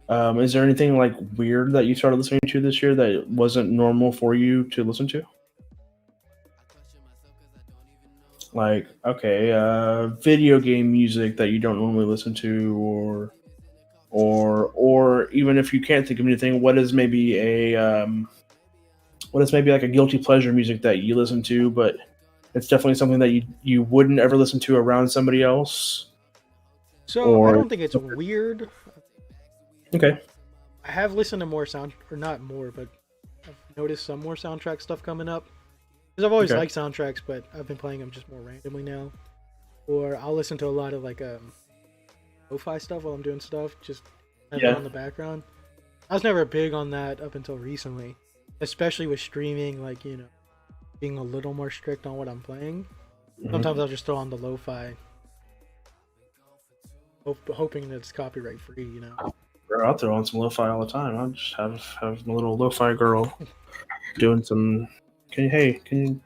know. Is there anything like weird that you started listening to this year that wasn't normal for you to listen to? Like, okay, video game music that you don't normally listen to, or even if you can't think of anything, what is maybe like a guilty pleasure music that you listen to, but it's definitely something that you wouldn't ever listen to around somebody else? So I don't think it's weird. Okay. I have listened to more or not more, but I've noticed some more soundtrack stuff coming up. Because I've always liked soundtracks, but I've been playing them just more randomly now. Or I'll listen to a lot of like lo-fi stuff while I'm doing stuff, just have it on the background. I was never big on that up until recently, especially with streaming, like, being a little more strict on what I'm playing. Sometimes I'll just throw on the lo-fi, hoping that it's copyright free, Bro, I'll throw on some lo-fi all the time. I'll just have my little lo-fi girl doing some. Can you,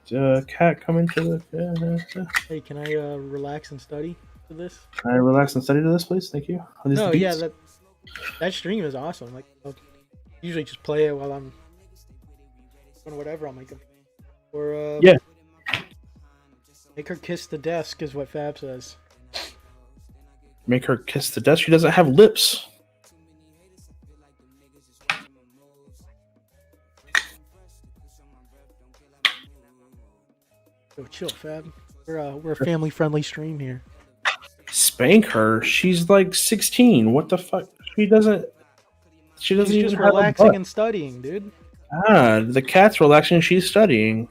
cat, come into the? Hey, can I relax and study to this? Can I relax and study to this, please? Thank you. No, yeah, that stream is awesome. Like, I'll usually just play it while I'm doing whatever on my computer. Or make her kiss the desk is what Fab says. Make her kiss the desk. She doesn't have lips. Yo, chill, Fab. We're a family friendly stream here. Spank her. She's like 16. What the fuck? She doesn't She's even just have a relaxing butt. and studying, dude. The cat's relaxing. She's studying.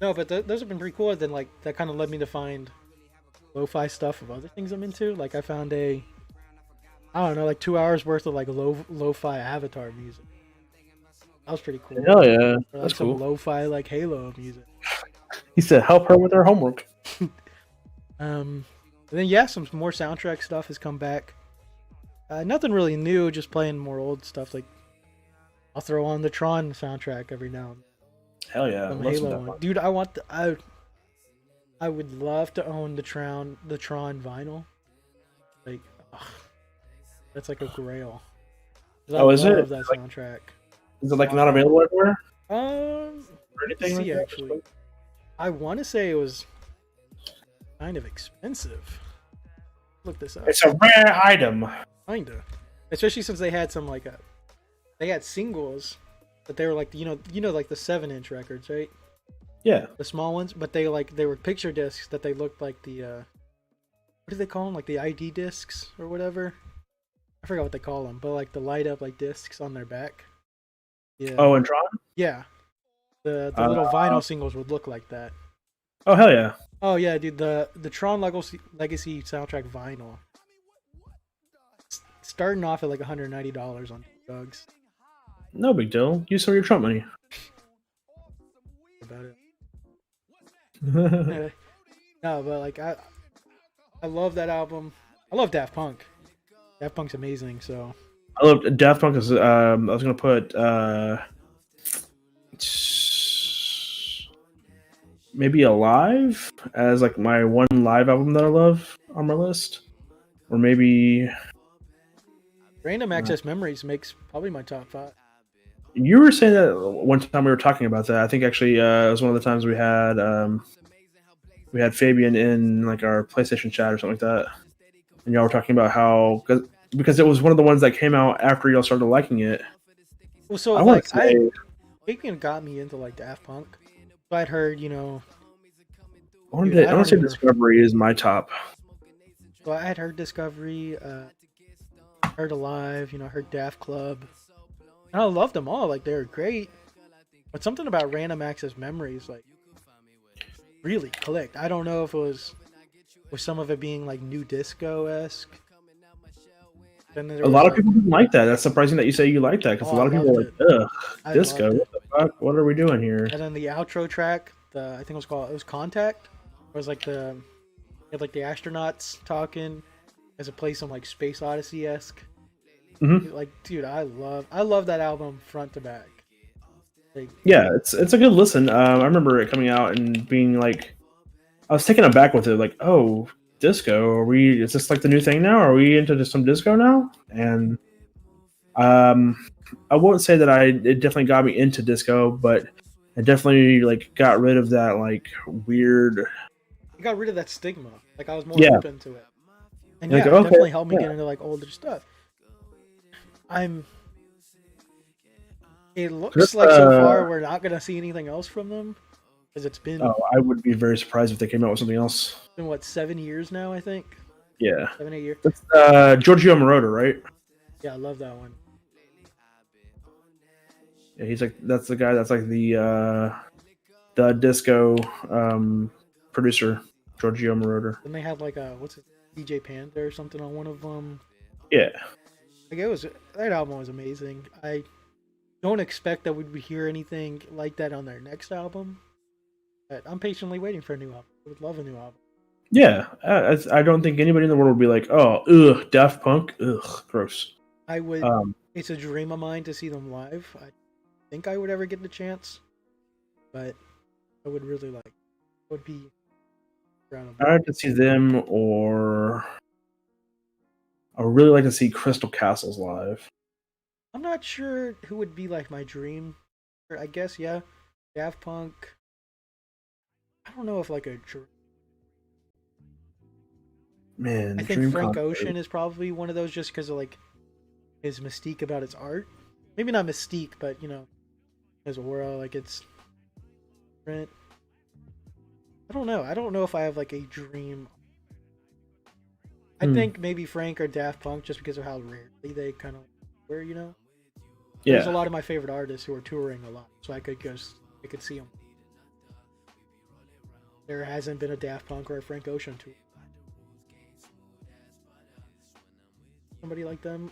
No, but those have been pretty cool. Then like that kind of led me to find lo-fi stuff of other things I'm into. Like I found I don't know, like 2 hours worth of like lo-fi Avatar music. That was pretty cool. Hell yeah, Or, like, that's some cool. lo-fi like Halo music. He said, "Help her with her homework." And then some more soundtrack stuff has come back. Nothing really new, just playing more old stuff. Like I'll throw on the Tron soundtrack every now and then. Hell yeah, Some listen to Halo that one. one. Dude, I would love to own the Tron vinyl. Like, that's like a grail. 'Cause I Is it? love that soundtrack. Is it like not available everywhere? Or anything see, like that? actually, I want to say it was kind of expensive. Look this up. It's a rare item. Kinda, especially since they had some they had singles, but they were like like the 7-inch records, right? Yeah. The small ones, but they were picture discs that they looked like the what do they call them? Like the ID discs or whatever. I forgot what they call them, but like the light up like discs on their back. Yeah. Oh, and Tron? Yeah. The little vinyl singles would look like that. Oh hell yeah! Oh yeah, dude, the Tron Legacy soundtrack vinyl, starting off at like $190 on Dogs. No big deal. Use some of your Trump money. About it. No, but like I love that album. I love Daft Punk. Daft Punk's amazing. So I love Daft Punk. Is I was gonna put maybe Alive as like my one live album that I love on my list, or maybe Random Access Memories makes probably my top 5. you were saying that one time we were talking about that. I think actually it was one of the times we had Fabian in like our PlayStation chat or something like that, and y'all were talking about how because it was one of the ones that came out after y'all started liking it. Well, so I want like to say Fabian got me into like Daft Punk. So I'd heard, I want Dude, I to don't say even- Discovery is my top. so I had heard Discovery, heard Alive, heard Daft Club. And I loved them all. Like, they were great. But something about Random Access Memories, like, really clicked. I don't know if it was with some of it being like new disco-esque. A lot of people didn't like that. That's surprising that you say you like that because Oh, a lot of I people are loved like, ugh, I disco. loved it. What the fuck? What are we doing here? And then the outro track, I think it was Contact. It was like you had like the astronauts talking as it plays some like Space Odyssey-esque. Mhm. Like, dude, I love that album front to back. Like, Yeah, it's a good listen. I remember it coming out and being like, I was taken aback with it. Like, oh, disco? Are we? Is this like the new thing now? Are we into some disco now? And I won't say that it definitely got me into disco, but it definitely like got rid of that like weird. I got rid of that stigma. Like, I was more Yeah. open to it. And Like, yeah, it okay, definitely helped me yeah. get into like older stuff. It looks Just, like so far we're not gonna see anything else from them, because it's been Oh, I would be very surprised if they came out with something else. what 7 years now, I think. Yeah, 7-8 years. it's Giorgio Moroder, right? Yeah, I love that one. Yeah, he's like that's the guy that's like the disco producer, Giorgio Moroder. Then they had like what's it, DJ Panda or something on one of them. Yeah, Like, that album was amazing. I don't expect that we'd hear anything like that on their next album, but I'm patiently waiting for a new album. I would love a new album. yeah. I don't think anybody in the world would be like, oh, ugh, Daft Punk, ugh, gross. I would. Um, It's a dream of mine to see them live. I think I would ever get the chance, but I would really like. Would be around. I'd like to see them, or I would really like to see Crystal Castles live. I'm not sure who would be like my dream. Or I guess yeah, Daft Punk. I don't know if like a dream. Man, I think Dream Frank Concert. Ocean is probably one of those just because of like his mystique about his art. Maybe not mystique, but his aura, like it's different. I don't know. I don't know if I have like a dream. I think maybe Frank or Daft Punk just because of how rarely they kind of were, Yeah, There's a lot of my favorite artists who are touring a lot, so I could see them. There hasn't been a Daft Punk or a Frank Ocean tour. Somebody like them.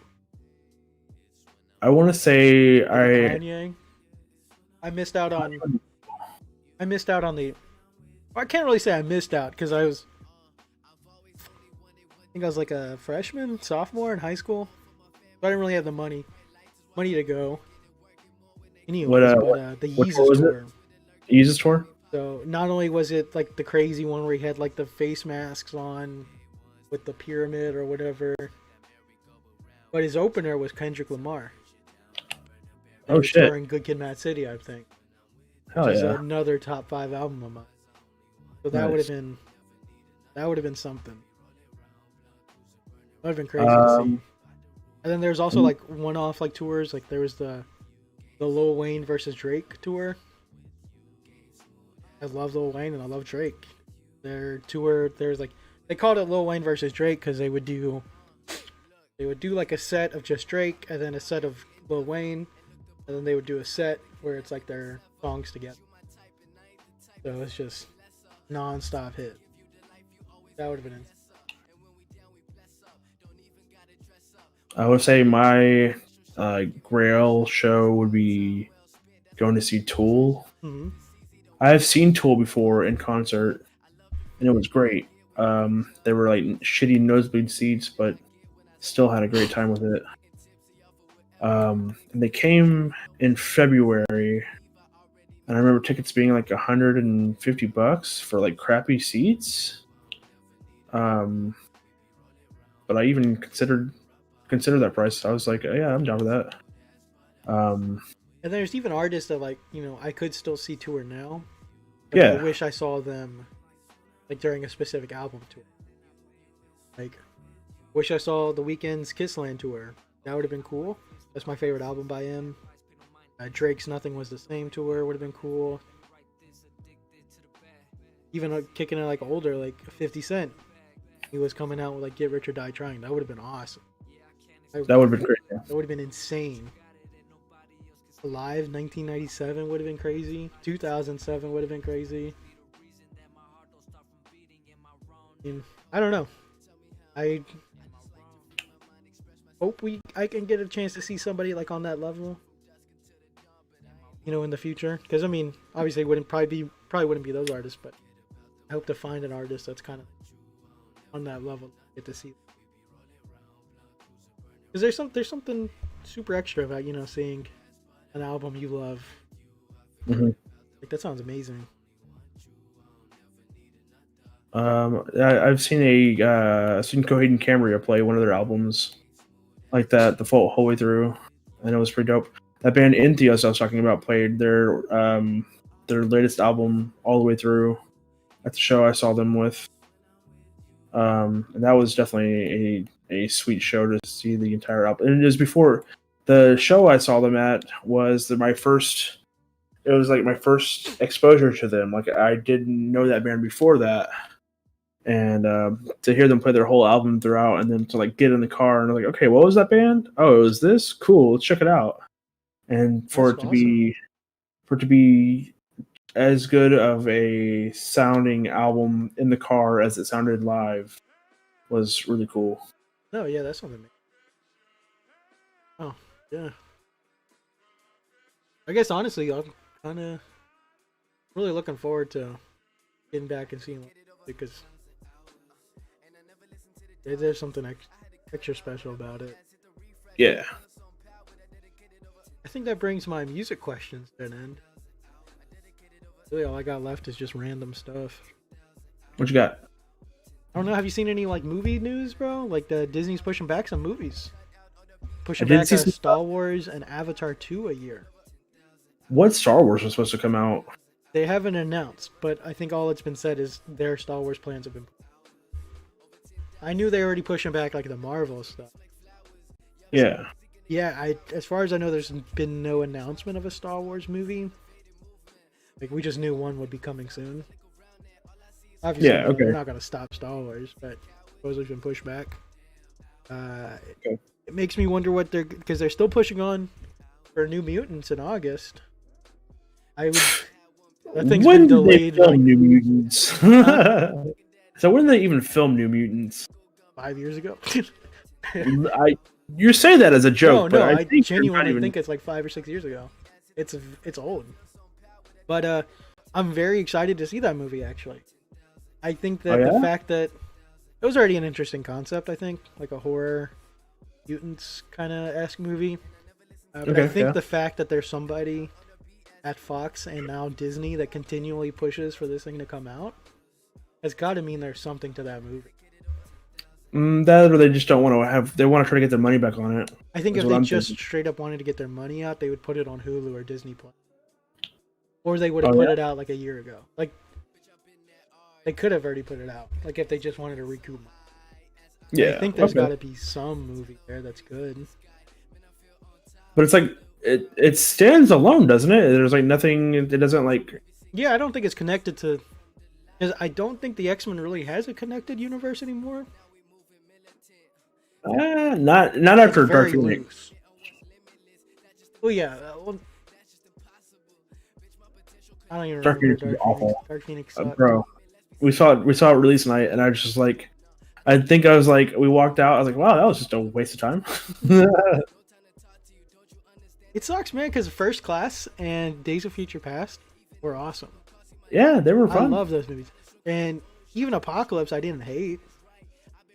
I want to say Kanye. I missed out on the. I can't really say I missed out because I think I was like a freshman, sophomore in high school. So I didn't really have the money to go. Anyways, the what tour Yeezus was it? tour. Yeezus tour. So not only was it like the crazy one where he had like the face masks on with the pyramid or whatever, but his opener was Kendrick Lamar. Oh, And shit. touring Good Kid, Mad City, I think. Hell Which is yeah! another top 5 album of mine. So that Nice. would have been something. That would have been crazy to see. And then there's also like one-off like tours. Like there was the Lil Wayne versus Drake tour. I love Lil Wayne and I love Drake. Their tour, there's like they called it Lil Wayne versus Drake because they would do like a set of just Drake and then a set of Lil Wayne, and then they would do a set where it's like their songs together. So it's just non-stop hit. That would have been. I would say my Grail show would be going to see Tool. Mm-hmm. I've seen Tool before in concert, and it was great. They were like shitty nosebleed seats, but still had a great time with it. And they came in February, and I remember tickets being like $150 for like crappy seats. But I even considered that price. I was like, yeah, I'm down with that. And there's even artists that, like, you know, I could still see tour now. But Yeah. I wish I saw them like during a specific album tour. Like, wish I saw The Weeknd's Kissland tour. That would have been cool. That's my favorite album by him. Drake's Nothing Was the Same tour would have been cool. Even kicking it like older, like 50 Cent. He was coming out with like Get Rich or Die Trying. That would have been awesome. That would have been great. Yeah. That would have been insane. Alive 1997 would have been crazy. 2007 would have been crazy. I don't know. I hope I can get a chance to see somebody like on that level. You know, in the future, because I mean, obviously, it probably wouldn't be those artists, but I hope to find an artist that's kind of on that level. Get to see. Because there's something super extra about, you know, seeing an album you love. Mm-hmm. Like, that sounds amazing. I've seen Coheed and Cambria play one of their albums like that the whole way through, and it was pretty dope. That band Entheos I was talking about played their latest album all the way through at the show I saw them with. And that was definitely a sweet show to see the entire album. And it was before the show I saw them at was my first exposure to them. Like, I didn't know that band before that. And to hear them play their whole album throughout, and then to like get in the car and like, okay, what was that band? Oh, it was this? Cool, let's check it out. And for it to be as good of a sounding album in the car as it sounded live was really cool. No, yeah, that's something. Oh, yeah. I guess honestly, I'm kind of really looking forward to getting back and seeing it, because there's something extra special about it. Yeah. I think that brings my music questions to an end. Really, all I got left is just random stuff. What you got? I don't know. Have you seen any like movie news, bro? Like Disney's pushing back some movies. Pushing I did back see some Star Wars and Avatar 2 a year. What Star Wars was supposed to come out? They haven't announced, but I think all that's been said is their Star Wars plans have been. I knew they were already pushing back like the Marvel stuff. Yeah. Yeah, as far as I know, there's been no announcement of a Star Wars movie. Like, we just knew one would be coming soon. Obviously, Yeah, okay. they're not going to stop Star Wars, but supposedly it's been pushed back. Okay. It makes me wonder what because they're still pushing on for New Mutants in August. That thing's When been did they delayed film like New Mutants? So when did they even film New Mutants? 5 years ago. You say that as a joke, No, but I think genuinely think it's like 5 or 6 years ago. It's old. But I'm very excited to see that movie, actually. I think that the fact that it was already an interesting concept, I think, like a horror mutants kind of esque movie. But I think the fact that there's somebody at Fox and now Disney that continually pushes for this thing to come out has got to mean there's something to that movie. That, or they just don't want to have. They want to try to get their money back on it. I think if they just straight up wanted to get their money out, they would put it on Hulu or Disney Plus, or they would have put it out like a year ago. Like, they could have already put it out. Like, if they just wanted to recoup money. Yeah, I think there's got to be some movie there that's good. But it's like it stands alone, doesn't it? There's like nothing. It doesn't like. Yeah, I don't think it's connected to. Because I don't think the X-Men really has a connected universe anymore. Not after Dark Phoenix. Oh yeah, I don't even Dark remember Phoenix was awful. Dark Phoenix sucked. Bro, we saw it release night, and I was just like, I think I was like, we walked out. I was like, wow, that was just a waste of time. It sucks, man, because First Class and Days of Future Past were awesome. Yeah, they were I fun. love those movies. And even Apocalypse, I didn't hate.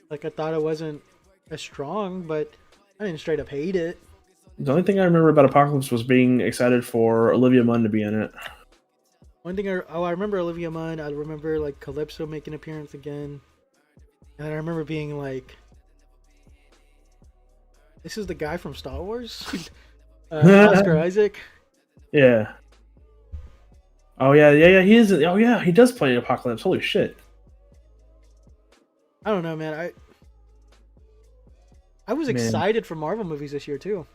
Like, I thought it wasn't as strong, but I didn't straight up hate it. The only thing I remember about Apocalypse was being excited for Olivia Munn to be in it. One thing, I remember Olivia Munn. I remember, like, Calypso making an appearance again. And I remember being like, this is the guy from Star Wars? Oscar Isaac? Yeah. Oh yeah. He is. Oh yeah, he does play Apocalypse. Holy shit. I don't know, man. I was excited for Marvel movies this year too,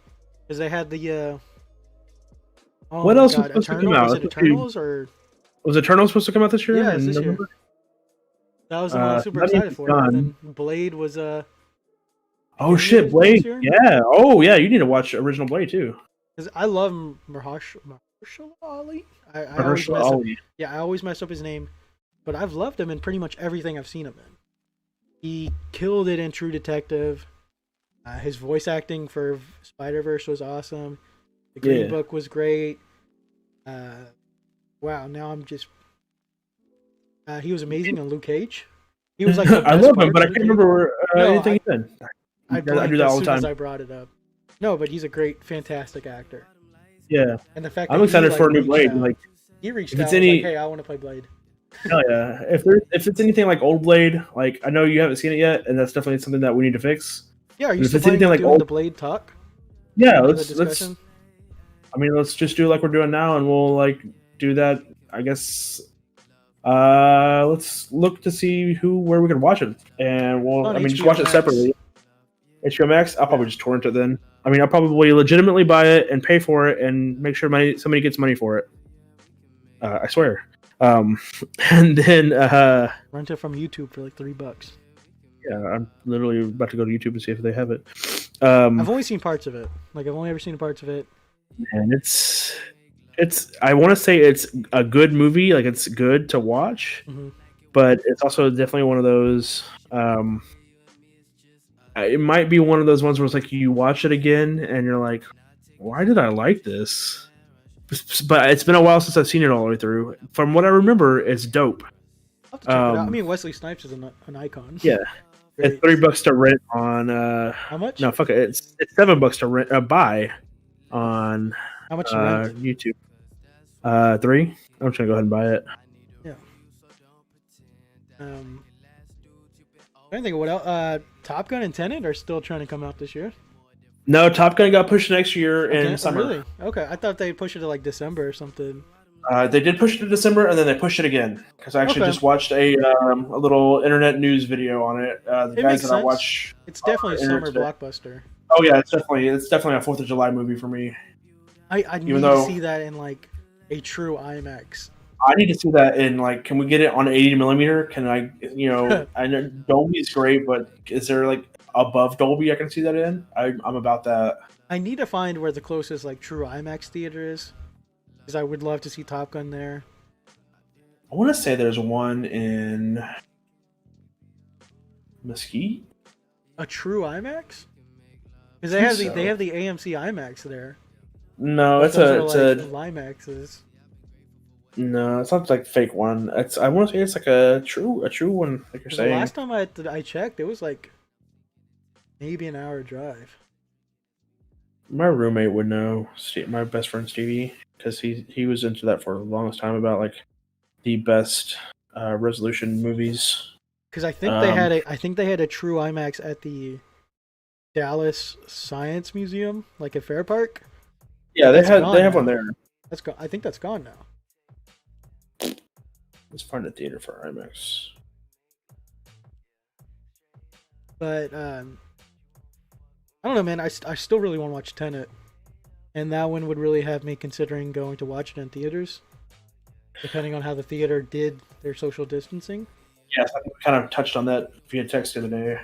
because they had the. Oh What my else was God, supposed to come Eternal? out? Was it Eternals or? Was Eternal supposed to come out this year? Yeah, it's in this year. November? That was the one I was super that excited means for. it's And done. then Blade was Oh beginning shit, of Blade. this year? Yeah. Oh yeah, you need to watch original Blade too. because I love Mahershala Ali. I always Mahershala mess up, Ali. yeah, I always mess up his name, but I've loved him in pretty much everything I've seen him in. He killed it in True Detective. His voice acting for Spider-Verse was awesome. The Green Yeah. Book was great. Wow, now I'm just. He was amazing on Luke Cage. He was like. The I best love part him, but I of can't Luke Cage. remember No, anything he's in. I I blanked do that as all the soon as time. I brought it up. No, but he's a great, fantastic actor. Yeah, And the fact I'm that excited he, for a new reached Blade. out- Like, he reached if out it's and was any- like, hey, I want to play Blade. hell yeah. If it's anything like Old Blade, like I know you haven't seen it yet, and that's definitely something that we need to fix. Yeah, are you If still it's planning anything on like doing old- the Blade talk? Yeah, The let's. discussion? I mean, let's just do like we're doing now, and we'll like do that. I guess. Let's look to see where we can watch it, and we'll. On I mean, just HBO watch it Max. separately. HBO Max. I'll probably just torrent it then. I mean, I'll probably legitimately buy it and pay for it, and make sure somebody gets money for it. I swear. And then Rent it from YouTube for like $3. yeah, I'm literally about to go to YouTube to see if they have it. I've only seen parts of it. Like I've only ever seen parts of it. And it's I want to say it's a good movie, like it's good to watch, Mhm. but it's also definitely one of those it might be one of those ones where it's like you watch it again and you're like, why did I like this? But it's been a while since I've seen it all the way through. From what I remember, it's dope. I'll have to check it out. I Um, mean, Wesley Snipes is an icon. Yeah. It's Great. $3 to rent on How much? no fuck it, it's $7 to rent buy on How much you rent? YouTube. 3. I'm just gonna go ahead and buy it. I don't think what else. Top Gun and Tenet are still trying to come out this year. No, Top Gun got pushed next year in Okay, summer. Really? Okay, I thought they'd push it to like December or something. They did push it to December, and then they pushed it again because I actually Okay. just watched a little internet news video on it. The It guys makes that I sense. watch. It's definitely a summer Internet. blockbuster. Oh yeah, it's definitely a 4th of July movie for me. I need though- to see that in like a true IMAX. I need to see that in like, can we get it on 80 millimeter? Can I, I know Dolby's great, but is there like above Dolby I can see that in? I'm about that. I need to find where the closest like true IMAX theater is, because I would love to see Top Gun there. I want to say there's one in Mesquite. A true IMAX? Because I they have think they so. have the AMC IMAX there. No, But it's those a are it's like Limaxes. no, it's not like fake one. I want to say it's like a true one, like you're The saying. last time I checked, it was like maybe an hour drive. My roommate would know. My best friend Stevie, because he was into that for the longest time about like the best resolution movies. Because I think they had a true IMAX at the Dallas Science Museum, like at Fair Park. Yeah, they That's have gone one now. there. That's I think that's gone now. Let's find a theater for IMAX. But I don't know, man. I still really want to watch Tenet, and that one would really have me considering going to watch it in theaters, depending on how the theater did their social distancing. Yes, I think we kind of touched on that via text the other day.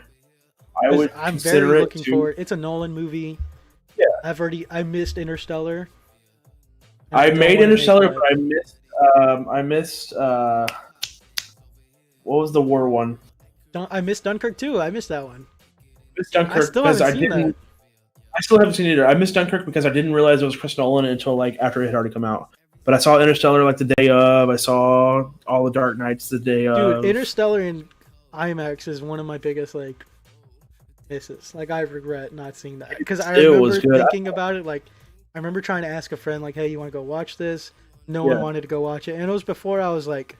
I 'Cause would I'm consider very it looking to. forward. It's a Nolan movie. Yeah. I missed Interstellar. And I don't made wanna Interstellar, make but I missed. was the war one? I missed Dunkirk too. I missed that one. It's Dunkirk I still because haven't seen that. I still haven't seen it either. I missed Dunkirk because I didn't realize it was Chris Nolan until like after it had already come out. But I saw Interstellar like the day of. I saw all the Dark Knights the day of. Dude, Interstellar in IMAX is one of my biggest like misses. Like I regret not seeing that because I remember thinking about it. Like I remember trying to ask a friend like, "Hey, you want to go watch this?" No one wanted to go watch it, and it was before I was like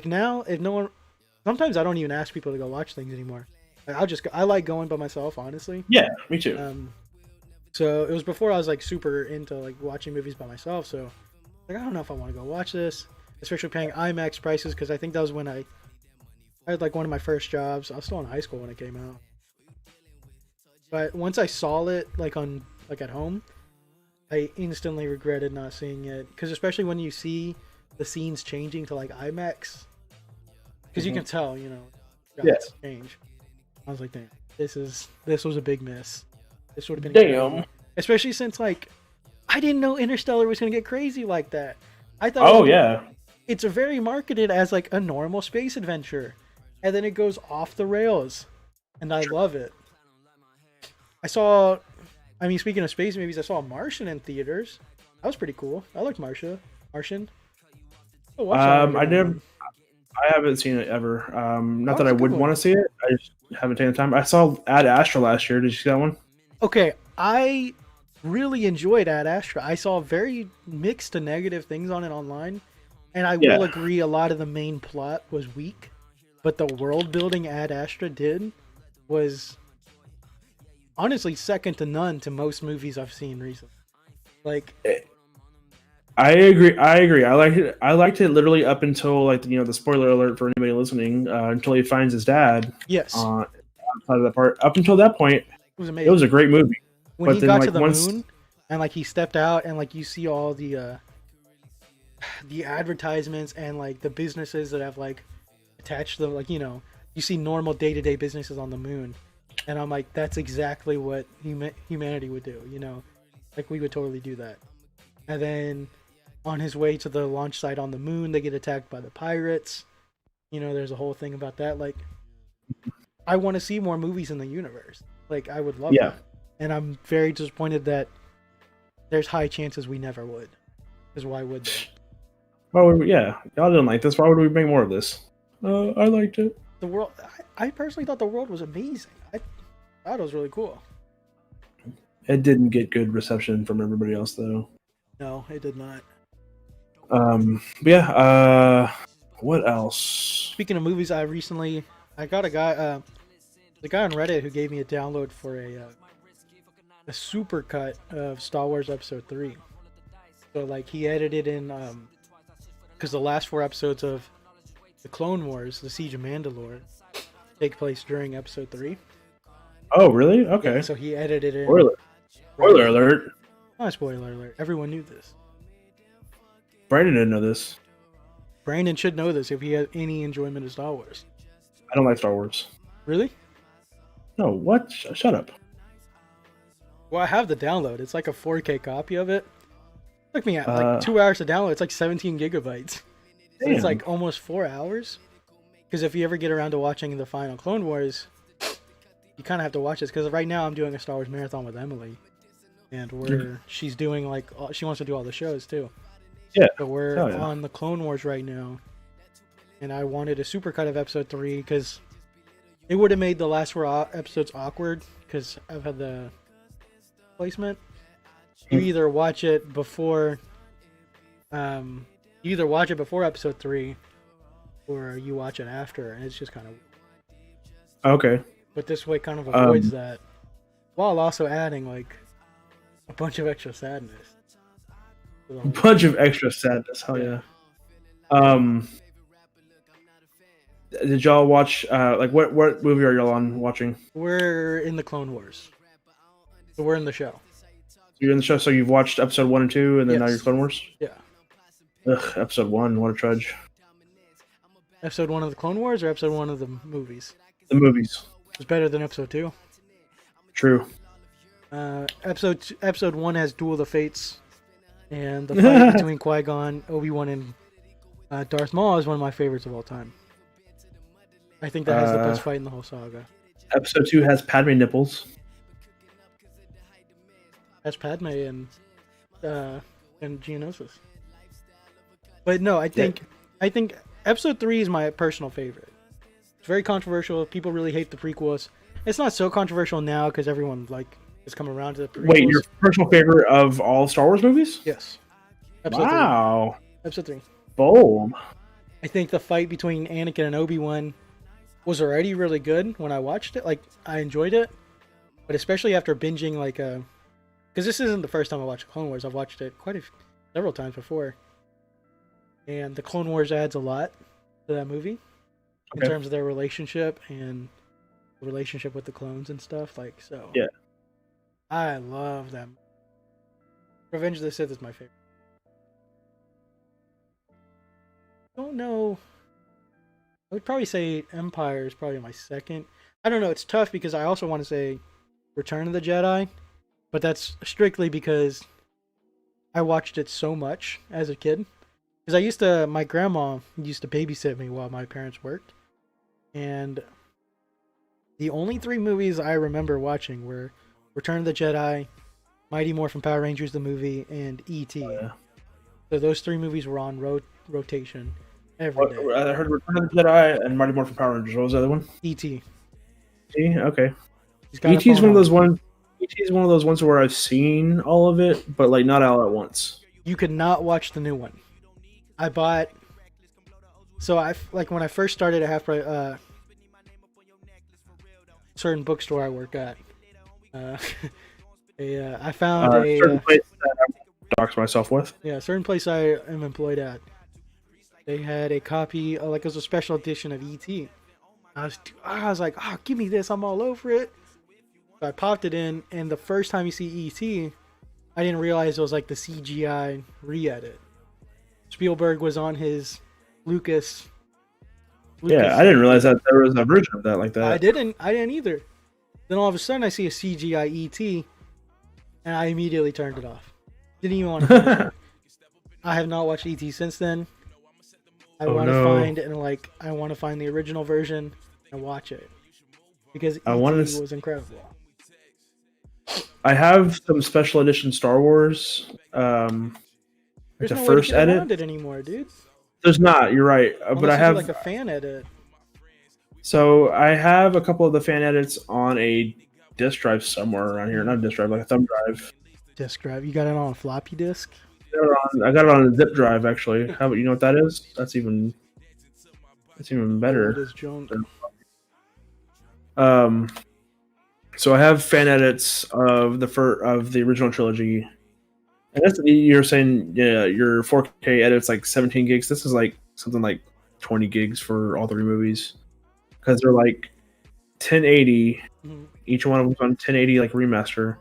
now if no one. Sometimes I don't even ask people to go watch things anymore. Like, I'll just go. I like going by myself, honestly. Yeah, me too. So it was before I was like super into like watching movies by myself. So like I don't know if I want to go watch this, especially paying IMAX prices because I think that was when I had like one of my first jobs. I was still in high school when it came out. But once I saw it like on like at home, I instantly regretted not seeing it because especially when you see the scenes changing to like IMAX, because you can tell, you know, change. I was like, damn, this was a big miss. This would have been crazy. Especially since like I didn't know Interstellar was gonna get crazy like that. I thought it's a very marketed as like a normal space adventure, and then it goes off the rails, and I love it. Speaking of space movies, I saw Martian in theaters. That was pretty cool. I liked Martian. I haven't seen it ever. Not that I would want to see it. I just haven't taken the time. I saw Ad Astra last year. Did you see that one? Okay, I really enjoyed Ad Astra. I saw very mixed to negative things on it online, and I will agree a lot of the main plot was weak, but the world building Ad Astra did was honestly second to none to most movies I've seen recently. Like, I agree. I liked it literally up until like the spoiler alert for anybody listening. Until he finds his dad. Yes. Outside of that part, up until that point, it was amazing. It was a great movie. When he got to the moon and like he stepped out and like you see all the advertisements and like the businesses that have like attached to them, like you see normal day-to-day businesses on the moon, and I'm like, that's exactly what humanity would do. Like we would totally do that. And then on his way to the launch site on the moon, they get attacked by the pirates. There's a whole thing about that. Like, I want to see more movies in the universe. Like, I would love that. And I'm very disappointed that there's high chances we never would. Because why would they? Why would we? Yeah, y'all didn't like this. Why would we make more of this? I liked it. The world. I personally thought the world was amazing. I thought it was really cool. It didn't get good reception from everybody else, though. No, it did not. What else? Speaking of movies, I got a guy, the guy on Reddit who gave me a download for a super cut of Star Wars Episode 3. So like he edited in, because the last 4 episodes of the Clone Wars, the Siege of Mandalore, take place during Episode 3. Oh, really? Okay. Yeah, so he edited in. Spoiler alert. Not spoiler alert. Everyone knew this. Brandon didn't know this. Brandon should know this if he has any enjoyment of Star Wars. I don't like Star Wars. Really? No, what? Shut up. Well, I have the download. It's like a 4K copy of it. Took me like 2 hours to download. It's like 17 gigabytes. So it's like almost 4 hours. Because if you ever get around to watching the final Clone Wars, you kind of have to watch this. Because right now I'm doing a Star Wars marathon with Emily. And she's doing like, she wants to do all the shows too. Yeah. So we're on the Clone Wars right now. And I wanted a supercut of Episode 3 because it would have made the last 4 episodes awkward because I've had the placement. You either watch it before Episode 3 or you watch it after, and it's just kind of okay. But this way kind of avoids that while also adding like a bunch of extra sadness. A bunch of extra sadness, hell yeah. Did y'all watch what movie are y'all on watching? We're in the Clone Wars. So we're in the show. You're in the show, so you've watched episode 1 and 2 and then now you're Clone Wars? Yeah. Ugh, episode 1, what a trudge. Episode 1 of the Clone Wars or episode 1 of the movies? The movies. It's better than episode 2. True. Episode 1 has Duel of the Fates, and the fight between Qui-Gon, Obi-Wan, and Darth Maul is one of my favorites of all time. I think that has the best fight in the whole saga. Episode 2 has Padme nipples. That's Padme and Geonosis. But no, I think episode 3 is my personal favorite. It's very controversial. People really hate the prequels. It's not so controversial now because everyone has come around to the prequels. Wait, your personal favorite of all Star Wars movies? Yes. Episode 3. Wow. Episode 3. Bold. I think the fight between Anakin and Obi-Wan was already really good when I watched it. Like, I enjoyed it. But especially after binging, because this isn't the first time I watched Clone Wars. I've watched it several times before. And the Clone Wars adds a lot to that movie. In terms of their relationship and the relationship with the clones and stuff. Yeah. I love them. Revenge of the Sith is my favorite. Don't know. I would probably say Empire is probably my second. I don't know. It's tough because I also want to say Return of the Jedi, but that's strictly because I watched it so much as a kid. Because my grandma used to babysit me while my parents worked, and the only 3 movies I remember watching were Return of the Jedi, Mighty Morphin Power Rangers the movie, and E.T. Oh, yeah. So those 3 movies were on rotation every day. I heard Return of the Jedi and Mighty Morphin Power Rangers. What was the other one? E.T. Okay. E.T. is one of those ones. E.T. is one of those ones where I've seen all of it, but not all at once. You could not watch the new one. I bought. So when I first started at half price, certain bookstore I work at. I found a certain place that I dox myself with. Yeah, a certain place I am employed at. They had a copy, it was a special edition of E.T. I was like, oh, give me this, I'm all over it. So I popped it in, and the first time you see E.T., I didn't realize it was the CGI re-edit. Spielberg was on his Lucas. Yeah, I didn't realize that there was a version of that like that. I didn't either. Then all of a sudden I see a CGI ET, and I immediately turned it off. Didn't even want to finish it. I have not watched ET since then. I want to find the original version and watch it because ET was incredible. I have some special edition Star Wars. There's the no first way to get edit. around it anymore, dude. There's not. You're right, but I have a fan edit. So I have a couple of the fan edits on a disk drive somewhere around here. Not a disk drive, like a thumb drive. Disk drive. You got it on a floppy disk? I got it on a zip drive actually. How about you know what that is? That's even better. It is junk. So I have fan edits of the original trilogy. And that's you're saying your 4K edit's 17 gigs. This is something like 20 gigs for all 3 movies because they're 1080. Mm-hmm. Each one of them's on 1080 remaster,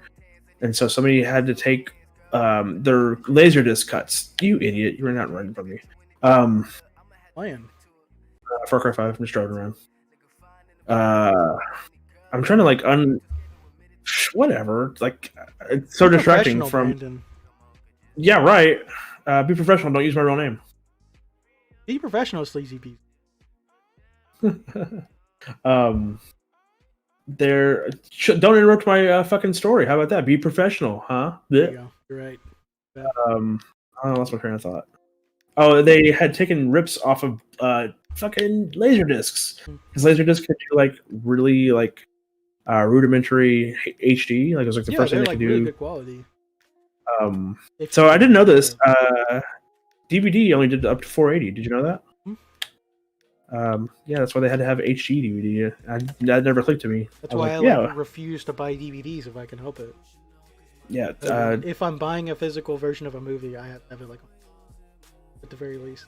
and so somebody had to take their Laserdisc cuts. You idiot! You were not running from me. Playing. Far Cry 5. I'm just driving around. I'm trying to whatever. It's so distracting from. Brandon. Yeah, right. Be professional. Don't use my real name. Be professional, sleazy beast. Don't interrupt my fucking story. How about that? Be professional, huh? There you go. You're right. I lost my train of thought. Oh, they had taken rips off of fucking laser discs. Because laser discs can do really rudimentary HD. It was the first thing they could do. Really good quality. So I didn't know this. DVD only did up to 480. Did you know that? Yeah, that's why they had to have HD DVD. That never clicked to me. That's why I refuse to buy DVDs if I can help it. Yeah. If I'm buying a physical version of a movie, I have to have it at the very least.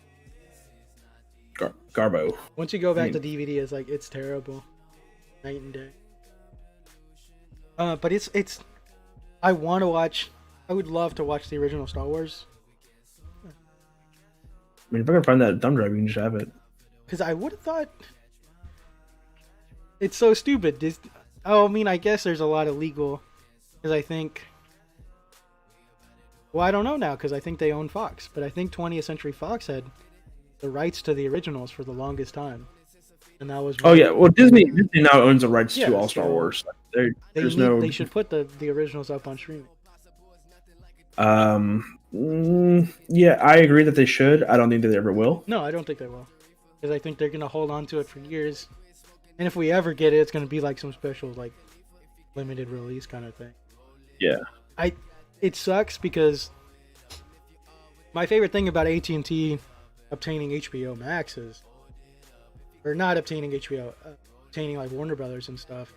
Garbo. Once you go back to DVD, it's terrible, night and day. But it's. I want to watch. I would love to watch the original Star Wars. I mean, if I can find that thumb drive, you can just have it. Because I would have thought it's so stupid. I guess there's a lot of legal. Because I think. Well, I don't know now because I think they own Fox, but I think 20th Century Fox had the rights to the originals for the longest time. and that was. Oh yeah, well Disney now owns the rights Yeah, to all Star so Wars. There's no. They should put the originals up on streaming. Yeah, I agree that they should. I don't think that they ever will. No, I don't think they will, because I think they're gonna hold on to it for years, and if we ever get it, it's gonna be like some special like limited release kind of thing. Yeah. It sucks because my favorite thing about AT&T obtaining HBO Max is, or not obtaining HBO, obtaining like Warner Brothers and stuff,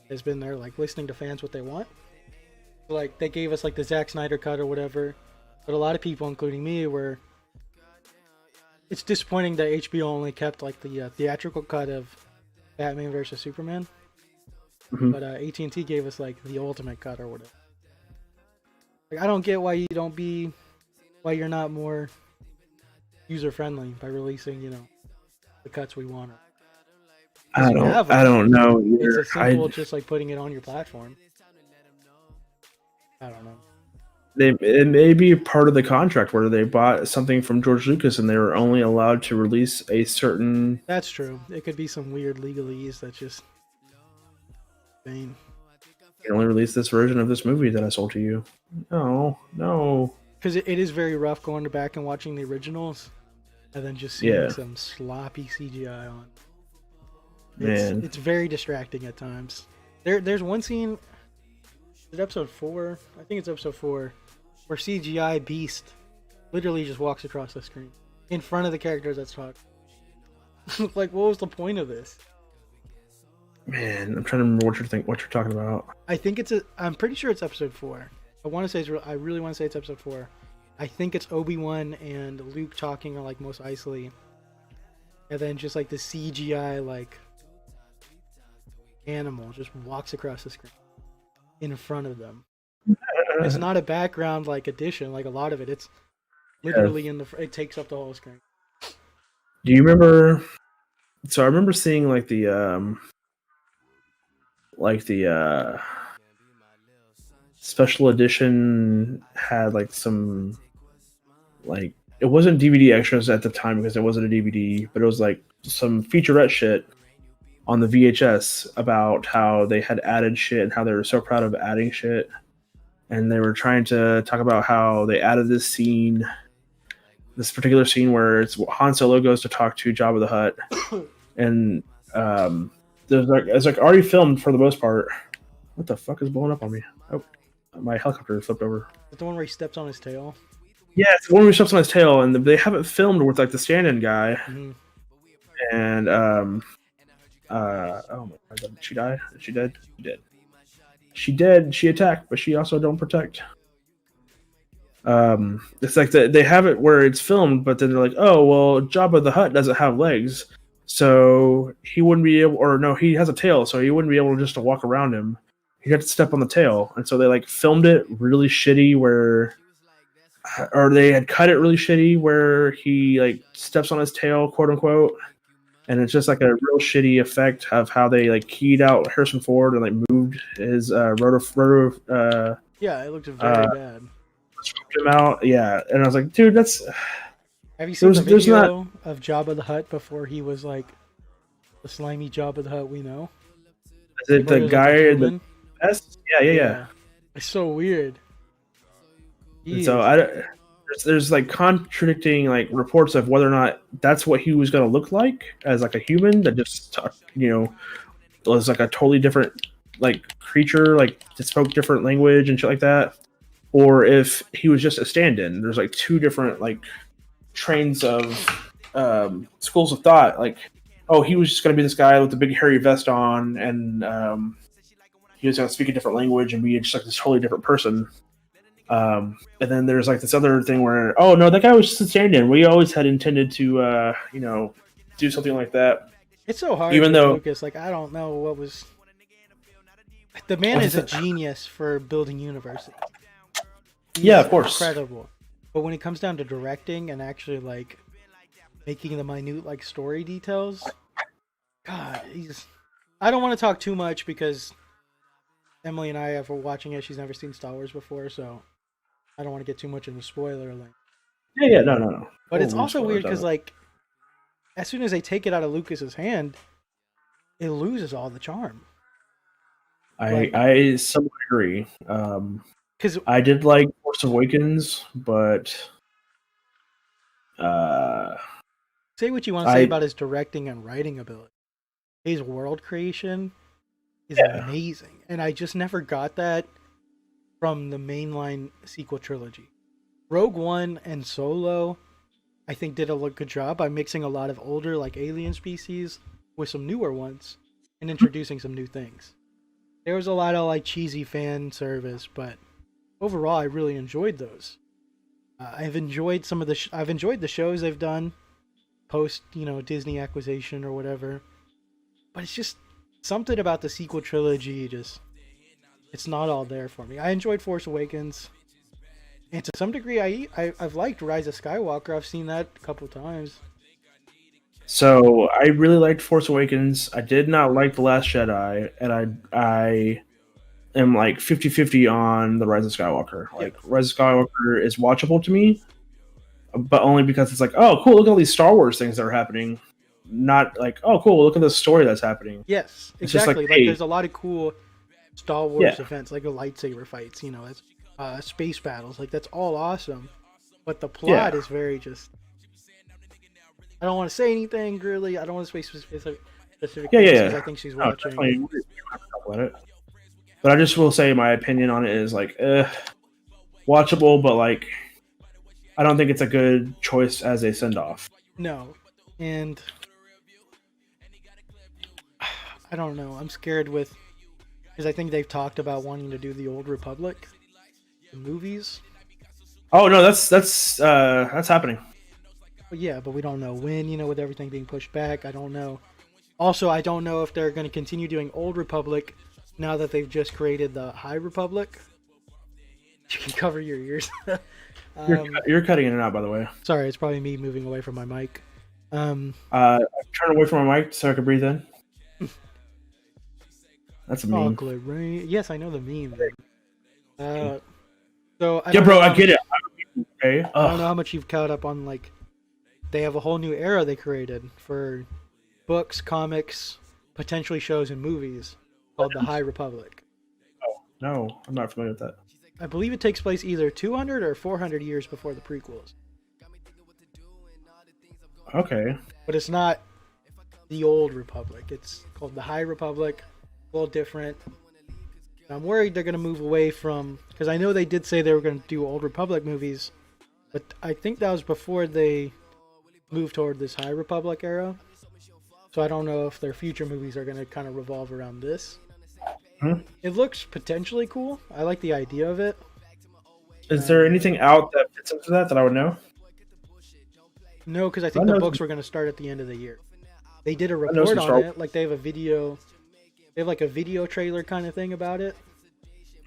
has been there like listening to fans what they want. Like they gave us like the Zack Snyder cut or whatever, but a lot of people, including me, were. It's disappointing that HBO only kept like the theatrical cut of Batman vs Superman, but AT&T gave us like the ultimate cut or whatever. Like I don't get why you're not more user friendly by releasing the cuts we want. I don't know either. It's as simple just like putting it on your platform. I don't know. It may be part of the contract where they bought something from George Lucas and they were only allowed to release a certain. That's true. It could be some weird legalese that's just vain. You can only release this version of this movie that I sold to you. No. Because it is very rough going back and watching the originals, and then just seeing some sloppy CGI on. It's very distracting at times. There's one scene. Is it episode 4? I think it's episode 4, where CGI Beast literally just walks across the screen in front of the characters that's talking. Like, what was the point of this? Man, I'm trying to remember what you're talking about. I'm pretty sure it's episode 4. I really want to say it's episode 4. I think it's Obi-Wan and Luke talking on like Mos Eisley, and then just like the CGI like animal just walks across the screen in front of them. It's not a background like addition, like a lot of it. It's literally it takes up the whole screen. Do you remember? So I remember seeing like the special edition had like some like it wasn't DVD extras at the time because it wasn't a DVD, but it was like some featurette shit on the VHS about how they had added shit and how they were so proud of adding shit. And they were trying to talk about how they added this particular scene where it's Han Solo goes to talk to Jabba the Hutt. And it's like already filmed for the most part. What the fuck is blowing up on me? Oh, my helicopter flipped over. Is it the one where he steps on his tail? Yeah, it's the one where he steps on his tail, and they have it filmed with like the stand-in guy. Mm-hmm. And oh my god, did she die? Is she dead? She did. She did. She attacked, but she also don't protect. It's like they have it where it's filmed, but then they're like, oh well, Jabba the Hutt doesn't have legs, so he wouldn't be able, or no, he has a tail, so he wouldn't be able just to walk around him. He'd have to step on the tail, and so they like filmed it really shitty or they had cut it really shitty where he like steps on his tail, quote unquote. And it's just like a real shitty effect of how they like keyed out Harrison Ford and like moved his rotor. Yeah, it looked very bad. Him out, yeah. And I was like, dude, that's. Have you seen the video of Jabba the Hutt before he was like the slimy Jabba the Hutt we know? Is it the guy in the vest? Yeah. It's so weird. So there's like contradicting like reports of whether or not that's what he was going to look like as like a human that just was like a totally different like creature, like that spoke different language and shit like that, or if he was just a stand-in. There's like two different like trains of schools of thought. Like, oh, he was just going to be this guy with the big hairy vest on, and he was going to speak a different language and be just like this totally different person. And then there's like this other thing where, oh no, that guy was just a stand-in. We always had intended to, do something like that. It's so hard. Even though Lucas, like, I don't know what was. The man is a genius for building universes. Yeah, of course, incredible. But when it comes down to directing and actually like making the minute like story details, God, I don't want to talk too much because Emily and I, after watching it, she's never seen Star Wars before, so I don't want to get too much into spoiler. Like, yeah, no. But it's also weird because, like, as soon as they take it out of Lucas's hand, it loses all the charm. I somewhat agree. Because I did like Force Awakens, but uh, say what you want to say I about his directing and writing ability, his world creation is Yeah. amazing, and I just never got that from the mainline sequel trilogy. Rogue One and Solo, I think, did a good job by mixing a lot of older like alien species with some newer ones and introducing some new things. There was a lot of like cheesy fan service, but overall, I really enjoyed those. I've enjoyed some of I've enjoyed the shows they've done post, Disney acquisition or whatever. But it's just something about the sequel trilogy. Just it's not all there for me. I enjoyed Force Awakens, and to some degree, I've liked Rise of Skywalker. I've seen that a couple times. So I really liked Force Awakens. I did not like The Last Jedi, and I am like 50-50 on The Rise of Skywalker. Like Rise of Skywalker is watchable to me, but only because it's like, oh cool, look at all these Star Wars things that are happening. Not like, oh cool, look at the story that's happening. Yes, It's just like, exactly. Like, hey. there's a lot of cool Star Wars Yeah. events, like the lightsaber fights. That's space battles. Like that's all awesome, but the plot Yeah. is very just. I don't want to say anything really. I don't want to say specific Yeah. things, Yeah. 'cause I think she's No, watching. definitely, we don't have to talk about it. But I just will say my opinion on it is like, watchable, but like, I don't think it's a good choice as a send off. No, and I don't know. I'm scared because I think they've talked about wanting to do the Old Republic, the movies. Oh no, that's happening. But yeah, but we don't know when. With everything being pushed back, I don't know. Also, I don't know if they're going to continue doing Old Republic now that they've just created the High Republic. You can cover your ears. You're cutting in and out, by the way. Sorry, it's probably me moving away from my mic. Turn away from my mic so I can breathe in. That's a meme. Chocolate rain. Yes, I know the meme. So I Yeah, don't bro, know I how get much- it. Okay. I don't know how much you've caught up on. Like, they have a whole new era they created for books, comics, potentially shows, and movies called the High Republic. No, I'm not familiar with that. I believe it takes place either 200 or 400 years before the prequels. Okay. But it's not the Old Republic. It's called the High Republic. A little different. I'm worried they're going to move away from... Because I know they did say they were going to do Old Republic movies, but I think that was before they moved toward this High Republic era. So I don't know if their future movies are going to kind of revolve around this. It looks potentially cool. I like the idea of it. Is there anything out that fits into that I would know? No, because I think I the know books were going to start at the end of the year. They did a know report some Star- on it. Like, they have a video... They have like a video trailer kind of thing about it.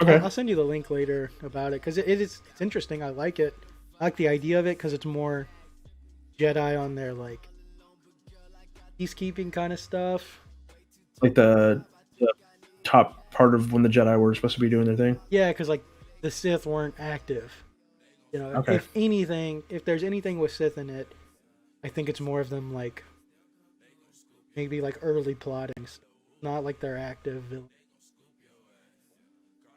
Okay. I'll send you the link later about it because it's interesting. I like it. I like the idea of it because it's more Jedi on their like peacekeeping kind of stuff. Like the top part of when the Jedi were supposed to be doing their thing. Yeah, because like the Sith weren't active. Okay. If anything, if there's anything with Sith in it, I think it's more of them like maybe like early plotting, not like they're active villains.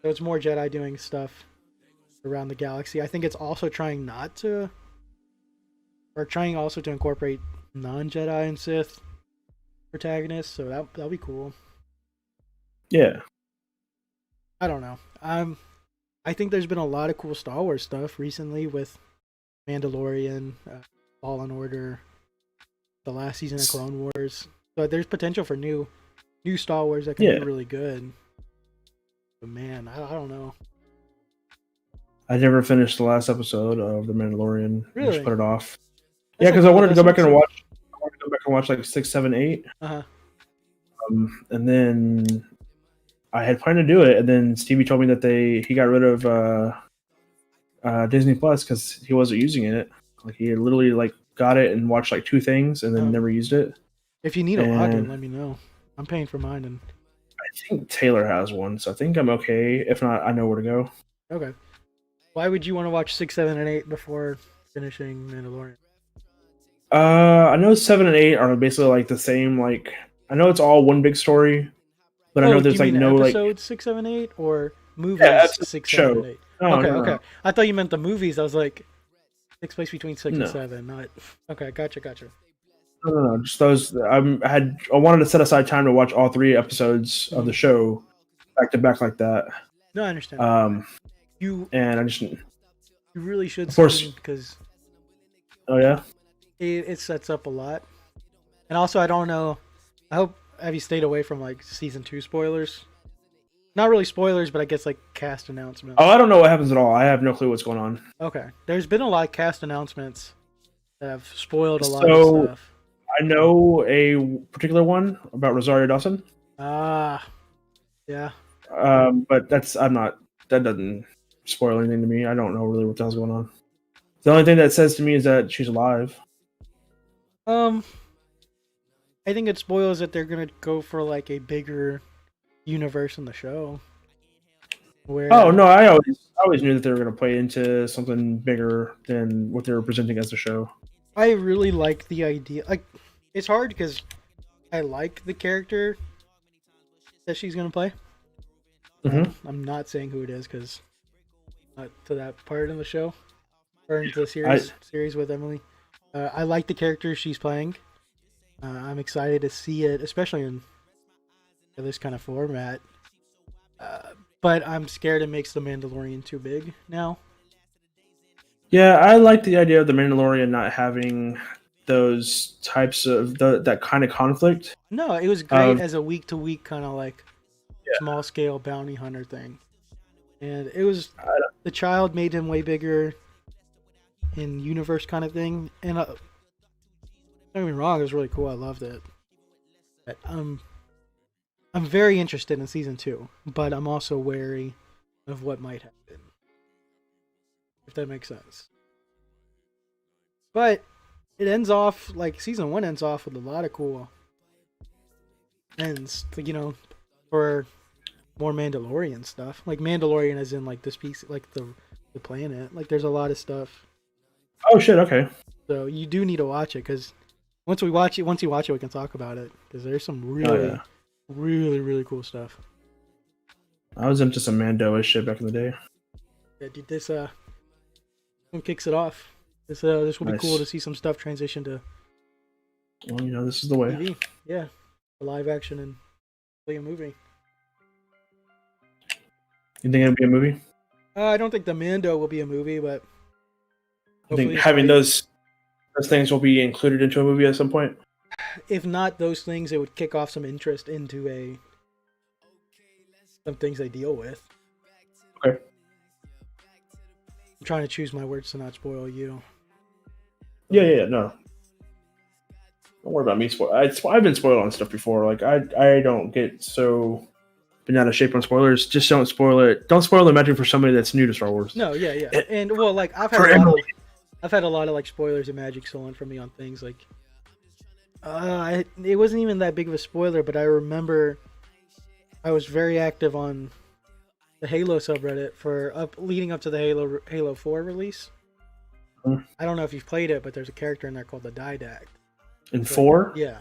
So it's more Jedi doing stuff around the galaxy. I think it's also trying trying also to incorporate non-Jedi and Sith protagonists. So that'll be cool. Yeah. I don't know. I think there's been a lot of cool Star Wars stuff recently with Mandalorian, Fallen Order, the last season of Clone Wars. So there's potential for new Star Wars that can be really good. But man, I don't know. I never finished the last episode of The Mandalorian. I Really? just put it off. That's Yeah, because like I one of wanted to the go back best and watch. I wanted to go back and watch like 6, 7, 8. Uh-huh. And then I had planned to do it, and then Stevie told me that he got rid of Disney Plus because he wasn't using it. Like he had literally like got it and watched like 2 things, and then never used it. If you need a login, And- let me know. I'm paying for mine. And I think Taylor has one, so I think I'm okay. If not, I know where to go. okay. Why would you want to watch 6, 7, and 8 before finishing Mandalorian? I know 7 and 8 are basically like the same like I know it's all one big story, but I know do there's you like mean no like episodes 6, 7, 8, or movies that's 6, show. 7, 8? No, Okay, no, okay. no. I thought you meant the movies. I was like, takes place between 6 No. and 7. Not okay. Gotcha. No. Just those. I wanted to set aside time to watch all 3 episodes of the show back to back like that. No, I understand. You And I just. you really should Of course. because Oh yeah. it sets up a lot. And also, I don't know. I hope have you stayed away from like season 2 spoilers? Not really spoilers, but I guess like cast announcements. Oh, I don't know what happens at all. I have no clue what's going on. Okay, there's been a lot of cast announcements that have spoiled a lot So- of stuff. I know a particular one about Rosario Dawson. Ah, yeah. But that doesn't spoil anything to me. I don't know really what the hell's going on. The only thing that says to me is that she's alive. I think it spoils that they're gonna go for like a bigger universe in the show. Where Oh no, I always knew that they were going to play into something bigger than what they were presenting as a show. I really like the idea. Like, it's hard because I like the character that she's gonna play. Mhm. I'm not saying who it is because not to that part in the show or into the series with Emily. I like the character she's playing. I'm excited to see it, especially in this kind of format. But I'm scared it makes the Mandalorian too big now. Yeah, I like the idea of the Mandalorian not having those types of that kind of conflict. No, it was great as a week to week kind of like small scale bounty hunter thing. And it was the child made him way bigger in universe kind of thing. And don't get me wrong, it was really cool. I loved it. But, I'm very interested in season 2, but I'm also wary of what might happen. If that makes sense. But it ends off like season 1 ends off with a lot of cool ends, like, for more Mandalorian stuff. Like Mandalorian as in like the species, like the planet. Like there's a lot of stuff. Oh shit! Okay. So you do need to watch it because once you watch it, we can talk about it because there's some really, really cool stuff. I was into some Mando-ish shit back in the day. Yeah, dude, this one kicks it off. This will be Nice. cool to see some stuff transition to Well, this is the way. TV. Yeah, a live action and play a movie. You think it'll be a movie? I don't think the Mando will be a movie, but I think hopefully having those things will be included into a movie at some point. if not those things, it would kick off some interest into some things they deal with. Okay. I'm trying to choose my words to not spoil you. Yeah, no. Don't worry about me. I've been spoiled on stuff before. Like I don't get so been out of shape on spoilers. Just don't spoil it. Don't spoil the magic for somebody that's new to Star Wars. No, yeah, and well, like I've For had Emily. a lot of like spoilers and magic stolen from me on things like. It wasn't even that big of a spoiler, but I remember I was very active on the Halo subreddit for leading up to the Halo 4 release. Mhm. I don't know if you've played it, but there's a character in there called the Didact. In 4? Yeah,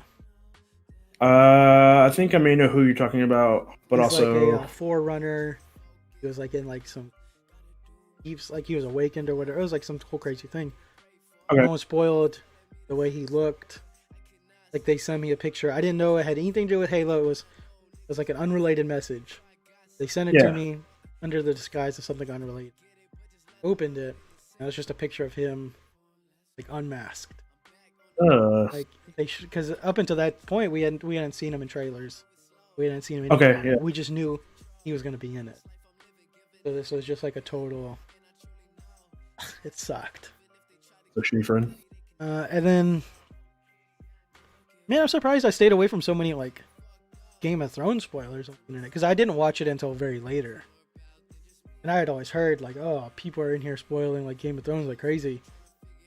I think I may know who you're talking about, but he's also like a forerunner. He was like in like some. He was awakened or whatever. It was like some whole crazy thing. Okay. No one spoiled the way he looked. Like they sent me a picture. I didn't know it had anything to do with Halo. It was like an unrelated message. They sent it Yeah. to me under the disguise of something unrelated. Opened it. And it was just a picture of him, like unmasked. Like they should, because up until that point we hadn't seen him in trailers. We hadn't seen him. Okay, Anything. yeah. We just knew he was going to be in it. So this was just like a total. It sucked. so shitty friend. And then, man, I'm surprised I stayed away from so many like Game of Thrones spoilers on the internet because I didn't watch it until very later. And I had always heard like, oh, people are in here spoiling like Game of Thrones like crazy.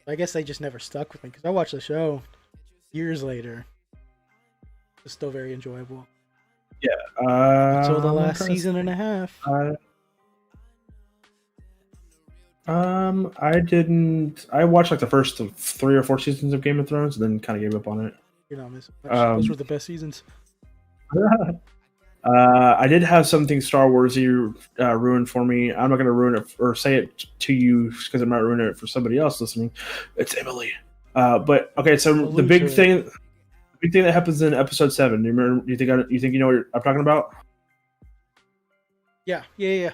I guess they just never stuck with me because I watched the show years later. It's still very enjoyable. Until the last season and a half. I didn't. I watched like the first 3 or 4 seasons of Game of Thrones, and then kind of gave up on it. You're not missing much. Those were the best seasons. I did have something Star Warsy ruined for me. I'm not going to ruin it or say it to you because I might ruin it for somebody else listening. It's Emily. But okay, so the big thing that happens in episode 7. Do you remember? You think you know what I'm talking about? Yeah. Okay,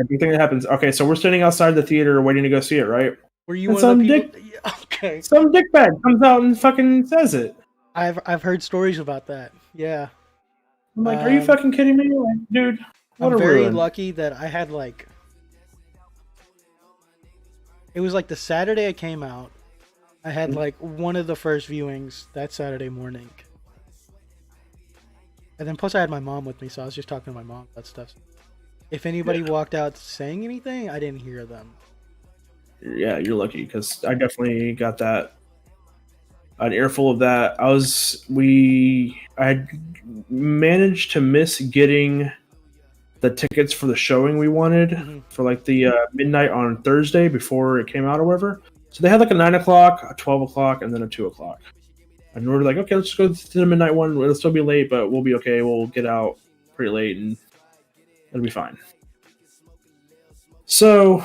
big thing that happens. Okay, so we're standing outside the theater waiting to go see it, right? Were you And one of the people? Okay. Some dickbag comes out and fucking says it. I've heard stories about that. Yeah. I'm like, are you fucking kidding me? Like, dude, what I'm a very ruin. lucky that I had like. It was like the Saturday it came out. I had like one of the first viewings that Saturday morning. And then plus I had my mom with me, so I was just talking to my mom about stuff. If anybody walked out saying anything, I didn't hear them. Yeah, you're lucky because I definitely got that an earful of that. I had managed to miss getting the tickets for the showing we wanted for like the midnight on Thursday before it came out or whatever. So they had like a 9 o'clock, a 12 o'clock, and then a 2 o'clock. And we were like, okay, let's go to the midnight one. It'll still be late, but we'll be okay. We'll get out pretty late and it'll be fine. So,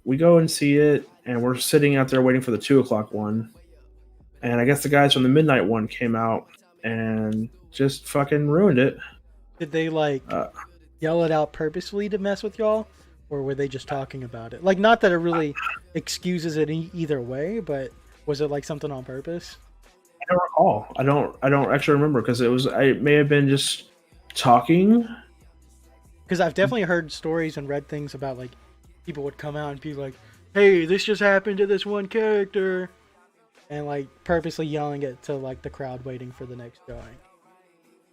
we go and see it, and we're sitting out there waiting for the 2 o'clock one. And I guess the guys from the midnight one came out and just fucking ruined it. Did they like yell it out purposely to mess with y'all? Or were they just talking about it? Like, not that it really excuses it either way, but was it like something on purpose? I don't recall. I don't actually remember because it may have been just talking. Because I've definitely heard stories and read things about like people would come out and be like, "Hey, this just happened to this one character," and like purposely yelling it to like the crowd waiting for the next showing.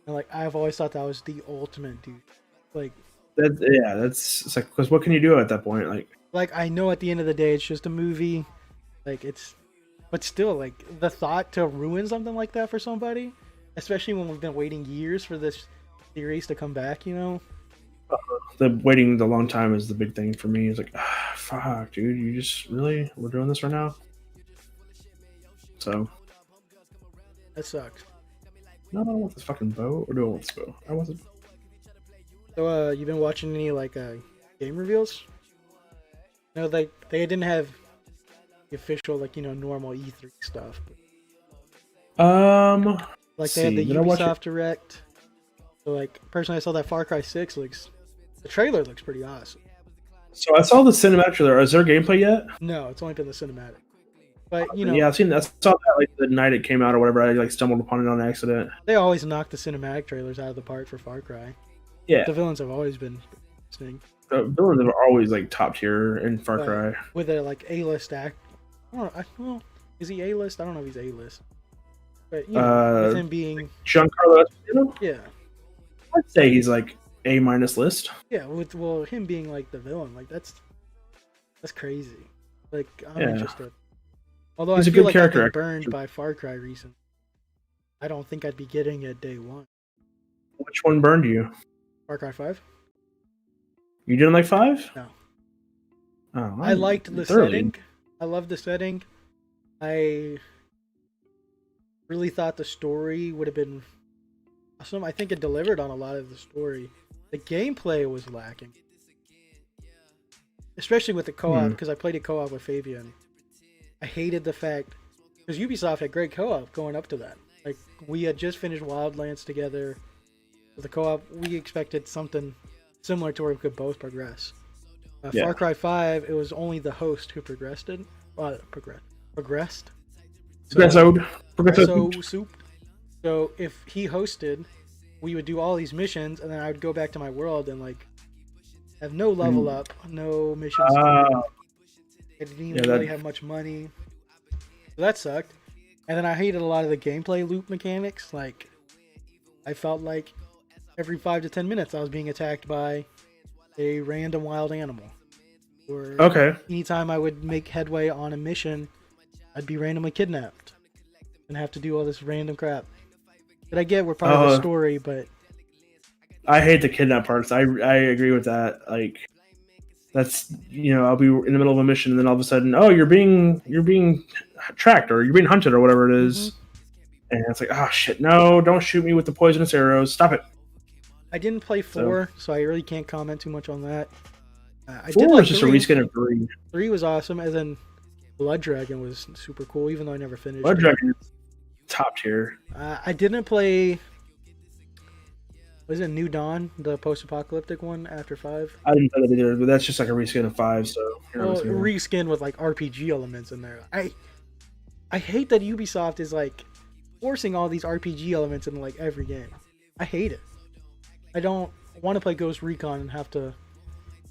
And like I've always thought that was the ultimate dude. Like. It's like, because what can you do at that point? Like I know at the end of the day it's just a movie, like but still, like the thought to ruin something like that for somebody, especially when we've been waiting years for this series to come back, you know. The waiting the long time is the big thing for me. It's like, fuck, dude, you just we're doing this right now. So that sucks. No, I don't want this fucking bow. Or do I want this bow? I want it. So, you've been watching any like game reveals? No, they didn't have the official like normal E3 stuff. Like they had the Ubisoft Direct. So like personally, I saw that Far Cry 6 the trailer looks pretty awesome. So I saw the cinematic trailer. Is there gameplay yet? No, it's only been the cinematic. But yeah, I've seen that. I saw that like the night it came out or whatever. I like stumbled upon it on accident. They always knock the cinematic trailers out of the park for Far Cry. Yeah, the villains have always been interesting. Villains are always like top tier in Far Cry. With a like A-list act. Well, is he A-list? I don't know if he's A-list. But with him being Giancarlo Esposito? Yeah. I'd say he's like A- list. Yeah, with him being like the villain, like that's crazy. Like I'm interested. Although he's a good character. I've been burned by Far Cry recently. I don't think I'd be getting it day one. Which one burned you? Far Cry 5. You didn't like 5? No. Oh, I liked the setting. I loved the setting. I really thought the story would have been awesome. I think it delivered on a lot of the story. The gameplay was lacking. Especially with the co-op, because I played a co-op with Fabian. I hated the fact, because Ubisoft had great co-op going up to that. Like, we had just finished Wildlands together. With the co-op, we expected something similar to where we could both progress. Far Cry 5, it was only the host who progressed. Progressed. So if he hosted, we would do all these missions, and then I would go back to my world and like have no level up, no missions. I didn't even really have much money. So that sucked. And then I hated a lot of the gameplay loop mechanics. Like, I felt like every 5 to 10 minutes I was being attacked by a random wild animal. Or anytime I would make headway on a mission, I'd be randomly kidnapped and have to do all this random crap. That I get we're part of the story, but I hate the kidnap parts. I agree with that. Like, that's I'll be in the middle of a mission and then all of a sudden, you're being tracked or you're being hunted or whatever it is. And it's like, oh shit, no, don't shoot me with the poisonous arrows. Stop it. I didn't play 4, so I really can't comment too much on that. I 4 did was like just 3. a reskin of 3. 3 was awesome, and then Blood Dragon was super cool, even though I never finished Blood it. Dragon is top tier. I didn't play. Was it New Dawn, the post-apocalyptic one after 5? I didn't play that either, but that's just like a reskin of 5. So Well, reskin with like RPG elements in there. I hate that Ubisoft is like forcing all these RPG elements in like every game. I hate it. I don't want to play Ghost Recon and have to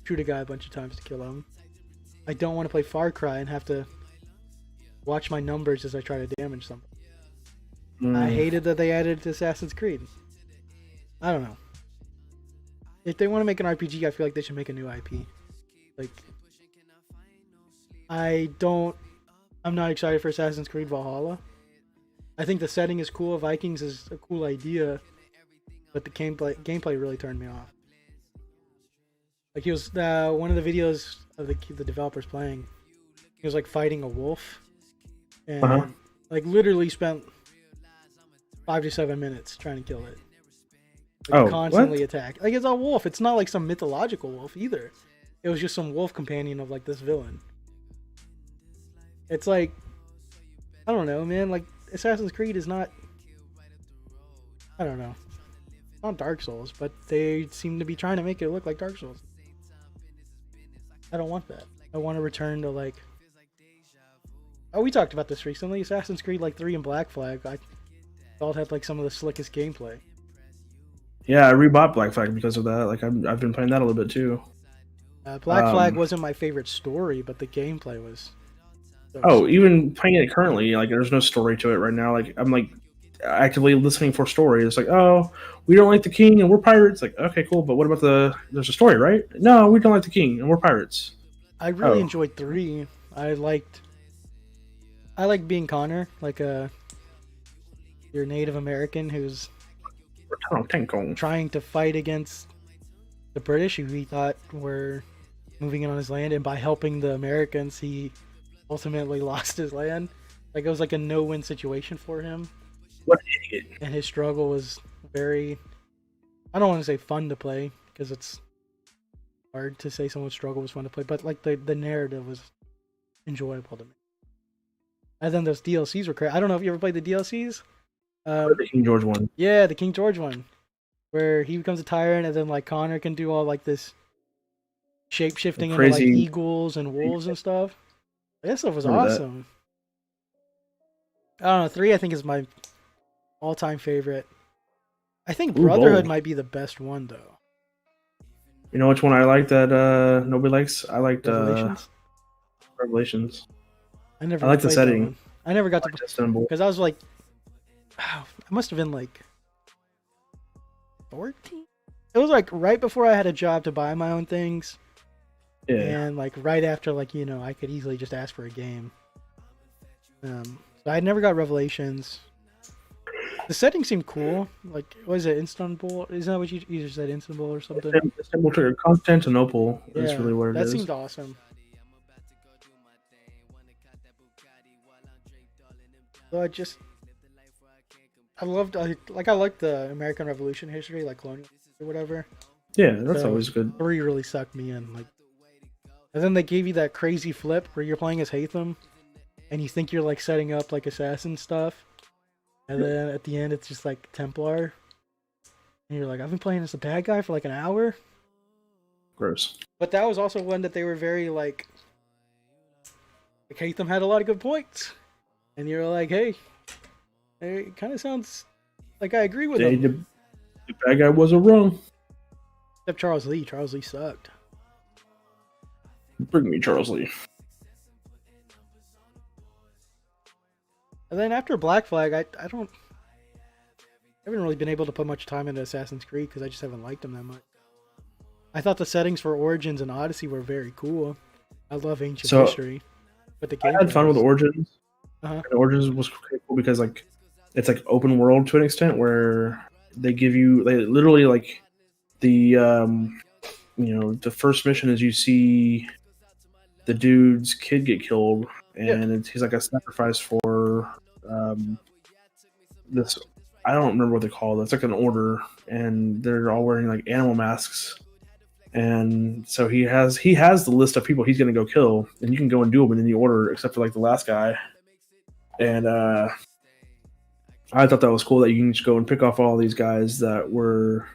shoot a guy a bunch of times to kill him. I don't want to play Far Cry and have to watch my numbers as I try to damage something. I hated that they added it to Assassin's Creed. I don't know. If they want to make an RPG, I feel like they should make a new IP. Like, I'm not excited for Assassin's Creed Valhalla. I think the setting is cool. Vikings is a cool idea, but the gameplay really turned me off. Like, he was one of the videos of the developers playing. He was like fighting a wolf, and like literally spent 5 to 7 minutes trying to kill it. Like, constantly attack. Like, it's a wolf. It's not like some mythological wolf either. It was just some wolf companion of like this villain. It's like, I don't know, man. Like, Assassin's Creed is not, I don't know, it's not Dark Souls, but they seem to be trying to make it look like Dark Souls. I don't want that. I want to return to like, oh, we talked about this recently. Assassin's Creed like 3 and Black Flag, I thought had like some of the slickest gameplay. Yeah, I rebought Black Flag because of that. Like, I've been playing that a little bit too. Black Flag wasn't my favorite story, but the gameplay was. Even playing it currently, like, there's no story to it right now. Like, I'm like actively listening for story. It's like, oh, we don't like the king and we're pirates. Like, okay, cool, but what about there's a story, right? No, we don't like the king and we're pirates. I really enjoyed 3. I liked being Connor, like your Native American who's trying to fight against the British, who he thought were moving in on his land, and by helping the Americans, he ultimately lost his land. Like, it was like a no-win situation for him. What an idiot. And his struggle was very, I don't want to say fun to play, because it's hard to say someone's struggle was fun to play, but like the narrative was enjoyable to me. And then those DLCs were crazy. I don't know if you ever played the DLCs. The King George one. Yeah, the King George one, where he becomes a tyrant, and then like Connor can do all like this shape shifting into like eagles and wolves and stuff. That stuff was awesome. I don't know. 3, I think, is my all-time favorite. I think Brotherhood might be the best one, though. You know which one I like that nobody likes? I liked Revelations. I like the setting. I never got to because I was like, I must have been like 14. It was like right before I had a job to buy my own things. Yeah. And like right after, like, you know, I could easily just ask for a game. So I never got Revelations. The setting seemed cool. Like, what is it, Istanbul? Isn't that what you said, Istanbul or something? Istanbul, Constantinople is really what it is. That seemed awesome. So I liked the American Revolution history, like colonial or whatever. Yeah, that's always good. 3 really sucked me in. Like, and then they gave you that crazy flip where you're playing as Hatham, and you think you're like setting up like assassin stuff, and then at the end it's just like Templar, and you're like, I've been playing as a bad guy for like an hour. Gross. But that was also one that they were very like Hatham had a lot of good points, and you're like, hey, it kind of sounds like I agree with him. The bad guy wasn't wrong. Except Charles Lee. Charles Lee sucked. Bring me Charles Lee. And then after Black Flag, I haven't really been able to put much time into Assassin's Creed because I just haven't liked them that much. I thought the settings for Origins and Odyssey were very cool. I love ancient history. But the game I had fun with Origins. And Origins was cool because like it's like open world to an extent where they literally like the the first mission is you see the dude's kid get killed, and he's like a sacrifice for this. I don't remember what they call it. It's like an order, and they're all wearing like animal masks. And so he has the list of people he's going to go kill, and you can go and do them in any order except for like the last guy. And I thought that was cool that you can just go and pick off all these guys that were.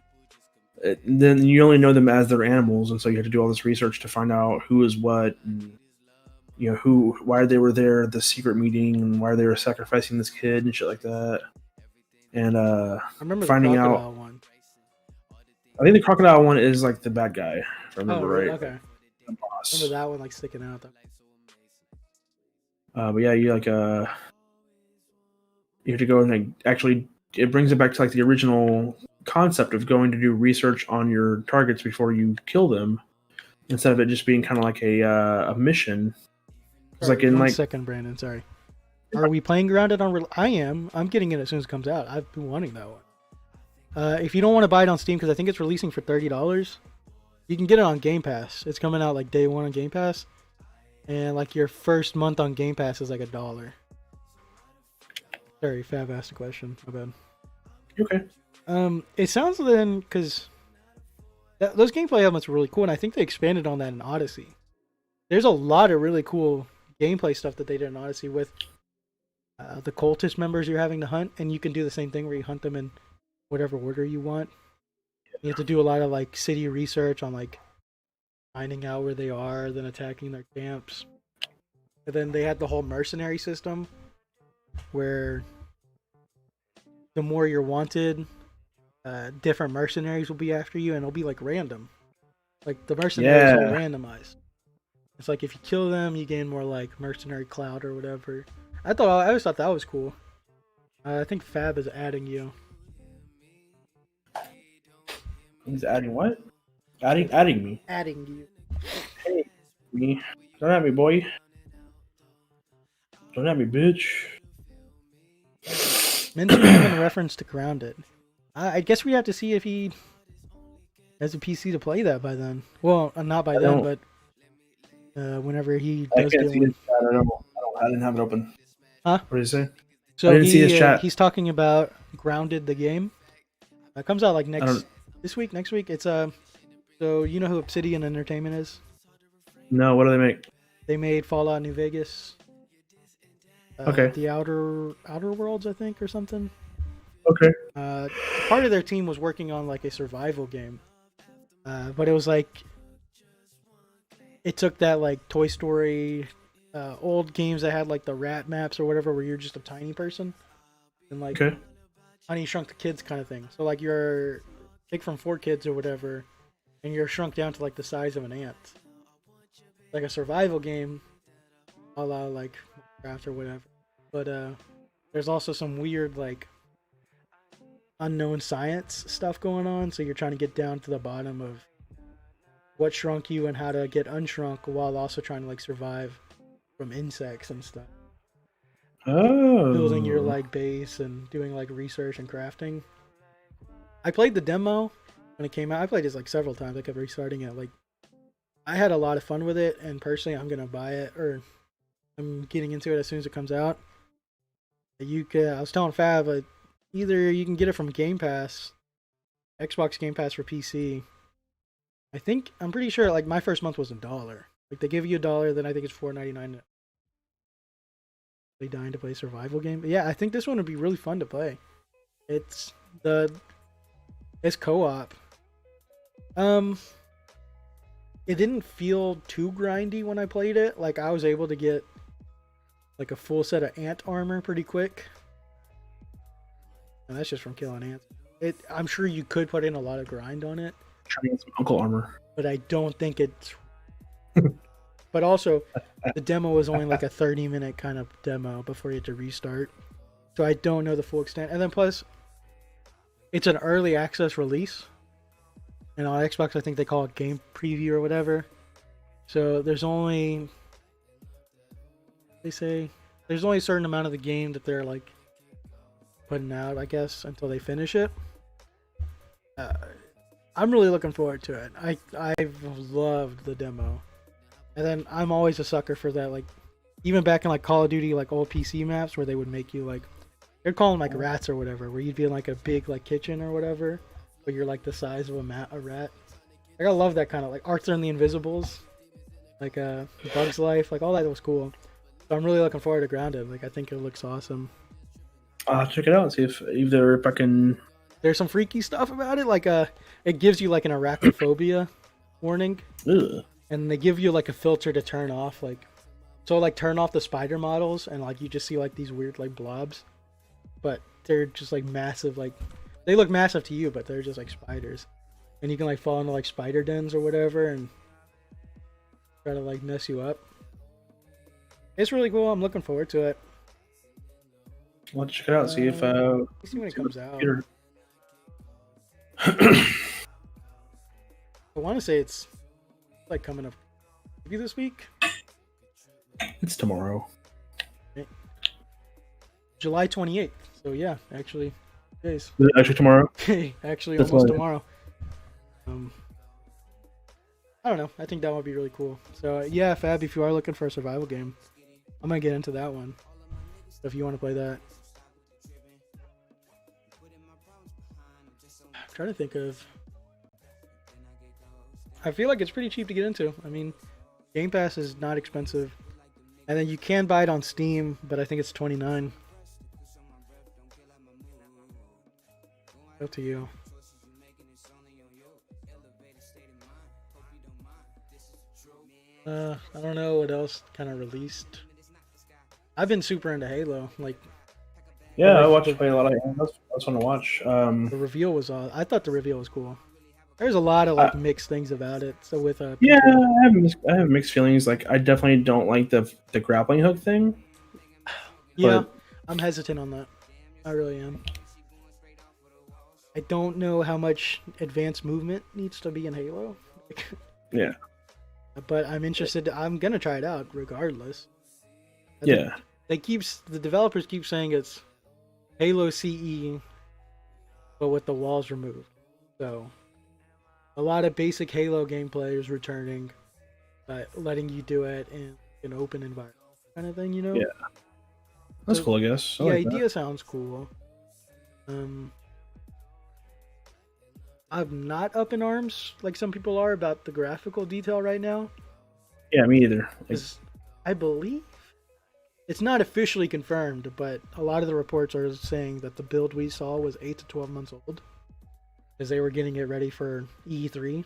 Then you only know them as their animals, and so you have to do all this research to find out who is what, and you know why they were there at the secret meeting, and why they were sacrificing this kid and shit like that. And I remember finding the out. crocodile one. I think the crocodile one is like the bad guy, if I remember really? right. Okay. The boss. Remember that one like sticking out though. But yeah, you like you have to go and like actually it brings it back to like the original concept of going to do research on your targets before you kill them, instead of it just being kind of like a mission. It's like in One like second, Brandon. Sorry. Are we playing Grounded on? I am. I'm getting it as soon as it comes out. I've been wanting that one. If you don't want to buy it on Steam, because I think it's releasing for $30, you can get it on Game Pass. It's coming out like day one on Game Pass, and like your first month on Game Pass is like $1. Sorry, Fab asked a question. My bad. okay. It sounds then because those gameplay elements were really cool, and I think they expanded on that in Odyssey. There's a lot of really cool gameplay stuff that they did in Odyssey with the cultist members you're having to hunt, and you can do the same thing where you hunt them in whatever order you want. You have to do a lot of like city research on like finding out where they are, then attacking their camps. And then they had the whole mercenary system where the more you're wanted, different mercenaries will be after you, and it'll be like random. Like the mercenaries will randomize. It's like if you kill them, you gain more like mercenary clout or whatever. I always thought that was cool. I think Fab is adding you. He's adding what? Adding me. Adding you. Hey, me. Don't at me, boy. Don't at me, bitch. Mention him in reference to Grounded. I guess we have to see if he has a PC to play that by then. Well, not by then, but whenever he does get one. I didn't have it open. Huh? What did he say? So I didn't see his chat. He's talking about Grounded, the game. It comes out like next week. It's so you know who Obsidian Entertainment is? No, what do they make? They made Fallout New Vegas. Okay. The Outer Worlds, I think, or something. Okay. Part of their team was working on like a survival game, but it was like it took that like Toy Story, old games that had like the rat maps or whatever, where you're just a tiny person, and like Honey Shrunk the Kids kind of thing. So like you're take from 4 kids or whatever, and you're shrunk down to like the size of an ant, like a survival game, a la like Minecraft or whatever. But there's also some weird like unknown science stuff going on, so you're trying to get down to the bottom of what shrunk you and how to get unshrunk while also trying to like survive from insects and stuff. Building your like base and doing like research and crafting. I played the demo when it came out. I played it like several times. I kept restarting it. Like I had a lot of fun with it, and personally I'm gonna buy it, or I'm getting into it as soon as it comes out. I was telling Fab, either you can get it from Game Pass, Xbox Game Pass for PC. I'm pretty sure like my first month was $1. Like they give you $1, then I think it's $4.99. They dying to play a survival game. But yeah, I think this one would be really fun to play. It's co-op. It didn't feel too grindy when I played it. Like I was able to get like a full set of ant armor pretty quick. And that's just from killing ants. I'm sure you could put in a lot of grind on it. Trying to get some uncle armor. But I don't think it's... But also, the demo was only like a 30-minute kind of demo before you had to restart. So I don't know the full extent. And then plus, it's an early access release. And on Xbox, I think they call it game preview or whatever. So there's only... there's only a certain amount of the game that they're like putting out, I guess, until they finish it. I'm really looking forward to it. I've loved the demo, and then I'm always a sucker for that. Like even back in like Call of Duty, like old PC maps where they would make you like They'd call them like rats or whatever, where you'd be in like a big like kitchen or whatever, but you're like the size of a rat. Like I love that kind of like Arthur and the Invisibles, like Bug's Life, like all that was cool. So I'm really looking forward to Grounded. Like I think it looks awesome. I'll check it out and see if either if I can. There's some freaky stuff about it, like it gives you like an arachnophobia warning, Ugh. and they give you like a filter to turn off, like so like turn off the spider models, and like you just see like these weird like blobs, but they're just like massive, like they look massive to you, but they're just like spiders, and you can like fall into like spider dens or whatever and try to like mess you up. It's really cool. I'm looking forward to it. I'll check it out. See if See when it comes out. Peter. I want to say it's like coming up maybe this week. It's tomorrow. July 28th. So yeah, actually, days. Is it actually tomorrow? Actually, That's almost why- tomorrow. I don't know. I think that would be really cool. So yeah, Fab, if you are looking for a survival game, I'm gonna get into that one. So if you want to play that, I'm trying to think of. I feel like it's pretty cheap to get into. I mean, Game Pass is not expensive, and then you can buy it on Steam, but I think it's $29. Up to you. I don't know what else kind of released. I've been super into Halo. Like Yeah, I watched you play a lot of. That's fun to watch. the reveal was all. I thought the reveal was cool. There's a lot of like mixed things about it. So with Yeah, I have mixed feelings. Like, I definitely don't like the grappling hook thing. yeah, but- I'm hesitant on that. I really am. I don't know how much advanced movement needs to be in Halo. Yeah. But I'm interested. I'm gonna try it out regardless. Yeah. The developers keep saying it's Halo CE, but with the walls removed. So a lot of basic Halo gameplay is returning, but letting you do it in an open environment kind of thing, you know? Yeah. That's So, cool, I guess. I The like that. idea sounds cool. I'm not up in arms like some people are about the graphical detail right now. Yeah, me either. Like, 'Cause I believe it's not officially confirmed, but a lot of the reports are saying that the build we saw was 8 to 12 months old, because they were getting it ready for E3.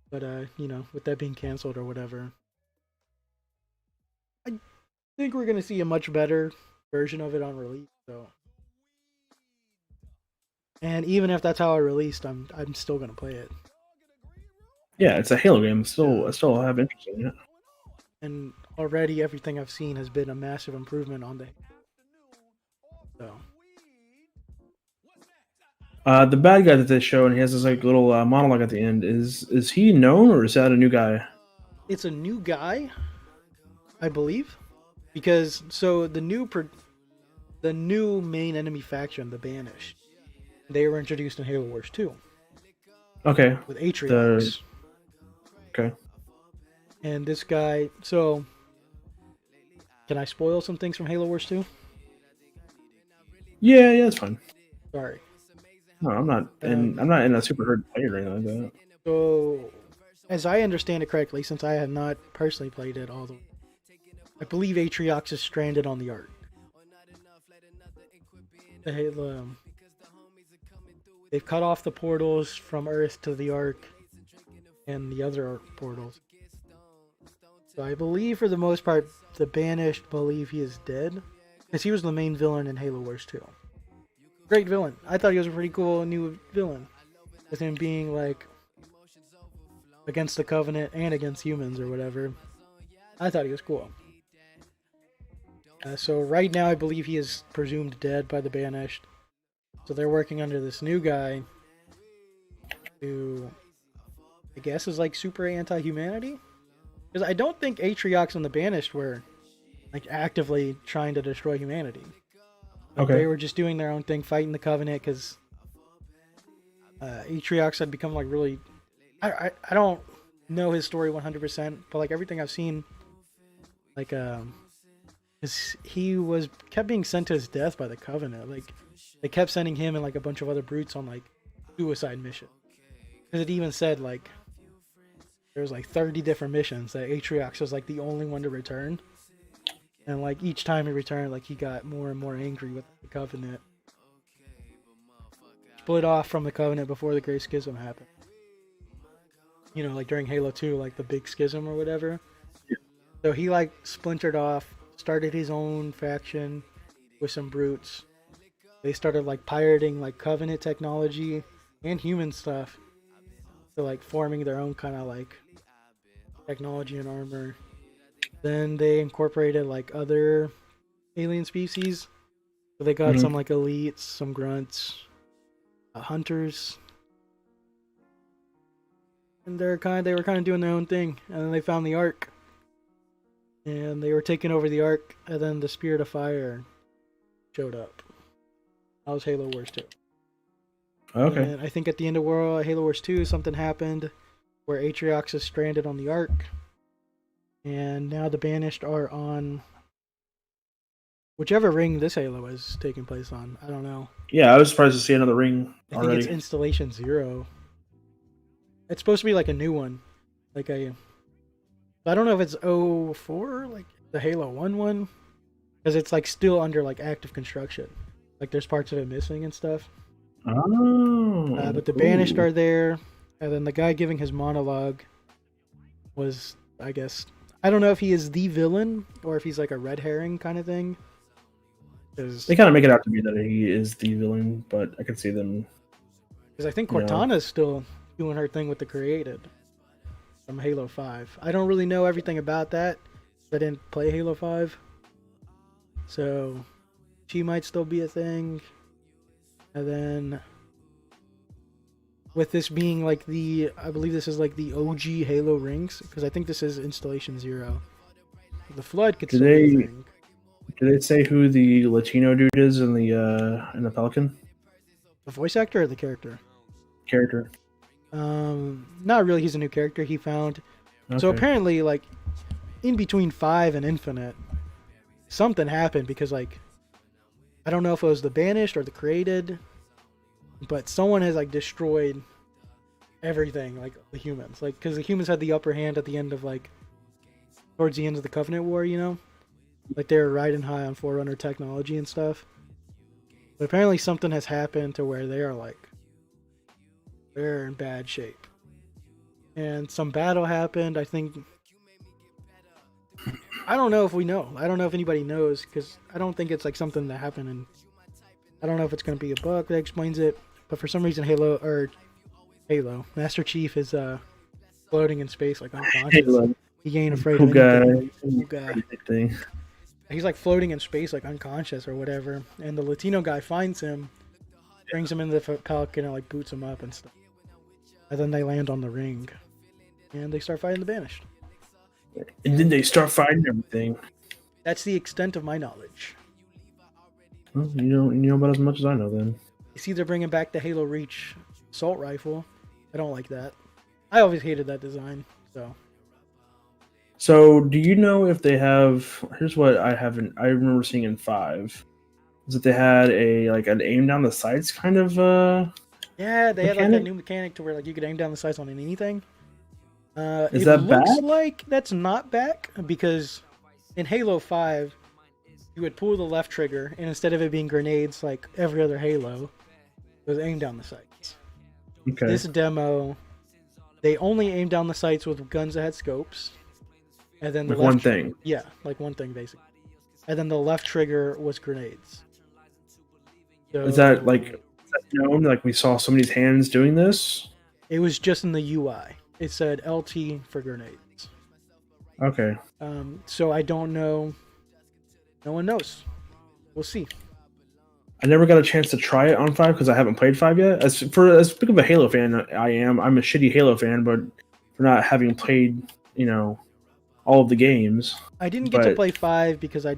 But you know, with that being canceled or whatever, I think we're gonna see a much better version of it on release. So, and even if that's how I released, I'm still gonna play it. yeah, it's a Halo game. I still have interest in it. And already everything I've seen has been a massive improvement on the. So. The bad guy that they show, and he has this like little monologue at the end. Is he known, or is that a new guy? It's a new guy, I believe, because so the new main enemy faction, the Banished, they were introduced in Halo Wars 2 Okay. with Atriox. Okay. And this guy, so can I spoil some things from Halo Wars 2? Yeah, that's fine. Sorry. No, I'm not in a super hard fight or anything like that. So, as I understand it correctly, since I have not personally played it all the way, I believe Atriox is stranded on the Ark. The Halo, they've cut off the portals from Earth to the Ark and the other Ark portals. So I believe for the most part, the Banished believe he is dead, because he was the main villain in Halo Wars 2. Great villain. I thought he was a pretty cool new villain, with him being like against the Covenant and against humans or whatever. I thought he was cool. So right now I believe he is presumed dead by the Banished. So they're working under this new guy who I guess is like super anti-humanity. Because I don't think Atriox and the Banished were like actively trying to destroy humanity. Like, Okay. They were just doing their own thing, fighting the Covenant, because Atriox had become like really. I don't know his story 100%, but like everything I've seen, like because he was kept being sent to his death by the Covenant. Like they kept sending him and like a bunch of other brutes on like suicide missions. Because it even said like there was like 30 different missions that Atriox was like the only one to return, and like each time he returned, like he got more and more angry with the Covenant. Split off from the Covenant before the Great Schism happened. You know, like during Halo 2, like the big schism or whatever. Yeah. So he like splintered off, started his own faction with some brutes. They started like pirating like Covenant technology and human stuff. So like forming their own kind of like technology and armor. Then they incorporated like other alien species. So they got some like elites, some grunts, hunters. And they were kind of doing their own thing. And then they found the Ark. And they were taking over the Ark, and then the Spirit of Fire showed up. That was Halo Wars 2. Okay. And I think at the end of Halo Wars 2, something happened where Atriox is stranded on the Ark. And now the Banished are on whichever ring this Halo is taking place on. I don't know. Yeah, I was surprised to see another ring I think already. it's Installation 0. It's supposed to be like a new one. Like I don't know if it's 04, like the Halo 1 one. Because it's like still under like active construction. Like there's parts of it missing and stuff. Oh. But the Banished are there. And then the guy giving his monologue was, I guess, I don't know if he is the villain or if he's like a red herring kind of thing. They kind of make it out to be that he is the villain, but I can see them. Because I think Cortana's still doing her thing with the Created from Halo 5. I don't really know everything about that. I didn't play Halo 5. So she might still be a thing. And then with this being like I believe this is like the OG Halo rings, because I think this is Installation 0. The Flood could still be a thing. Did they say who the Latino dude is in the Pelican? The voice actor or the character? Character. Not really. He's a new character he found. Okay. So apparently, like, in between 5 and Infinite, something happened because, like, I don't know if it was the Banished or the Created, but someone has, like, destroyed everything, like, the humans. Like, because the humans had the upper hand at the end of, like, towards the end of the Covenant War, you know? Like, they were riding high on Forerunner technology and stuff. But apparently something has happened to where they are, like, they're in bad shape. And some battle happened, I think. I don't know if we know. I don't know if anybody knows, because I don't think it's like something that happened, and I don't know if it's going to be a book that explains it. But for some reason Halo, Master Chief is floating in space like unconscious. Halo. He ain't afraid of anything. Cool guy. Thing. He's like floating in space like unconscious or whatever. And the Latino guy finds him, brings him into the Pelican and like boots him up and stuff. And then they land on the ring. And they start fighting the Banished. And then they start fighting everything. That's the extent of my knowledge. Well, you know about as much as I know then. You see they're bringing back the Halo Reach assault rifle. I don't like that. I always hated that design. So, do you know if they have? Here's what I remember seeing in 5, is that they had an aim down the sights kind of. Yeah, they had like a mechanic? new mechanic to where like you could aim down the sights on anything. Is it that looks back? like that's not back, because in Halo 5 you would pull the left trigger, and instead of it being grenades like every other Halo, it was aim down the sights. Okay. This demo, they only aimed down the sights with guns that had scopes. And then the Like one thing. Yeah, like one thing basically. And then the left trigger was grenades. So, Is that known? Like we saw somebody's hands doing this? it was just in the UI. It said LT for grenades. Okay. So I don't know. No one knows. We'll see. I never got a chance to try it on 5 because I haven't played 5 yet. As big of a Halo fan I am, I'm a shitty Halo fan, but for not having played, all of the games. I didn't get to play 5 because I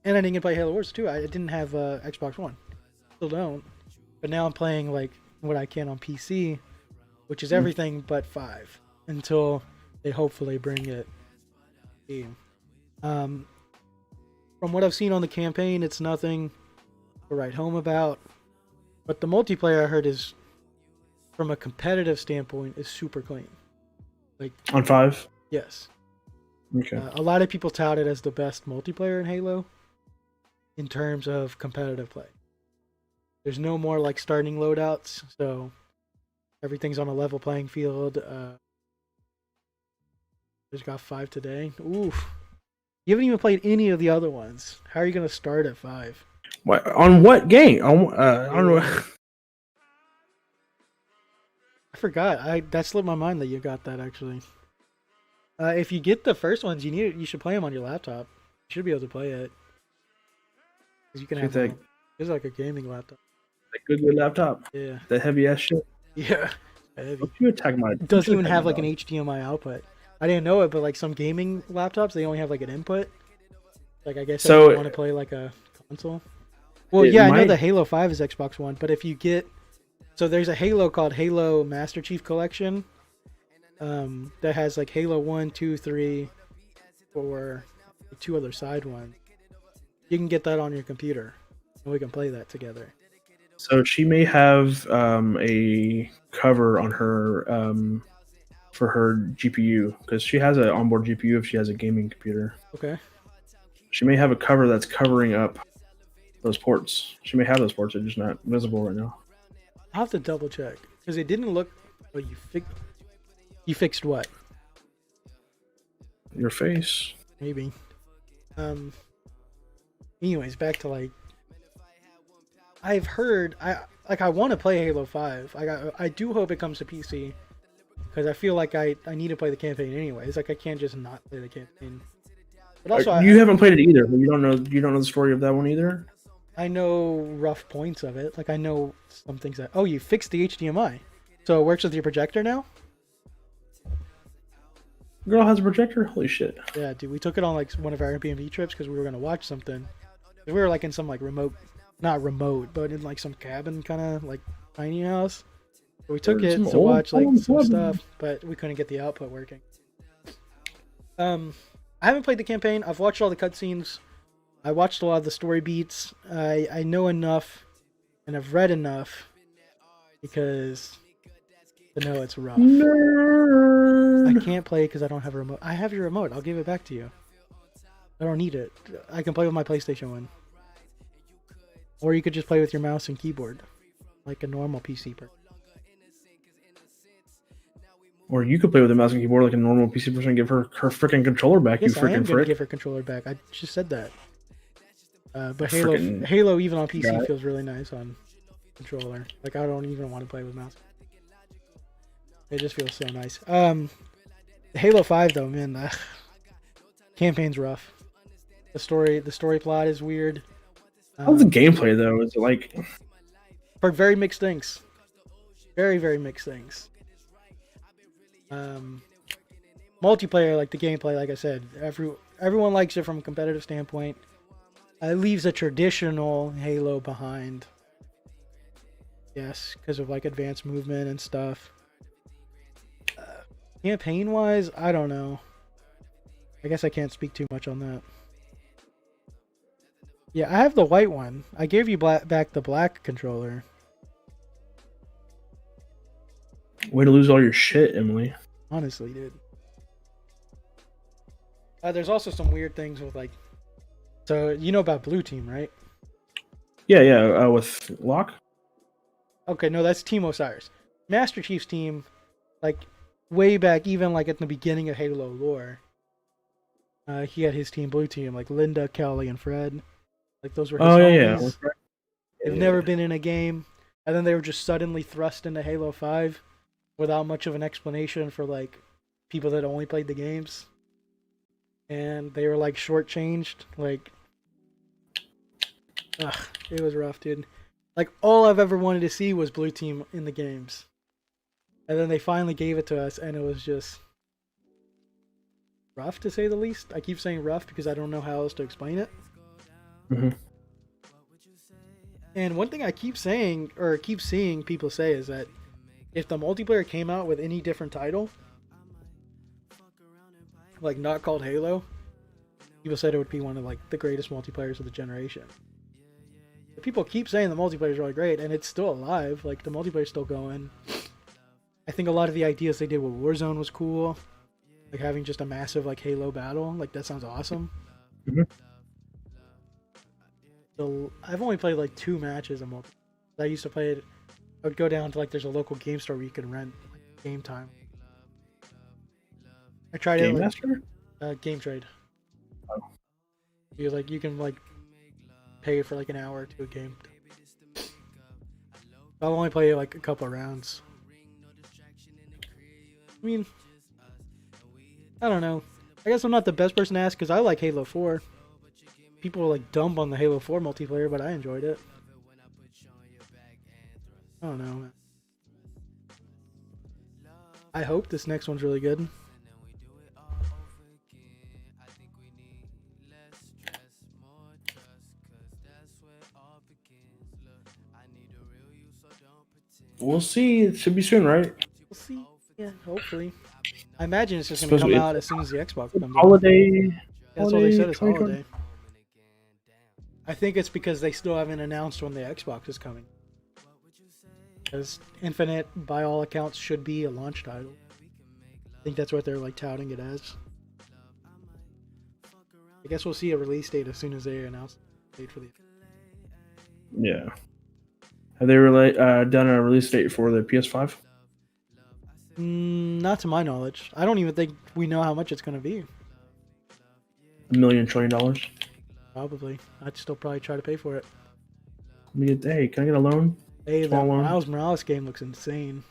didn't get to play Halo Wars 2. I didn't have Xbox One. Still don't. But now I'm playing like what I can on PC, which is everything but 5 until they hopefully bring it. From from what I've seen on the campaign, it's nothing to write home about. But the multiplayer I heard is, from a competitive standpoint, is super clean. Like On 5? yes, Okay. a lot of people tout it as the best multiplayer in Halo in terms of competitive play. There's no more like starting loadouts, so everything's on a level playing field. Just got 5 today. Oof. You haven't even played any of the other ones. How are you going to start at 5? What, on what game? I don't know. I forgot. That slipped my mind that you got that actually. If you get the first ones, you should play them on your laptop. You should be able to play it. 'Cause you can have that- one. It's like a gaming laptop. Good laptop. Yeah. That heavy ass shit. Yeah. Heavy. Don't you attack my. It doesn't even have like an HDMI output. I didn't know it, but like some gaming laptops, they only have like an input. Like I guess So- if you want to play like a console. Well, It yeah, I know might- the Halo 5 is Xbox One, but if you get, so there's a Halo called Halo Master Chief Collection, that has like Halo 1, 2, 3, 4, 2 other side ones. You can get that on your computer, and we can play that together. So she may have a cover on her for her GPU because she has an onboard GPU if she has a gaming computer. Okay. She may have a cover that's covering up those ports. She may have those ports; they're just not visible right now. I'll have to double check because it didn't look. Oh, you fixed what? Your face. Maybe. Anyways, back to like. I've heard I want to play Halo 5. I do hope it comes to PC because I feel like I need to play the campaign anyways. Like I can't just not play the campaign. But also You haven't played it either. But you don't know the story of that one either. I know rough points of it. Like I know some things that. Oh, you fixed the HDMI, so it works with your projector now. Girl has a projector. Holy shit! Yeah, dude, we took it on like one of our Airbnb trips because we were gonna watch something. We were like in some like not remote, but in like some cabin kind of like tiny house. So we took Or it some to old watch like home some club. stuff, but we couldn't get the output working. I haven't played the campaign. I've watched all the cutscenes. I watched a lot of the story beats. I know enough, and I've read enough because to know it's rough. I can't play because I don't have a remote. I have your remote. I'll give it back to you. I don't need it. I can play with my PlayStation 1. Or you could just play with your mouse and keyboard, like a normal PC person. Or you could play with a mouse and keyboard like a normal PC person and give her freaking controller back. Yes, You I am freaking going to frick. give her controller back. I just said that. But Frickin' Halo even on PC guy. feels really nice on controller. Like I don't even want to play with mouse. It just feels so nice. Halo 5 though, man, the campaign's rough. The story plot is weird. How's the gameplay though? Is it like Heard very mixed things. Very, very mixed things. Multiplayer, like the gameplay, like I said, everyone likes it from a competitive standpoint. It leaves a traditional Halo behind. Yes, because of like advanced movement and stuff. Campaign wise, I don't know. I guess I can't speak too much on that. Yeah, I have the white one. I gave you back the black controller. way to lose all your shit, Emily? Honestly, dude. There's also some weird things with like. So you know about Blue Team, right? Yeah. With Locke. Okay, no, that's Team Osiris. Master Chief's team, like way back, even like at the beginning of Halo lore. He had his team, Blue Team, like Linda, Kelly, and Fred. Like those were his homies. Yeah. They've never been in a game, and then they were just suddenly thrust into Halo 5 without much of an explanation for like people that only played the games. And they were like shortchanged. Like, it was rough, dude. Like all I've ever wanted to see was Blue Team in the games, and then they finally gave it to us, and it was just rough to say the least. I keep saying rough because I don't know how else to explain it. Mm-hmm. And one thing I keep saying, or keep seeing people say, is that if the multiplayer came out with any different title, like not called Halo, people said it would be one of like the greatest multiplayers of the generation. But people keep saying the multiplayer is really great, and it's still alive. Like the multiplayer's still going. I think a lot of the ideas they did with Warzone was cool, like having just a massive like Halo battle. Like that sounds awesome. Mhm. So I've only played like 2 matches of multiplayer. I used to play it. I would go down to like there's a local game store where you can rent like, game time. I tried Game it. Like, Master? Game Trade. Oh. You can like pay for like an hour to a game. I'll only play like a couple rounds. I mean, I don't know. I guess I'm not the best person to ask because I like Halo 4. People are like dumb on the Halo 4 multiplayer, but I enjoyed it. I don't know. I hope this next one's really good. We'll see. It should be soon, right? We'll see. Yeah, hopefully. I imagine it's just gonna come Supposedly- out as soon as the Xbox comes out. Holiday. That's what they said. It's 2020. holiday. I think it's because they still haven't announced when the Xbox is coming. Because Infinite, by all accounts, should be a launch title. I think that's what they're like touting it as. I guess we'll see a release date as soon as they announce the date for the. Yeah. Have they done a release date for the PS5? Not to my knowledge. I don't even think we know how much it's going to be. $1 million trillion. Probably. I'd still probably try to pay for it. Hey, can I get a loan? Hey, that Small one. Miles Morales game looks insane.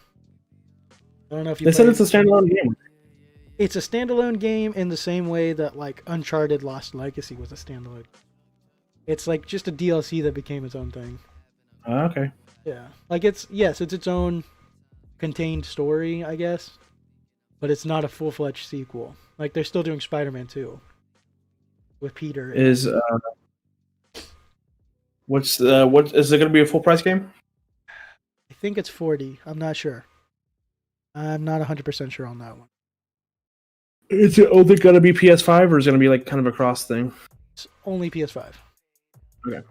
I don't know if you They said played- it's a standalone game. It's a standalone game in the same way that like Uncharted Lost Legacy was a standalone. It's like just a DLC that became its own thing. Okay. Yeah. Like it's its own contained story, I guess. But it's not a full-fledged sequel. Like they're still doing Spider-Man 2 with Peter. Is what is it going to be a full price game? I think it's 40. I'm not sure. I'm not 100% sure on that one. Is it only going to be PS5 or is it going to be like kind of a cross thing? It's only PS5. Okay.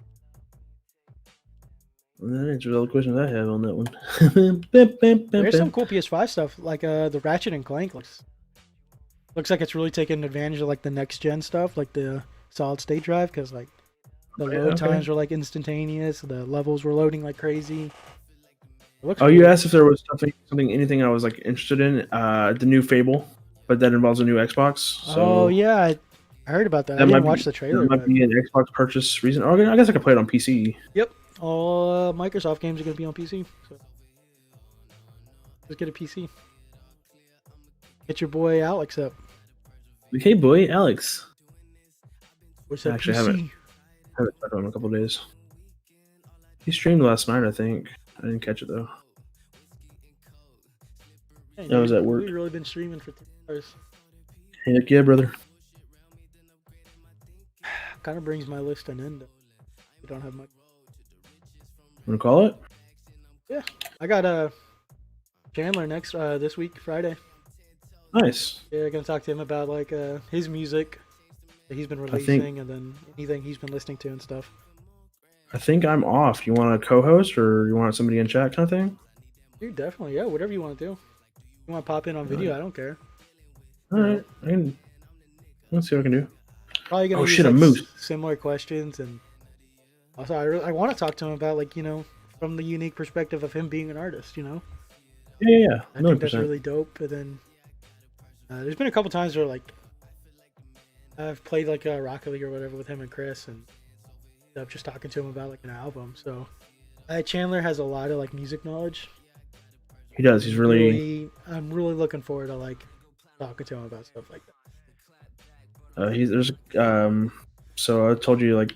Well, that answers all the questions I have on that one. There's some cool PS5 stuff, like the Ratchet and Clank looks like it's really taking advantage of like the next gen stuff, like the solid state drive, because like the load times were like instantaneous, the levels were loading like crazy. It looks Oh, cool. you asked if there was anything I was like interested in. The new Fable, but that involves a new Xbox. So Oh yeah, I heard about that. I didn't watch the trailer. That might But... be an Xbox purchase reason. Oh, I guess I could play it on PC. Yep, all Microsoft games are gonna be on PC. So. Just get a PC. Get your boy Alex up. Hey, boy, Alex. Where's that Actually, PC? Haven't played on in a couple days. He streamed last night, I think. I didn't catch it though. Hey, I was at work. We've really been streaming for 3 hours. Heck yeah, brother. Kind of brings my list an end. We don't have much. Wanna call it? I got Chandler next this week, Friday. Nice. Yeah, gonna talk to him about like his music that he's been think- releasing, and then anything he's been listening to and stuff. I think I'm off. You want to co-host or you want somebody in chat kind of thing? Dude, definitely, yeah, whatever you want to do. You want to pop in on video? I don't care. All right. Let's see what I can do. Probably gonna Oh, use, shit, a like, moose. similar questions, and also I want to talk to him about like from the unique perspective of him being an artist. Yeah. I think that's 100%. really dope. And then there's been a couple times where like I've played like Rocket League or whatever with him and Chris, and I'm just talking to him about like an album. So Chandler has a lot of like music knowledge. He does. He's really. I'm really looking forward to like talking to him about stuff like that. So I told you like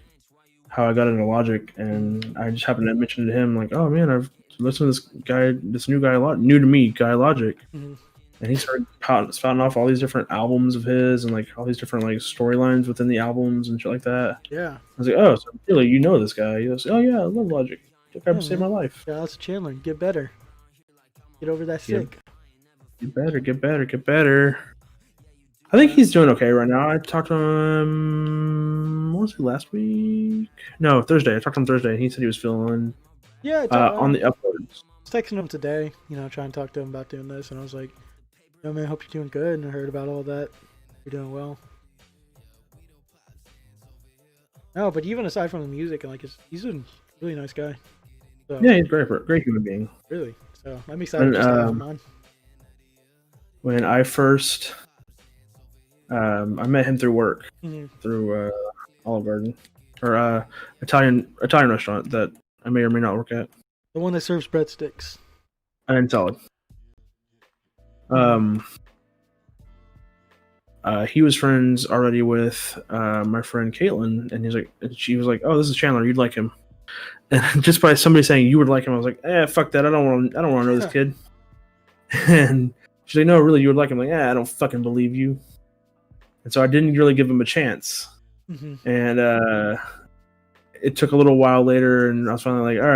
how I got into Logic, and I just happened to mention to him like, oh man, I've listened to this new guy a lot, new to me, Guy Logic, Mhm. and he started spouting off all these different albums of his and like all these different like storylines within the albums and shit like that. Yeah, I was like, oh, so really, you know this guy? He goes, oh yeah, I love Logic. That guy saved my life. shout out to Chandler. Get better. Get over that Yeah. sick. Get better, get better, get better. I think he's doing okay right now. I talked to him. What was it, last week? No, Thursday. I talked to him Thursday. He said he was feeling Yeah, on the upwards. I was texting him today, trying to talk to him about doing this, and I was like, "Yo, man, hope you're doing good." And I heard about all that. You're doing well. No, but even aside from the music, and like, he's a really nice guy. So, Yeah, he's great human being. really. So I'm excited And, to have him on. When I first, I met him through work, Mhm. through Olive Garden, or Italian restaurant that I may or may not work at. The one that serves breadsticks. And solid. He was friends already with my friend Caitlin, and she was like, "Oh, this is Chandler. You'd like him." And just by somebody saying you would like him, I was like, fuck that. I don't want to know this kid." And she's like, "No, really, you would like him." I'm like, I don't fucking believe you. And so I didn't really give him a chance. Mm-hmm. And it took a little while later, and I was finally like, "All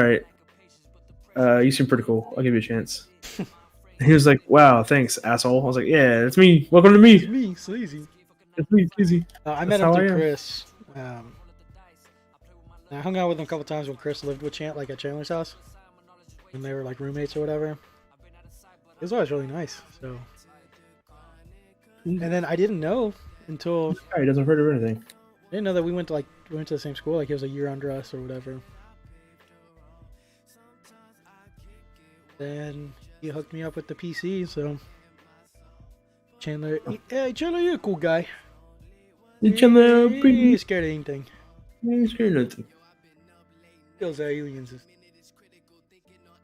right, you seem pretty cool. I'll give you a chance." And he was like, "Wow, thanks, asshole." I was like, "Yeah, it's me. Welcome to It's me. me, Sleazy. It's me, Sleazy." I met That's him how I through am. Chris. I hung out with him a couple times when Chris lived with like at Chandler's house, when they were like roommates or whatever. It was always really nice. So, and then I didn't know until He doesn't hurt or anything. I didn't know that we went to the same school. Like he was a year under us or whatever. Then he hooked me up with the PC. So Chandler, hey Chandler, you're a cool guy. Chandler, He pretty. ain't scared of anything. Nothing. Kills aliens.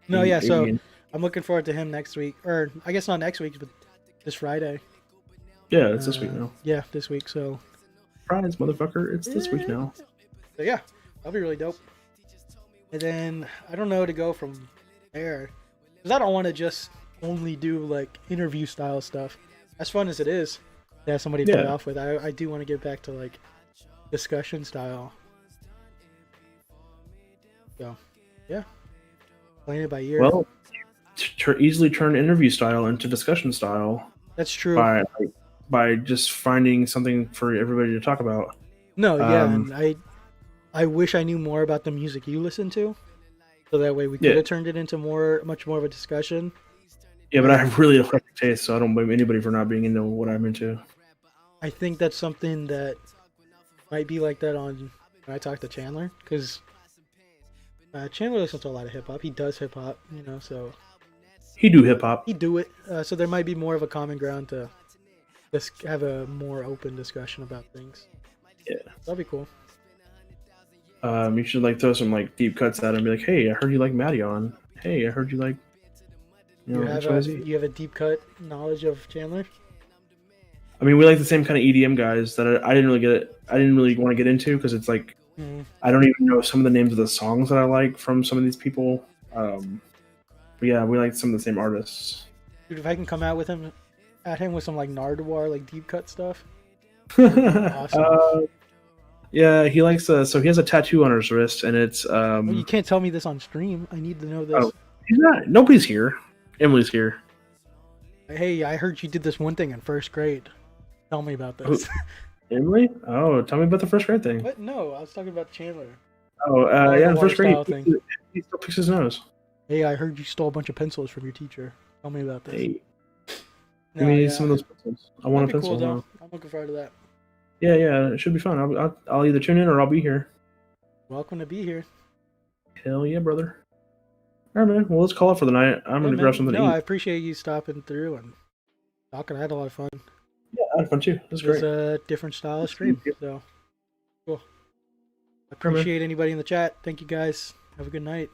No, yeah. So Alien. I'm looking forward to him next week, or I guess not next week, but this Friday. Yeah, it's this week now. Yeah, this week. So Surprise, motherfucker! It's this week now. So yeah, that'll be really dope. And then I don't know to go from there, because I don't want to just only do like interview style stuff. As fun as it is to have somebody to play Yeah. off with, I do want to get back to like discussion style. So yeah, playing it by ear. Well, easily turn interview style into discussion style That's true. by just finding something for everybody to talk about. No, yeah, Um, and I wish I knew more about the music you listen to, so that way we could Yeah. have turned it into much more of a discussion. Yeah, but I have really eclectic taste, so I don't blame anybody for not being into what I'm into. I think that's something that might be like that when I talk to Chandler, because Chandler listens to a lot of hip hop. He does hip hop, so He do hip hop. he do it. So there might be more of a common ground to just have a more open discussion about things. Yeah. That'd be cool. You should throw some deep cuts at him and be like, "Hey, I heard you like Madion. Hey, I heard you like You have XYZ." you have a deep cut knowledge of Chandler. I mean, we like the same kind of EDM guys that I didn't really get it. I didn't really want to get into because it's like I don't even know some of the names of the songs that I like from some of these people. But yeah, we like some of the same artists. Dude, if I can come out with him, at him with some like Nardwuar, like deep cut stuff. Awesome. Yeah, he likes so he has a tattoo on his wrist, and it's Well, you can't tell me this on stream. I need to know this. Oh. he's not. Nobody's here. Emily's here. Hey, I heard you did this one thing in first grade. Tell me about this. Emily? Oh, tell me about the first grade thing. What? No, I was talking about Chandler. Oh, yeah, in the first grade, water style thing. he still picks his nose. Hey, I heard you stole a bunch of pencils from your teacher. Tell me about this. Hey, No, give me yeah, some of those pencils. I want a that'd be pencil cool, now. though. I'm looking forward to that. Yeah, it should be fun. I'll either tune in or I'll be here. Welcome to be here. Hell yeah, brother. All right, man. Well, let's call it for the night. I'm Yeah, gonna man. grab something No, to I eat. appreciate you stopping through and talking. I had a lot of fun. Yeah, I had fun too. It was It was great. a different style of stream, so cool. I man. appreciate anybody in the chat. Thank you guys. Have a good night.